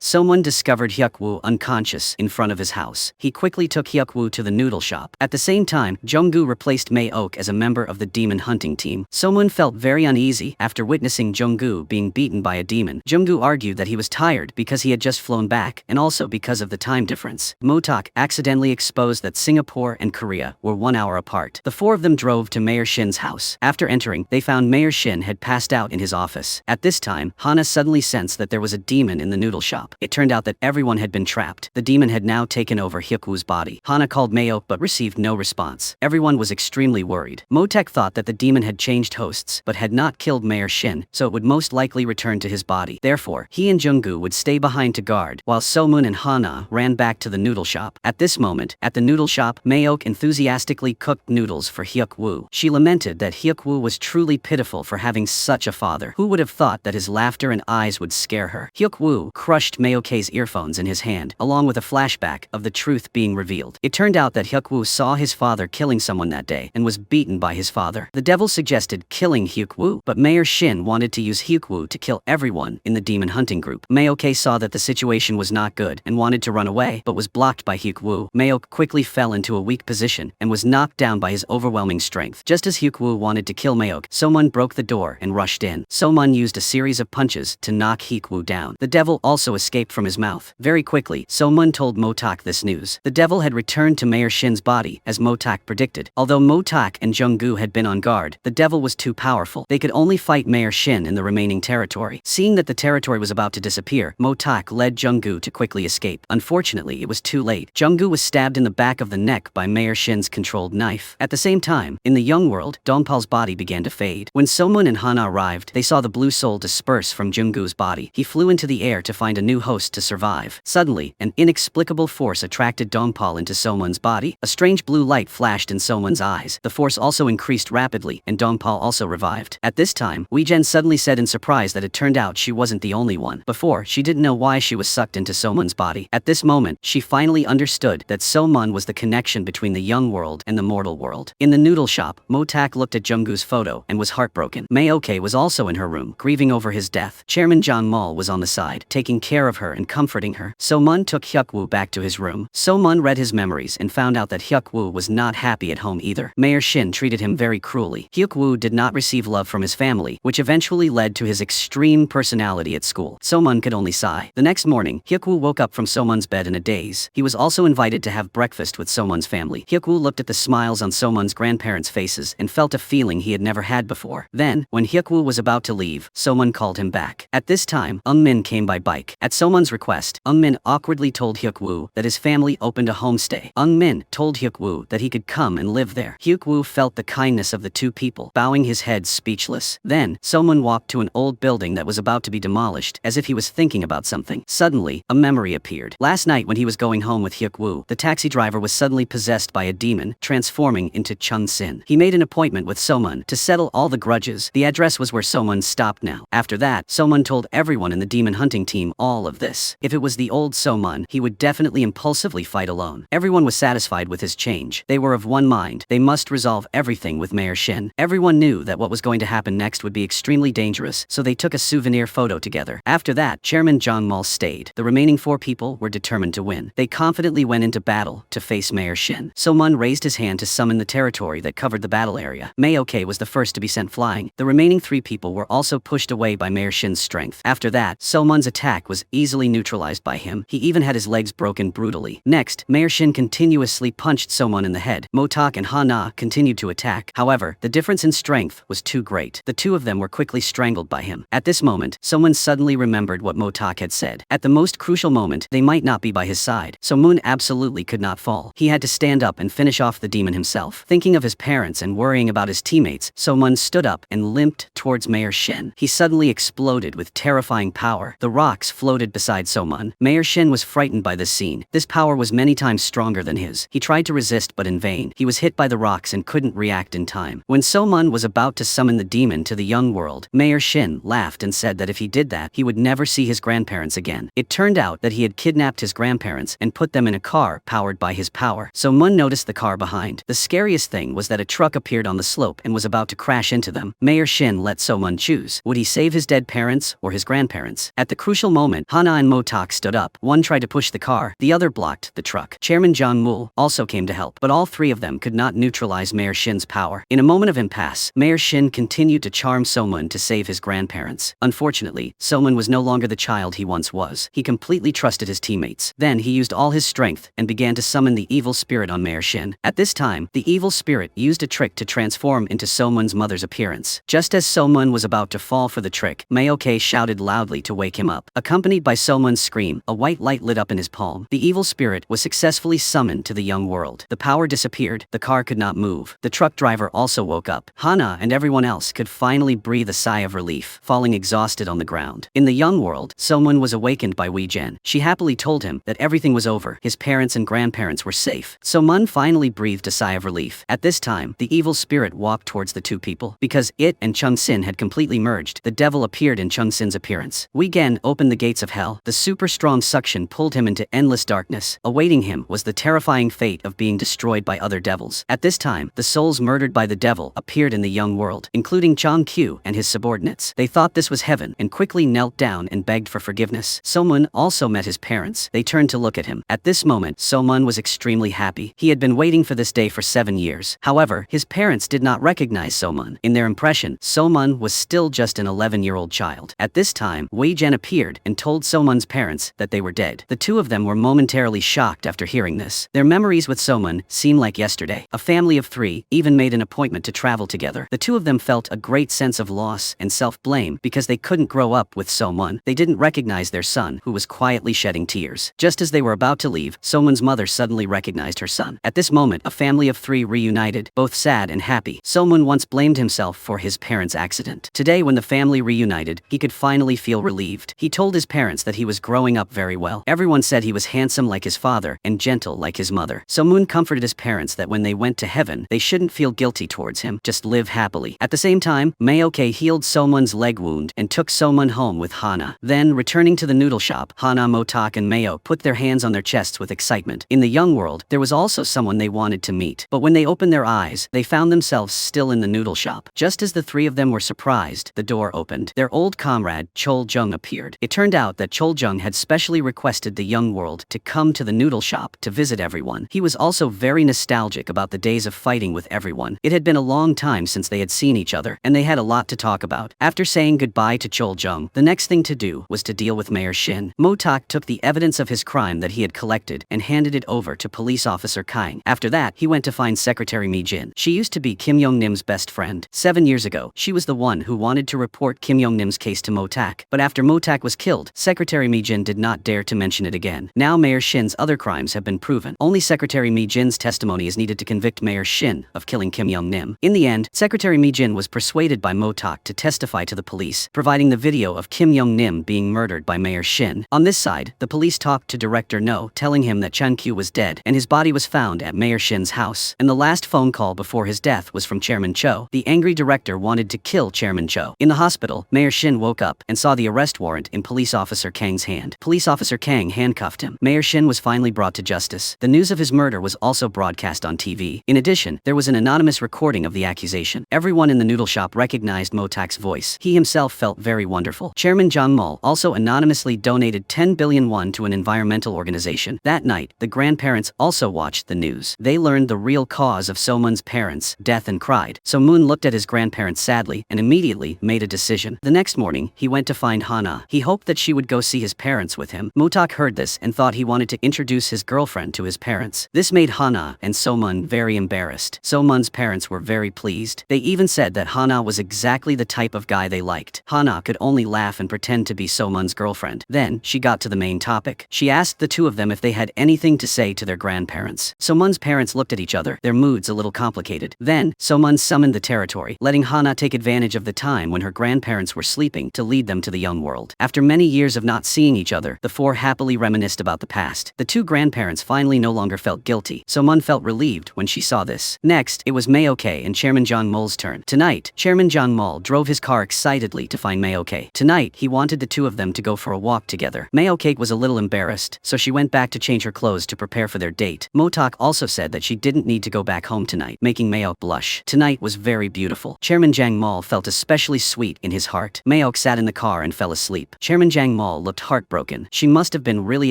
someone discovered Hyuk-woo unconscious in front of his house. He quickly took Hyuk-woo to the noodle shop. At the same time, Junggu replaced Mayok as a member of the demon hunting team. Someone felt very uneasy after witnessing Junggu being beaten by a demon. Junggu argued that he was tired because he had just flown back and also because of the time difference. Motak accidentally exposed that Singapore and Korea were 1 hour apart. The four of them drove to Mayor Shin's house. After entering, they found Mayor Shin had passed out in his office. At this time, Hana suddenly sensed that there was a demon in the noodle shop. It turned out that everyone had been trapped. The demon had now taken over Hyuk-woo's body. Hana called Mayok but received no response. Everyone was extremely worried. Motek thought that the demon had changed hosts but had not killed Mayor Shin, so it would most likely return to his body. Therefore, he and Junggu would stay behind to guard, while Somun and Hana ran back to the noodle shop. At this moment, at the noodle shop, Mayok enthusiastically cooked noodles for Hyuk-woo. She lamented that Hyuk-woo was truly pitiful for having such a father. Who would have thought that his laughter and eyes would scare her? Hyuk-woo crushed Mayok's earphones in his hand, along with a flashback of the truth being revealed. It turned out that Hyuk-woo saw his father killing someone that day and was beaten by his father. The devil suggested killing Hyuk-woo, but Mayor Shin wanted to use Hyuk-woo to kill everyone in the demon hunting group. Mayok saw that the situation was not good and wanted to run away, but was blocked by Hyuk-woo. Mayok quickly fell into a weak position and was knocked down by his overwhelming strength. Just as Hyuk-woo wanted to kill Mayok, Somun broke the door and rushed in. Somun used a series of punches to knock Hyuk-woo down. The devil also escaped from his mouth. Very quickly, Somun told Motak this news. The devil had returned to Mayor Shin's body, as Motak predicted. Although Motak and Junggu had been on guard, the devil was too powerful. They could only fight Mayor Shin in the remaining territory. Seeing that the territory was about to disappear, Motak led Junggu to quickly escape. Unfortunately, it was too late. Junggu was stabbed in the back of the neck by Mayor Shin's controlled knife. At the same time, in the young world, Dongpal's body began to fade. When Somun and Hana arrived, they saw the blue soul disperse from Junggu's body. He flew into the air to find a new host to survive. Suddenly, an inexplicable force attracted Dongpal into Somun's body. A strange blue light flashed in Somun's eyes. The force also increased rapidly, and Dongpal also revived. At this time, Weijin suddenly said in surprise that it turned out she wasn't the only one. Before, she didn't know why she was sucked into Somun's body. At this moment, she finally understood that Somun was the connection between the young world and the mortal world. In the noodle shop, Motak looked at Junggu's photo and was heartbroken. Mayok was also in her room, grieving over his death. Chairman John Mul was on the side, taking care of her and comforting her. Somun took Hyuk-woo back to his room. Somun read his memories and found out that Hyuk-woo was not happy at home either. Mayor Shin treated him very cruelly. Hyuk-woo did not receive love from his family, which eventually led to his extreme personality at school. Somun could only sigh. The next morning, Hyuk-woo woke up from Somun's bed in a daze. He was also invited to have breakfast with Somun's family. Hyuk-woo looked at the smiles on Somun's grandparents' faces and felt a feeling he had never had before. Then, when Hyuk-woo was about to leave, Somun called him back. At this time, Min came by bike. At Somun's request, Min awkwardly told Hyuk-woo that his family opened a homestay. Min told Hyuk-woo that he could come and live there. Hyuk-woo felt the kindness of the two people, bowing his head speechless. Then, Somun walked to an old building that was about to be demolished, as if he was thinking about something. Suddenly, a memory appeared. Last night when he was going home with Hyuk-woo, the taxi driver was suddenly possessed by a demon, transforming into Chun-sin. He made an appointment with Somun to settle all the grudges. The address was where Somun stopped now. After that, Somun told everyone in the demon hunting team all of this. If it was the old Somun, he would definitely impulsively fight alone. Everyone was satisfied with his change. They were of one mind. They must resolve everything with Mayor Shin. Everyone knew that what was going to happen next would be extremely dangerous, so they took a souvenir photo together. After that, Chairman John Mul stayed. The remaining 4 people were determined to win. They confidently went into battle to face Mayor Shin. Somun raised his hand to summon the territory that covered the battle area. Mayok was the first to be sent flying. The remaining 3 people were also pushed away by Mayor Shin's strength. After that, Somun's attack was easily neutralized by him. He even had his legs broken brutally. Next, Mayor Shin continuously punched Somun in the head. Motak and Hana continued to attack. However, the difference in strength was too great. The 2 of them were quickly strangled by him. At this moment, Somun suddenly remembered what Motak had said. At the most crucial moment, they might not be by his side. So Moon absolutely could not fall. He had to stand up and finish off the demon himself. Thinking of his parents and worrying about his teammates, Somun stood up and limped towards Mayor Shin. He suddenly exploded with terrifying power. The rocks floated beside Somun. Mayor Shin was frightened by this scene. This power was many times stronger than his. He tried to resist but in vain. He was hit by the the rocks and couldn't react in time. When So-mun was about to summon the demon to the young world, Mayor Shin laughed and said that if he did that, he would never see his grandparents again. It turned out that he had kidnapped his grandparents and put them in a car powered by his power. So-mun noticed the car behind. The scariest thing was that a truck appeared on the slope and was about to crash into them. Mayor Shin let So-mun choose. Would he save his dead parents or his grandparents? At the crucial moment, Hana and Motak stood up. One tried to push the car, the other blocked the truck. Chairman Jang Mul also came to help, but all three of them could not neutralize Mayor Shin's power. In a moment of impasse, Mayor Shin continued to charm So-mun to save his grandparents. Unfortunately, So-mun was no longer the child he once was. He completely trusted his teammates. Then he used all his strength and began to summon the evil spirit on Mayor Shin. At this time, the evil spirit used a trick to transform into So-mun's mother's appearance. Just as So-mun was about to fall for the trick, Mayoke shouted loudly to wake him up. Accompanied by So-mun's scream, a white light lit up in his palm. The evil spirit was successfully summoned to the young world. The power disappeared, the car could not move. The truck driver also woke up. Hana and everyone else could finally breathe a sigh of relief, falling exhausted on the ground. In the young world, So-mun was awakened by Wei Jen. She happily told him that everything was over, his parents and grandparents were safe. So-mun finally breathed a sigh of relief. At this time, the evil spirit walked towards the two people. Because it and Chung Sin had completely merged, the devil appeared in Chung Sin's appearance. Wei Gen opened the gates of hell. The super strong suction pulled him into endless darkness. Awaiting him was the terrifying fate of being destroyed by other devils. At this time, the souls murdered by the devil appeared in the young world, including Chang Q and his subordinates. They thought this was heaven and quickly knelt down and begged for forgiveness. So-mun also met his parents. They turned to look at him. At this moment, So-mun was extremely happy. He had been waiting for this day for 7 years. However, his parents did not recognize So-mun. In their impression, So-mun was still just an 11-year-old child. At this time, Wei Jen appeared and told So-mun's parents that they were dead. The two of them were momentarily shocked after hearing this. Their memories with So-mun seemed like yesterday. A family of 3 even made an appointment to travel together. The two of them felt a great sense of loss and self-blame because they couldn't grow up with So-mun. They didn't recognize their son, who was quietly shedding tears. Just as they were about to leave, So-mun's mother suddenly recognized her son. At this moment, a family of 3 reunited, both sad and happy. So-mun once blamed himself for his parents' accident. Today, when the family reunited, he could finally feel relieved. He told his parents that he was growing up very well. Everyone said he was handsome like his father and gentle like his mother. So-mun comforted his parents that when they went to heaven, they shouldn't feel guilty towards him, just live happily. At the same time, Mayoke healed So-mun's leg wound and took So-mun home with Hana. Then, returning to the noodle shop, Hana, Motak and Mayo put their hands on their chests with excitement. In the young world, there was also someone they wanted to meet. But when they opened their eyes, they found themselves still in the noodle shop. Just as the 3 of them were surprised, the door opened. Their old comrade, Chol Jung, appeared. It turned out that Chol Jung had specially requested the young world to come to the noodle shop to visit everyone. He was also very nostalgic about the days of fighting with everyone. It had been a long time since they had seen each other, and they had a lot to talk about. After saying goodbye to Chol Jung, the next thing to do was to deal with Mayor Shin. Motak took the evidence of his crime that he had collected and handed it over to police officer Kaing. After that, he went to find Secretary Mi Jin. She used to be Kim Yong-nim's best friend. 7 years ago, she was the one who wanted to report Kim Yong-nim's case to Motak. But after Motak was killed, Secretary Mi Jin did not dare to mention it again. Now Mayor Shin's other crimes have been proven. Only Secretary Mi Jin's testimony is needed to convict Mayor Shin of killing Kim Yong-nim. In the end, Secretary Mi Jin was persuaded by Motak to testify to the police, providing the video of Kim Yong-nim being murdered by Mayor Shin. On this side, the police talked to Director No, telling him that Chun Kyu was dead and his body was found at Mayor Shin's house. And the last phone call before his death was from Chairman Cho. The angry director wanted to kill Chairman Cho. In the hospital, Mayor Shin woke up and saw the arrest warrant in Police Officer Kang's hand. Police Officer Kang handcuffed him. Mayor Shin was finally brought to justice. The news of his murder was also broadcast on TV. In addition, there was an anonymous recording of the accusation. Everyone in the noodle shop recognized Motak's voice. He himself felt very wonderful. Chairman Jang Mul also anonymously donated 10 billion won to an environmental organization. That night, the grandparents also watched the news. They learned the real cause of So-mun's parents' death and cried. So-mun looked at his grandparents sadly and immediately made a decision. The next morning, he went to find Hana. He hoped that she would go see his parents with him. Motak heard this and thought he wanted to introduce his girlfriend to his parents. This made Hana and So-mun very embarrassed. So-mun's parents were very pleased. They even said that Hana was exactly the type of guy they liked. Hana could only laugh and pretend to be So-mun's girlfriend. Then, she got to the main topic. She asked the two of them if they had anything to say to their grandparents. So-mun's parents looked at each other, their moods a little complicated. Then, So-mun summoned the territory, letting Hana take advantage of the time when her grandparents were sleeping to lead them to the young world. After many years of not seeing each other, the 4 happily reminisced about the past. The 2 grandparents finally no longer felt guilty. So-mun felt relieved when she she saw this. Next, it was Mayoke and Chairman John Mull's turn. Tonight, Chairman John Mull drove his car excitedly to find Mayoke. Tonight, he wanted the two of them to go for a walk together. Mayoke was a little embarrassed, so she went back to change her clothes to prepare for their date. Motok also said that she didn't need to go back home tonight, making Mayoke blush. Tonight was very beautiful. Chairman Jang Mull felt especially sweet in his heart. Mayoke sat in the car and fell asleep. Chairman Jang Mull looked heartbroken. She must have been really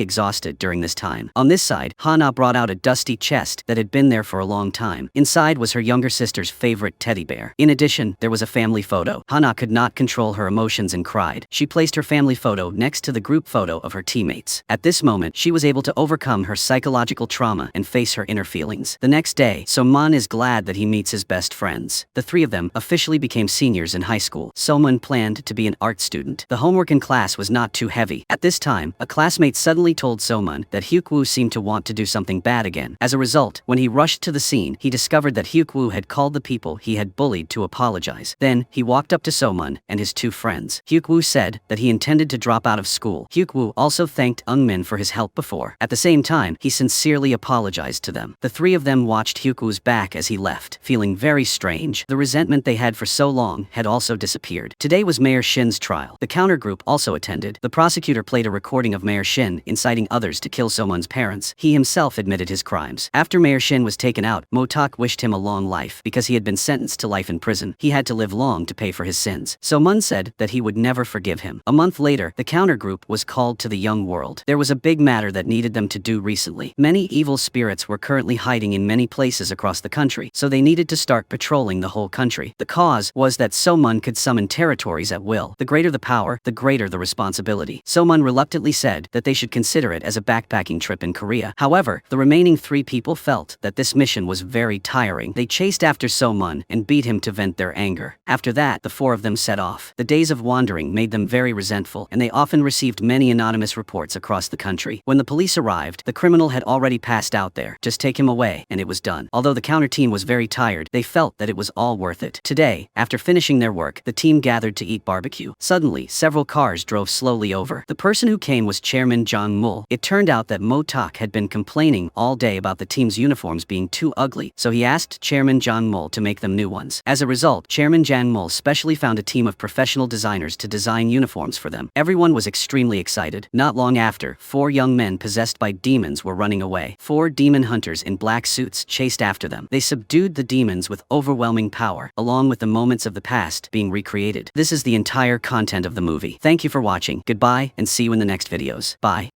exhausted during this time. On this side, Hana brought out a dusty chest that had been there for a long time. Inside was her younger sister's favorite teddy bear. In addition, there was a family photo. Hana could not control her emotions and cried. She placed her family photo next to the group photo of her teammates. At this moment, she was able to overcome her psychological trauma and face her inner feelings. The next day, So-man is glad that he meets his best friends. The three of them officially became seniors in high school. So-man planned to be an art student. The homework in class was not too heavy. At this time, a classmate suddenly told So-man that Hyuk-woo seemed to want to do something bad again. As a result, when he rushed to the scene, he discovered that Hyuk-woo had called the people he had bullied to apologize. Then, he walked up to So-man and his two friends. Hyuk-woo said that he intended to drop out of school. Hyuk-woo also thanked Eun-min for his help before. At the same time, he sincerely apologized to them. The three of them watched Hyuk-woo's back as he left, feeling very strange. The resentment they had for so long had also disappeared. Today was Mayor Shin's trial. The counter group also attended. The prosecutor played a recording of Mayor Shin inciting others to kill So-man's parents. He himself admitted his crimes. After Mayor Shin was taken out, Motok wished him a long life. Because he had been sentenced to life in prison, he had to live long to pay for his sins. So-man said that he would never forgive him. A month later, the counter group was called to the young world. There was a big matter that needed them to do recently. Many evil spirits were currently hiding in many places across the country, so they needed to start patrolling the whole country. The cause was that So-man could summon territories at will. The greater the power, the greater the responsibility. So-man reluctantly said that they should consider it as a backpacking trip in Korea. However, the remaining three people felt that this mission was very tiring. They chased after So-man and beat him to vent their anger. After that, the four of them set off. The days of wandering made them very resentful, and they often received many anonymous reports across the country. When the police arrived, the criminal had already passed out there. Just take him away, and it was done. Although the counter team was very tired, they felt that it was all worth it. Today, after finishing their work, the team gathered to eat barbecue. Suddenly, several cars drove slowly over. The person who came was Chairman Jang Mull. It turned out that Motok had been complaining all day about the team's uniforms being too ugly, so he asked Chairman Jang Mull to make them new ones. As a result, Chairman Jang Mull specially found a team of professional designers to design uniforms for them. Everyone was extremely excited. Not long after, 4 young men possessed by demons were running away. 4 demon hunters in black suits chased after them. They subdued the demons with overwhelming power, along with the moments of the past being recreated. This is the entire content of the movie. Thank you for watching. Goodbye, and see you in the next videos. Bye.